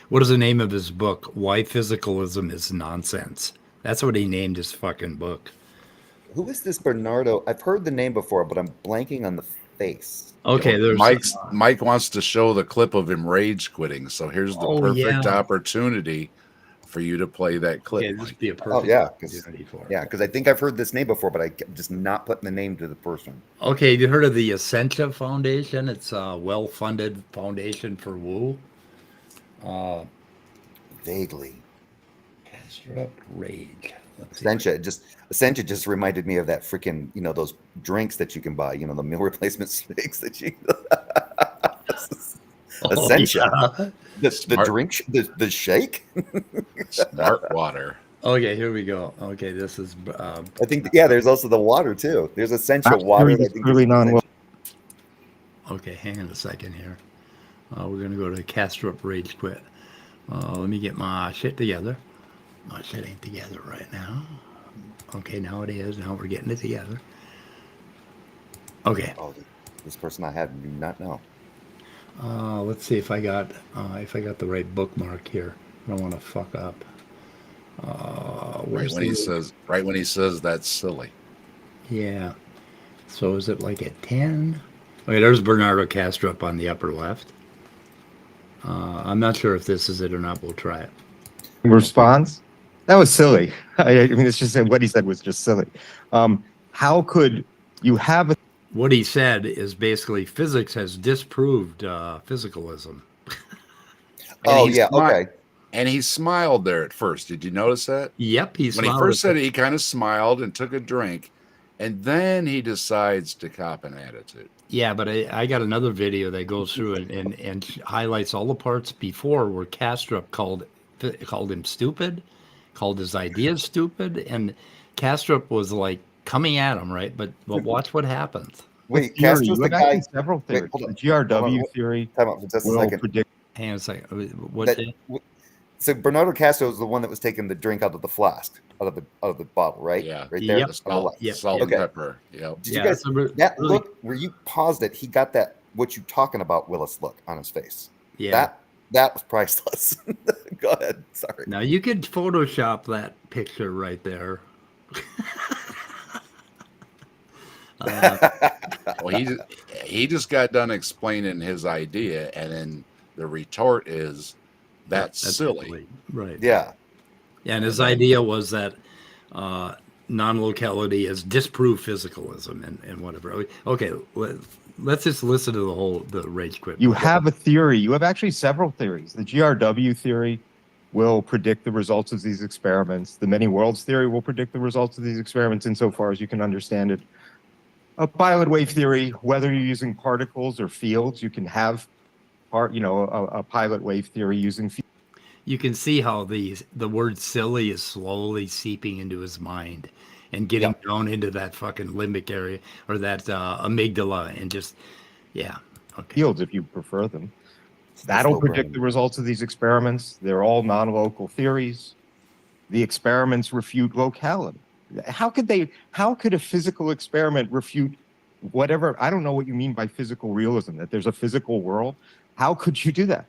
What is the name of his book? Why Physicalism is Nonsense. That's what he named his fucking book. Who is this Bernardo? I've heard the name before, but I'm blanking on the face. Okay, there's Mike wants to show the clip of him rage quitting. So here's the perfect opportunity for you to play that clip. Yeah, this would be a perfect opportunity for it. Yeah, because I think I've heard this name before, but I'm just not putting the name to the person. Okay, you heard of the Censorship Foundation? It's a well-funded foundation for Wu. Vaguely. Castro Rage. Essentia just reminded me of that freaking, you know, those drinks that you can buy, you know, the meal replacement shakes that you. Essentia. Yeah. The drink, the shake. Smart water. Okay, here we go. Okay, this is. I think there's also the water too. There's essential water. That I think really non. Okay, hang on a second here. We're gonna go to Castro Rage Quit. Let me get my shit together. My shit ain't together right now. Okay, now it is. Now we're getting it together. Okay. Oh, this person I had do not know. Let's see if I got the right bookmark here. I don't want to fuck up. Right when he says that's silly. Yeah. So is it like at 10? Okay, there's Bernardo Castro up on the upper left. I'm not sure if this is it or not. We'll try it. Response? That was silly. I mean, it's just what he said was just silly. How could you have a... What he said is basically physics has disproved physicalism. Okay. And he smiled there at first. Did you notice that? Yep, when he first said it, he kind of smiled and took a drink, and then he decides to cop an attitude. Yeah, but I got another video that goes through and highlights all the parts before where Kastrup called him stupid, called his ideas stupid, and Kastrup was like coming at him, right? But watch what happens. Wait, Kastrup's the guy. Several theories. The GRW theory will predict. Hang on a second. What's it? So Bernardo Castro is the one that was taking the drink out of the flask, out of the bottle, right? Yeah, right there. Yep. Salt and pepper. Yep. Did you guys that look where you paused it? He got that what you talking about, Willis look on his face. Yeah, that was priceless. Go ahead. Sorry. Now you could Photoshop that picture right there. Well, he just got done explaining his idea, and then the retort is, that's silly. Right. Yeah. Yeah, and his idea was that non-locality is disprove physicalism and whatever. Okay, let's just listen to the rage quit. You have a theory. You have actually several theories. The GRW theory will predict the results of these experiments. The many worlds theory will predict the results of these experiments insofar as you can understand it. A pilot wave theory, whether you're using particles or fields, you can have a pilot wave theory using fields. You can see how the word silly is slowly seeping into his mind. and getting down into that fucking limbic area or that amygdala and just, okay. Fields, if you prefer them. That'll predict the results of these experiments. They're all non-local theories. The experiments refute locality. How could a physical experiment refute whatever? I don't know what you mean by physical realism, that there's a physical world. How could you do that?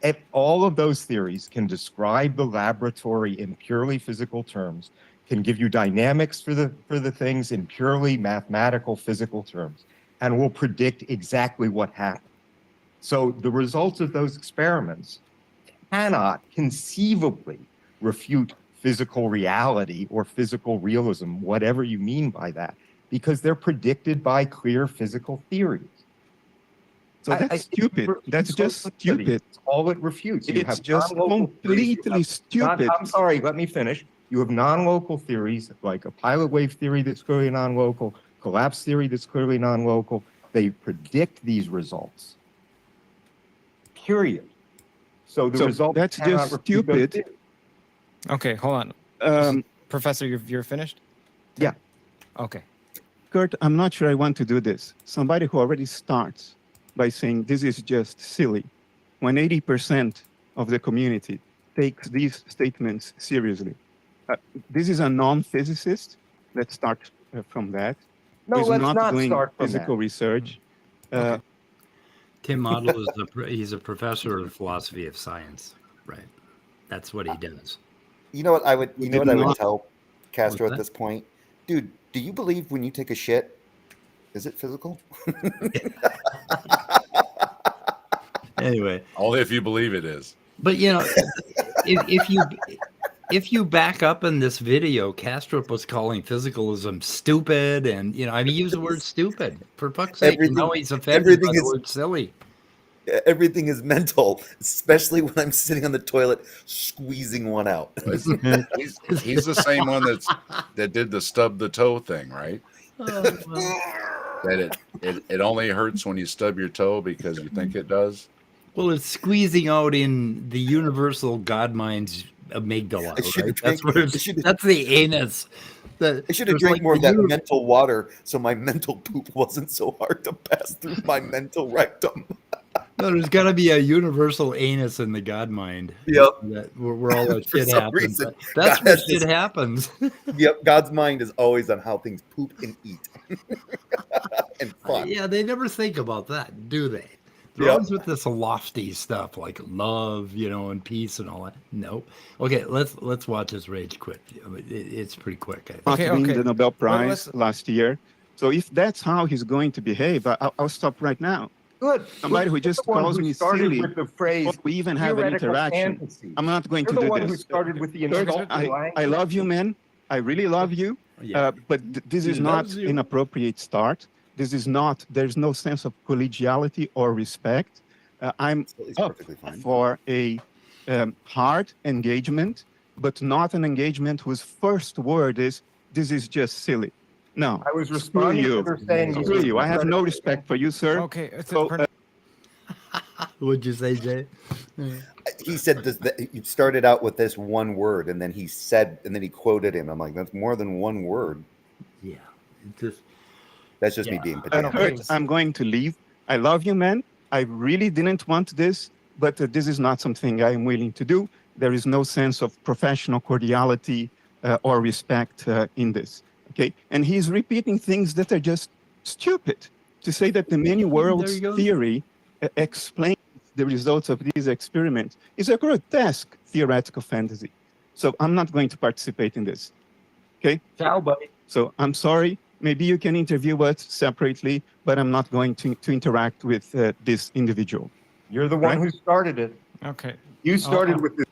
If all of those theories can describe the laboratory in purely physical terms, can give you dynamics for the things in purely mathematical physical terms, and will predict exactly what happened. So the results of those experiments cannot conceivably refute physical reality or physical realism, whatever you mean by that, because they're predicted by clear physical theories. So that's stupid. That's just stupid. It's all it refutes. It's just completely stupid. I'm sorry, let me finish. You have non-local theories, like a pilot wave theory that's clearly non-local, collapse theory that's clearly non-local. They predict these results. Period. So the result that's just stupid. Okay, hold on. Professor, you're finished? Yeah. Okay. Kurt, I'm not sure I want to do this. Somebody who already starts by saying this is just silly, when 80% of the community takes these statements seriously. This is a non-physicist. Let's start from that. No, He's let's not doing start from physical that. research. Tim Model is he's a professor of philosophy of science, right? That's what he does. You know what I would tell Castro What's at this point? Dude, do you believe when you take a shit, is it physical? Anyway, only if you believe it is. But you know, if you back up in this video, Kastrup was calling physicalism stupid, and you know, I mean, he used the word stupid for fuck's sake. And now he's offended by the word silly. Everything is mental, especially when I'm sitting on the toilet squeezing one out. He's the same one that did the stub the toe thing, right? Oh, well. That it only hurts when you stub your toe because you think it does. Well, it's squeezing out in the universal God mind's amygdala. Right? That's the anus. I should have drank more of that mental water so my mental poop wasn't so hard to pass through my mental rectum. No, there's got to be a universal anus in the God mind. Yep. Where all that shit happens. That's where shit happens. Yep. God's mind is always on how things poop and eat. And fun. Yeah, they never think about that, do they? They're always with this lofty stuff like love, you know, and peace and all that. Nope. Okay, let's watch this rage quit. I mean, it's pretty quick. I think. Win the Nobel Prize last year. So if that's how he's going to behave, I'll stop right now. Good. Somebody who just calls me silly. With the phrase, we even have an interaction. Fantasy. I'm not going You're to the do one this. who started with the insulting language. I love you, man. I really love you. But this is not an appropriate start. This is not. There's no sense of collegiality or respect. I'm up for a hard engagement, but not an engagement whose first word is, "This is just silly." No, I was responding to her saying, screw you. I have no respect for you, sir. Okay. What'd you say, Jay? He said this. You started out with this one word, and then he quoted him. I'm like, that's more than one word. Yeah, that's just me being pedantic. I'm going to leave. I love you, man. I really didn't want this, but this is not something I am willing to do. There is no sense of professional cordiality or respect in this. Okay, and he's repeating things that are just stupid. To say that the many worlds theory explains the results of these experiments is a grotesque theoretical fantasy. So I'm not going to participate in this. Okay? Ciao, buddy. So I'm sorry. Maybe you can interview us separately, but I'm not going to interact with this individual. You're the one who started it. Okay. You started with this.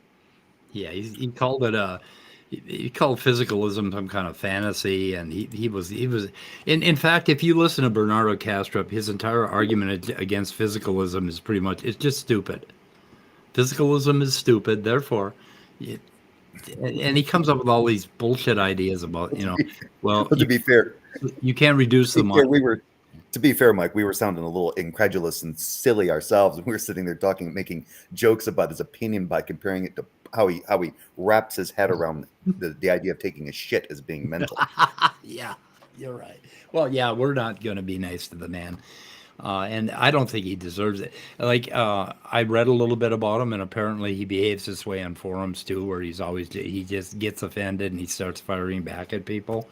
Yeah, he called it he called physicalism some kind of fantasy, and he was in fact, if you listen to Bernardo Kastrup, his entire argument against physicalism is pretty much, it's just stupid. Physicalism is stupid, therefore and he comes up with all these bullshit ideas about, you know, well, to be fair, you can't reduce the mind. We were To be fair, Mike, we were sounding a little incredulous and silly ourselves, and we were sitting there talking, making jokes about his opinion by comparing it to how he wraps his head around the idea of taking a shit as being mental. Yeah, you're right. Well, yeah, we're not going to be nice to the man. And I don't think he deserves it. Like, I read a little bit about him, and apparently he behaves this way on forums too, where he just gets offended and he starts firing back at people.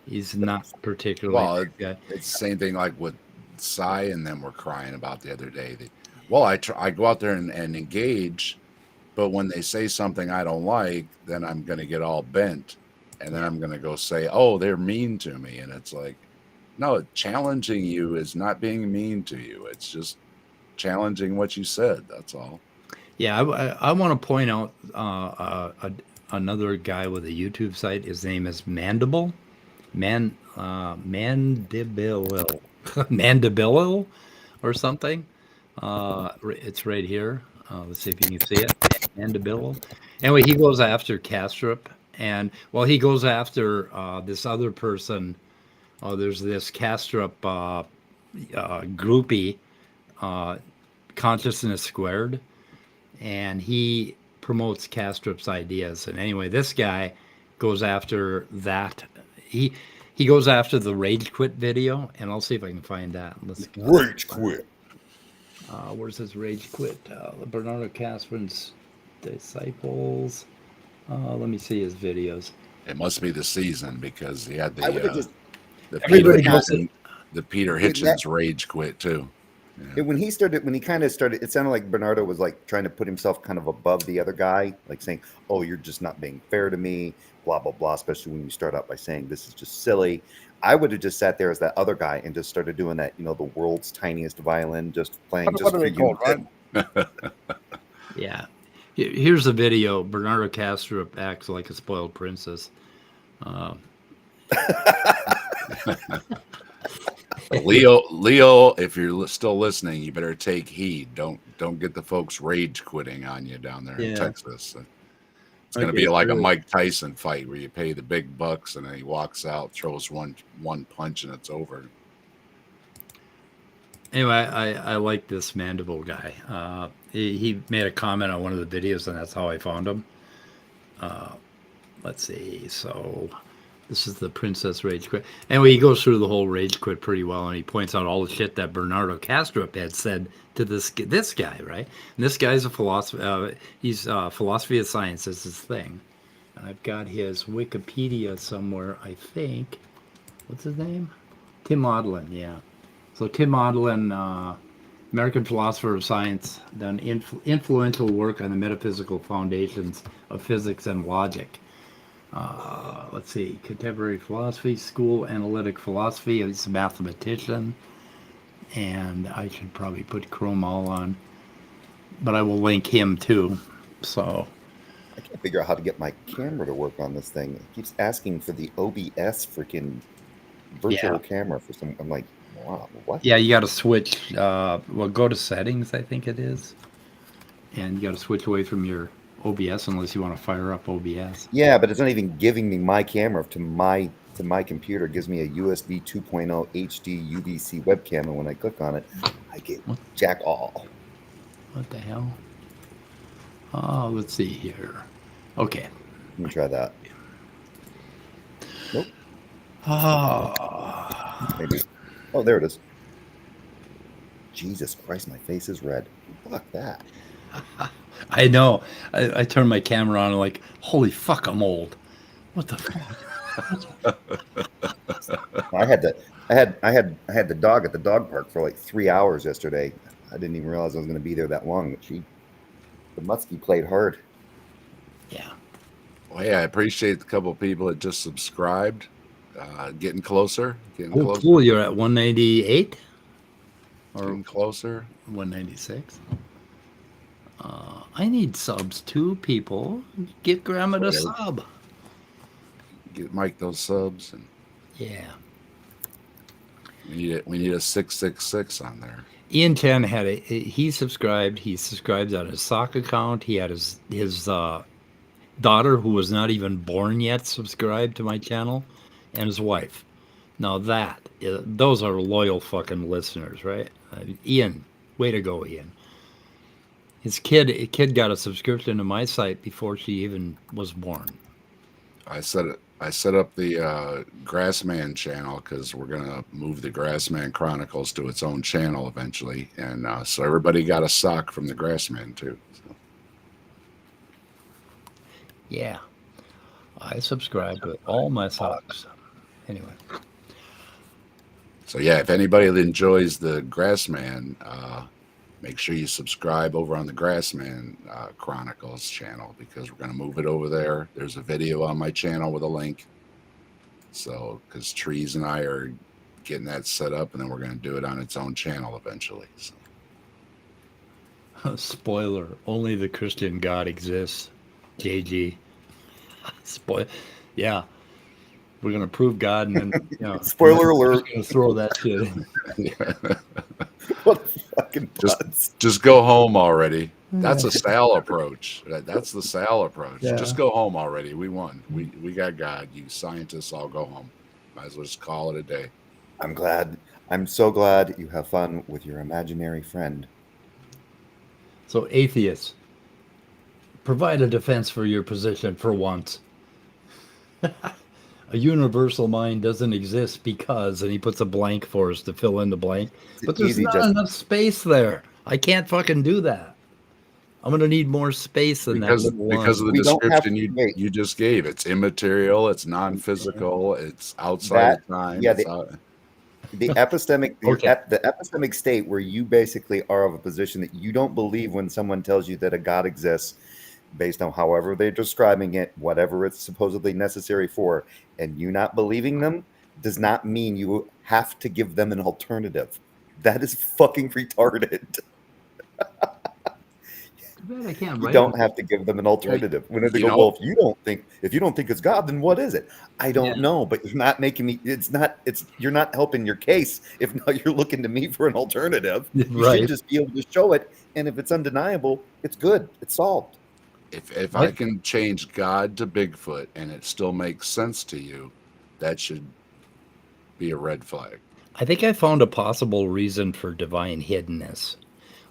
He's not particularly. Well, it's the same thing like with Cy and them were crying about the other day. I go out there and engage, but when they say something I don't like, then I'm going to get all bent, and then I'm going to go say, "Oh, they're mean to me," and it's like. No, challenging you is not being mean to you. It's just challenging what you said. That's all. Yeah, I want to point out another guy with a YouTube site. His name is Mandible, Mandibilil, Mandibilil, or something. It's right here. Let's see if you can see it. Mandibilil. Anyway, he goes after Castrop, and he goes after this other person. There's this Castrop groupie, Consciousness Squared, and he promotes Castrop's ideas. And anyway, this guy goes after that. He goes after the Rage Quit video, and I'll see if I can find that. Rage Quit. Where's his Rage Quit? Bernardo Casperin's disciples. Let me see his videos. It must be the season because he had the Peter Hitchens Rage Quit too. Yeah. When he kind of started, it sounded like Bernardo was like trying to put himself kind of above the other guy, like saying, "Oh, you're just not being fair to me," blah blah blah. Especially when you start out by saying this is just silly. I would have just sat there as that other guy and just started doing that, the world's tiniest violin, just playing just for you. Yeah. Here's a video. Bernardo Castrop acts like a spoiled princess. Leo, if you're still listening, you better take heed. Don't get the folks rage quitting on you down there in Texas. It's going to be like a Mike Tyson fight where you pay the big bucks and then he walks out, throws one punch, and it's over. Anyway, I like this Mandible guy. He made a comment on one of the videos, and that's how I found him. Let's see. So this is the Princess Rage Quit. Anyway, he goes through the whole Rage Quit pretty well, and he points out all the shit that Bernardo Castrop had said to this guy, right? And this guy's a philosopher. He's philosophy of science is his thing. I've got his Wikipedia somewhere, I think. What's his name? Tim Maudlin, yeah. So Tim Maudlin, American philosopher of science, done influential work on the metaphysical foundations of physics and logic. Let's see, contemporary philosophy, school analytic philosophy. He's a mathematician, and I should probably put Chrome all on, but I will link him too. So I can't figure out how to get my camera to work on this thing. It keeps asking for the OBS freaking virtual camera for some. I'm like, wow, what? Yeah, you got to switch. Go to settings, I think it is, and you got to switch away from your OBS unless you want to fire up OBS. Yeah, but it's not even giving me my camera to my computer. It gives me a USB 2.0 HD UVC webcam, and when I click on it, I get jack all. What the hell? Oh, let's see here. Okay. Let me try that. Nope. Maybe. Oh, there it is. Jesus Christ, my face is red. Fuck that. I know. I turned my camera on and like, holy fuck, I'm old. What the fuck? I had the dog at the dog park for like 3 hours yesterday. I didn't even realize I was going to be there that long. But the muskie played hard. Yeah. Well, yeah, I appreciate the couple of people that just subscribed. Getting closer. Cool. You're at 198? Or getting closer. 196. I need subs too, people. Get Grandma to sub. Get Mike those subs. And yeah. We need a 666 on there. Ian Chen had he subscribed. He subscribed on his sock account. He had his daughter, who was not even born yet, subscribed to my channel, and his wife. Now that Yeah, those are loyal fucking listeners, right? Ian, way to go, Ian. His kid got a subscription to my site before she even was born. I set up the Grassman channel because we're gonna move the Grassman Chronicles to its own channel eventually, and so everybody got a sock from the Grassman too. So. Yeah, I subscribe to all my socks. Anyway. So yeah, if anybody enjoys the Grassman, make sure you subscribe over on the Grassman Chronicles channel because we're going to move it over there. There's a video on my channel with a link. So, because Trees and I are getting that set up, and then we're going to do it on its own channel eventually. So. Spoiler: only the Christian God exists. JG. Spoil. Yeah. We're gonna prove God, and then spoiler alert. Gonna throw that shit in. What fucking just go home already. That's a Sal approach. That's the Sal approach. Yeah. Just go home already. We won. We got God. You scientists all go home. Might as well just call it a day. I'm glad. I'm so glad you have fun with your imaginary friend. So atheists, provide a defense for your position for once. A universal mind doesn't exist because, and he puts a blank for us to fill in the blank. But there's not enough space there. I can't fucking do that. I'm going to need more space than because that. Because of the description you just gave. It's immaterial. It's non-physical. It's outside of time. Yeah, the epistemic, the epistemic state where you basically are of a position that you don't believe when someone tells you that a God exists, based on however they're describing it, whatever it's supposedly necessary for, and you not believing them does not mean you have to give them an alternative. That is fucking retarded. I can't You don't have to give them an alternative. When they go, well, if you don't think it's God, then what is it? I don't know, but you're not making me. You're not helping your case. If now you're looking to me for an alternative, you should just be able to show it. And if it's undeniable, it's good. It's solved. If I can change God to Bigfoot and it still makes sense to you, that should be a red flag. I think I found a possible reason for divine hiddenness.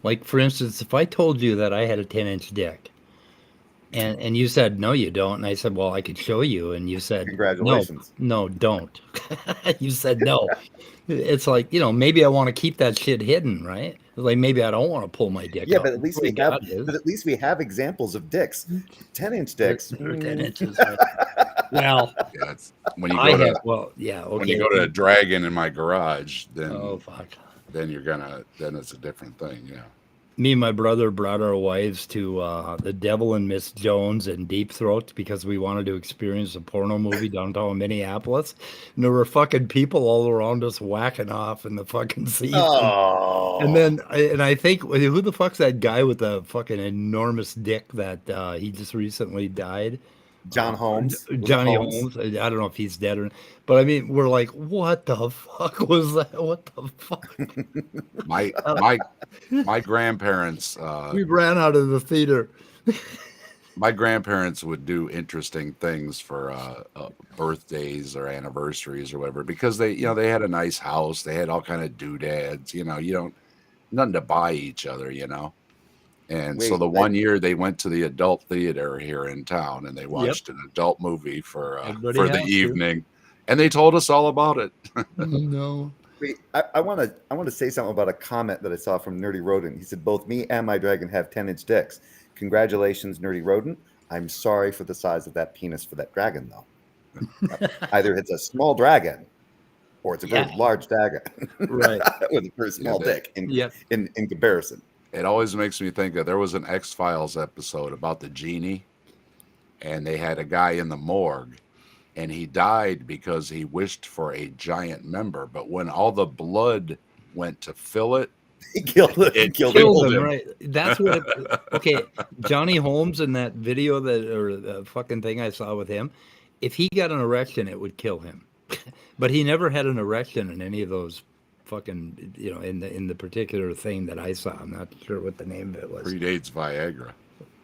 Like, for instance, if I told you that I had a 10-inch dick, and you said, no, you don't, and I said, well, I could show you, and you said, congratulations. No, don't. You said no. It's like, maybe I want to keep that shit hidden, right? Like, maybe I don't want to pull my dick out. But at least we have examples of dicks. 10-inch dicks. 10 inches. Right? Well, yeah, when you go when you go to a dragon in my garage, then then it's a different thing. Yeah. Me and my brother brought our wives to The Devil and Miss Jones and Deep Throat because we wanted to experience a porno movie downtown Minneapolis. And there were fucking people all around us whacking off in the fucking seats. Oh. And I think, who the fuck's that guy with the fucking enormous dick that he just recently died? John Holmes. Johnny Holmes. I don't know if he's dead or not. But I mean, we're like, what the fuck was that? What the fuck? My grandparents. We ran out of the theater. My grandparents would do interesting things for birthdays or anniversaries or whatever because they had a nice house. They had all kind of doodads. Nothing to buy each other. And so the one year they went to the adult theater here in town and they watched an adult movie for the evening, and they told us all about it. No. Wait, I want to say something about a comment that I saw from Nerdy Rodent. He said both me and my dragon have 10-inch dicks. Congratulations, Nerdy Rodent. I'm sorry for the size of that penis for that dragon, though. Either it's a small dragon or it's a very large dragon, right? With a very small dick in comparison. It always makes me think that there was an X-Files episode about the genie, and they had a guy in the morgue, and he died because he wished for a giant member. But when all the blood went to fill it, it killed him. Right? That's what. Okay, Johnny Holmes in that video or the fucking thing I saw with him, if he got an erection, it would kill him. But he never had an erection in any of those. Fucking, in the particular thing that I saw, I'm not sure what the name of it was. Predates Viagra.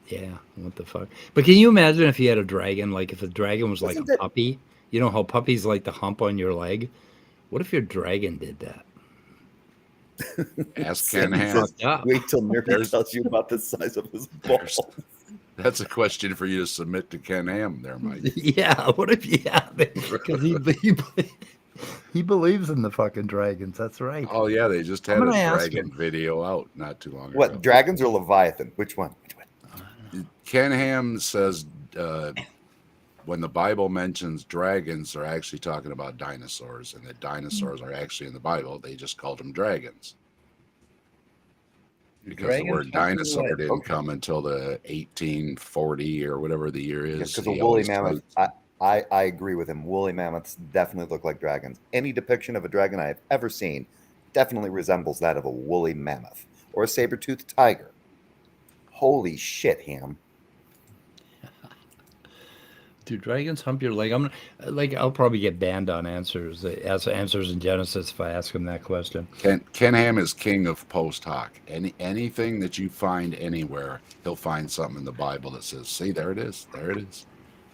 Yeah, what the fuck? But can you imagine if you had a dragon? Like if a dragon was like a puppy, how puppies like to hump on your leg? What if your dragon did that? Ask Ken He Ham. says, wait till Nerdy There's- tells you about the size of his balls. That's a question for you to submit to Ken Ham there, Mike. Yeah, what if because he believes in the fucking dragons. That's right. Oh, yeah, they just had I'm a gonna ask dragon him. video out not too long ago. What, dragons or Leviathan? Which one? Ken Ham says when the Bible mentions dragons, they're actually talking about dinosaurs, and that dinosaurs are actually in the Bible. They just called them dragons. Because Dragons the word have dinosaur right. didn't Okay. come until the 1840 or whatever the year is. Because He a woolly always mammoth, says- I agree with him. Woolly mammoths definitely look like dragons. Any depiction of a dragon I have ever seen definitely resembles that of a woolly mammoth or a saber-toothed tiger. Holy shit, Ham. Do dragons hump your leg? I'll probably get banned on answers in Genesis if I ask him that question. Ken Ham is king of post hoc. Anything that you find anywhere, he'll find something in the Bible that says, see, there it is. There it is.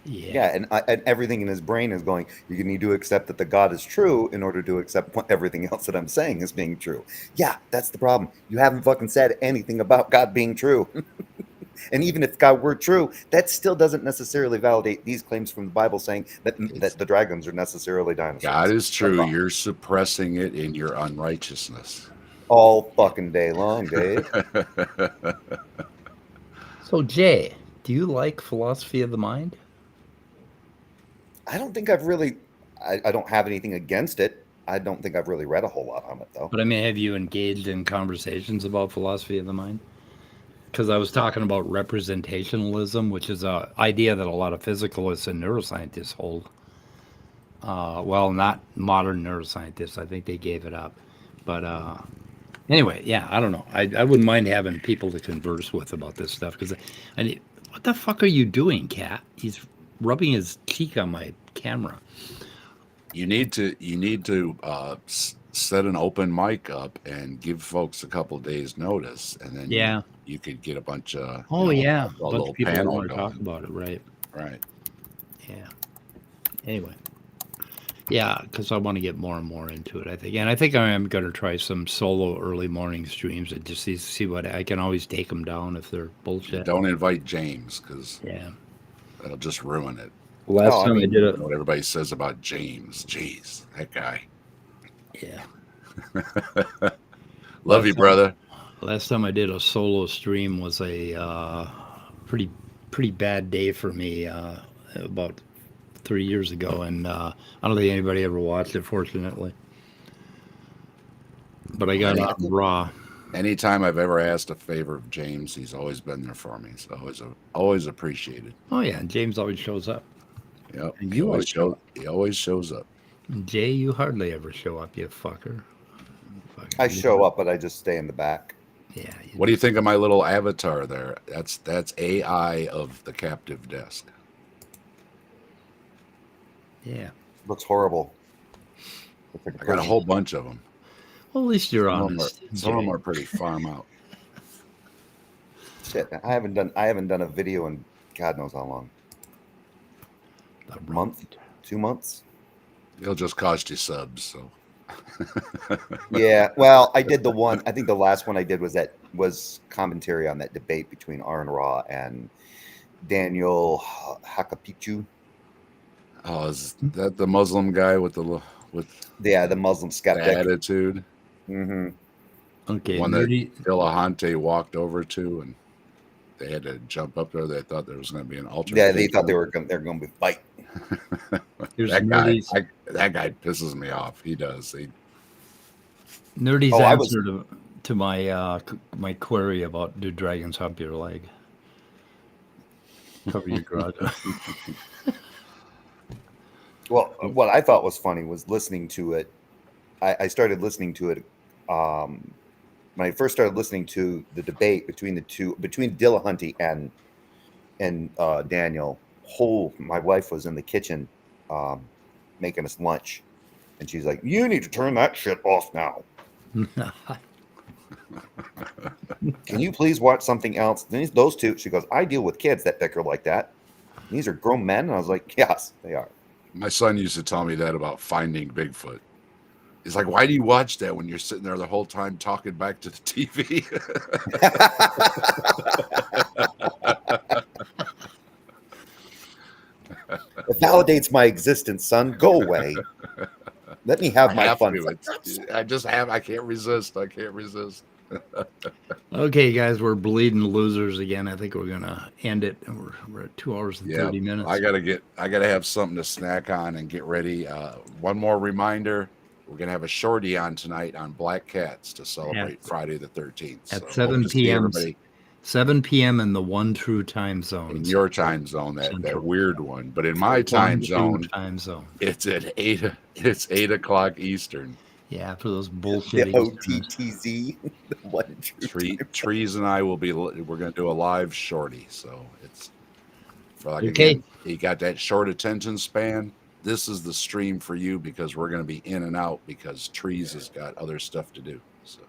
Yeah, and everything in his brain is going, you need to accept that the God is true in order to accept everything else that I'm saying is being true. Yeah, that's the problem. You haven't fucking said anything about God being true. And even if God were true, that still doesn't necessarily validate these claims from the Bible saying that the dragons are necessarily dinosaurs. God is true. You're suppressing it in your unrighteousness. All fucking day long, Dave. So, Jay, do you like philosophy of the mind? I don't think I've really, I don't have anything against it. I don't think I've really read a whole lot on it, though. But I mean, have you engaged in conversations about philosophy of the mind? Because I was talking about representationalism, which is an idea that a lot of physicalists and neuroscientists hold. Well, not modern neuroscientists. I think they gave it up. But anyway, yeah, I don't know. I wouldn't mind having people to converse with about this stuff. Because what the fuck are you doing, Cat? He's rubbing his cheek on my camera. You need to set an open mic up and give folks a couple days notice, and then Yeah. you could get a bunch of A bunch little of people that panel want to going. talk about it, right? Right. Yeah. Anyway. Yeah, because I want to get more and more into it, I think. And I think I am going to try some solo early morning streams and just see what I can always take them down if they're bullshit. Don't invite James because yeah, that'll just ruin it. Last time I did it, what everybody says about James. Jeez, that guy. Yeah. Love you, brother. Last time I did a solo stream was a pretty bad day for me about 3 years ago, and I don't think anybody ever watched it, fortunately. But I got out raw. Anytime I've ever asked a favor of James, he's always been there for me. So always appreciated. Oh yeah, and James always shows up. Yep. And He always shows up. Jay, you hardly ever show up, you fucker. I show up, but I just stay in the back. Yeah. What do you think of my little avatar there? That's AI of the captive desk. Yeah. Looks horrible. I got a whole bunch of them. Well, at least you're Some honest. of them are pretty farm out. Shit, I haven't done a video in God knows how long. A month, 2 months. It'll just cost you subs. So. Yeah, well, I did the one. I think the last one I did was commentary on that debate between Aaron Ra and Daniel Hakapichu. Oh, is that the Muslim guy with the Muslim skeptic attitude? Mm-hmm. Okay. One that Delahante walked over to, and they had to jump up there. They thought there was going to be an alternate. Yeah, they thought they were going to be fight. that guy pisses me off. He does. Nerdy's answer to my my query about do dragons hump your leg? Cover your garage. Well, what I thought was funny was listening to it. I started listening to it when I first started listening to the debate between Dillahunty and Daniel. My wife was in the kitchen making us lunch, and she's like, "You need to turn that shit off now. Can you please watch something else?" Then those two, she goes, "I deal with kids that bicker like that. These are grown men." And I was like, "Yes, they are." My son used to tell me that about Finding Bigfoot. He's like, why do you watch that when you're sitting there the whole time talking back to the TV? It validates my existence, son. Go away. Let me have my fun. I can't resist. I can't resist. Okay, guys, we're bleeding losers again. I think we're gonna end it. We're at 2 hours and 30 minutes. I gotta have something to snack on and get ready. One more reminder: we're gonna have a shorty on tonight on Black Cats to celebrate Friday the 13th at 7 p.m. 7 p.m. in the one true time zone. In your time zone, that weird one. But in my time zone, it's at 8 o'clock Eastern. Yeah, for those bullshit. OTTZ. Trees and I we're going to do a live shorty. So it's for like, okay. Again, you got that short attention span. This is the stream for you because we're going to be in and out because Trees has got other stuff to do. So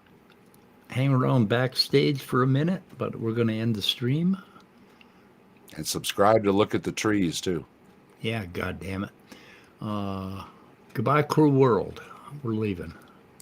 hang around backstage for a minute, but we're going to end the stream. And subscribe to Look at the Trees too. Yeah, God damn it. Goodbye, cruel world. We're leaving.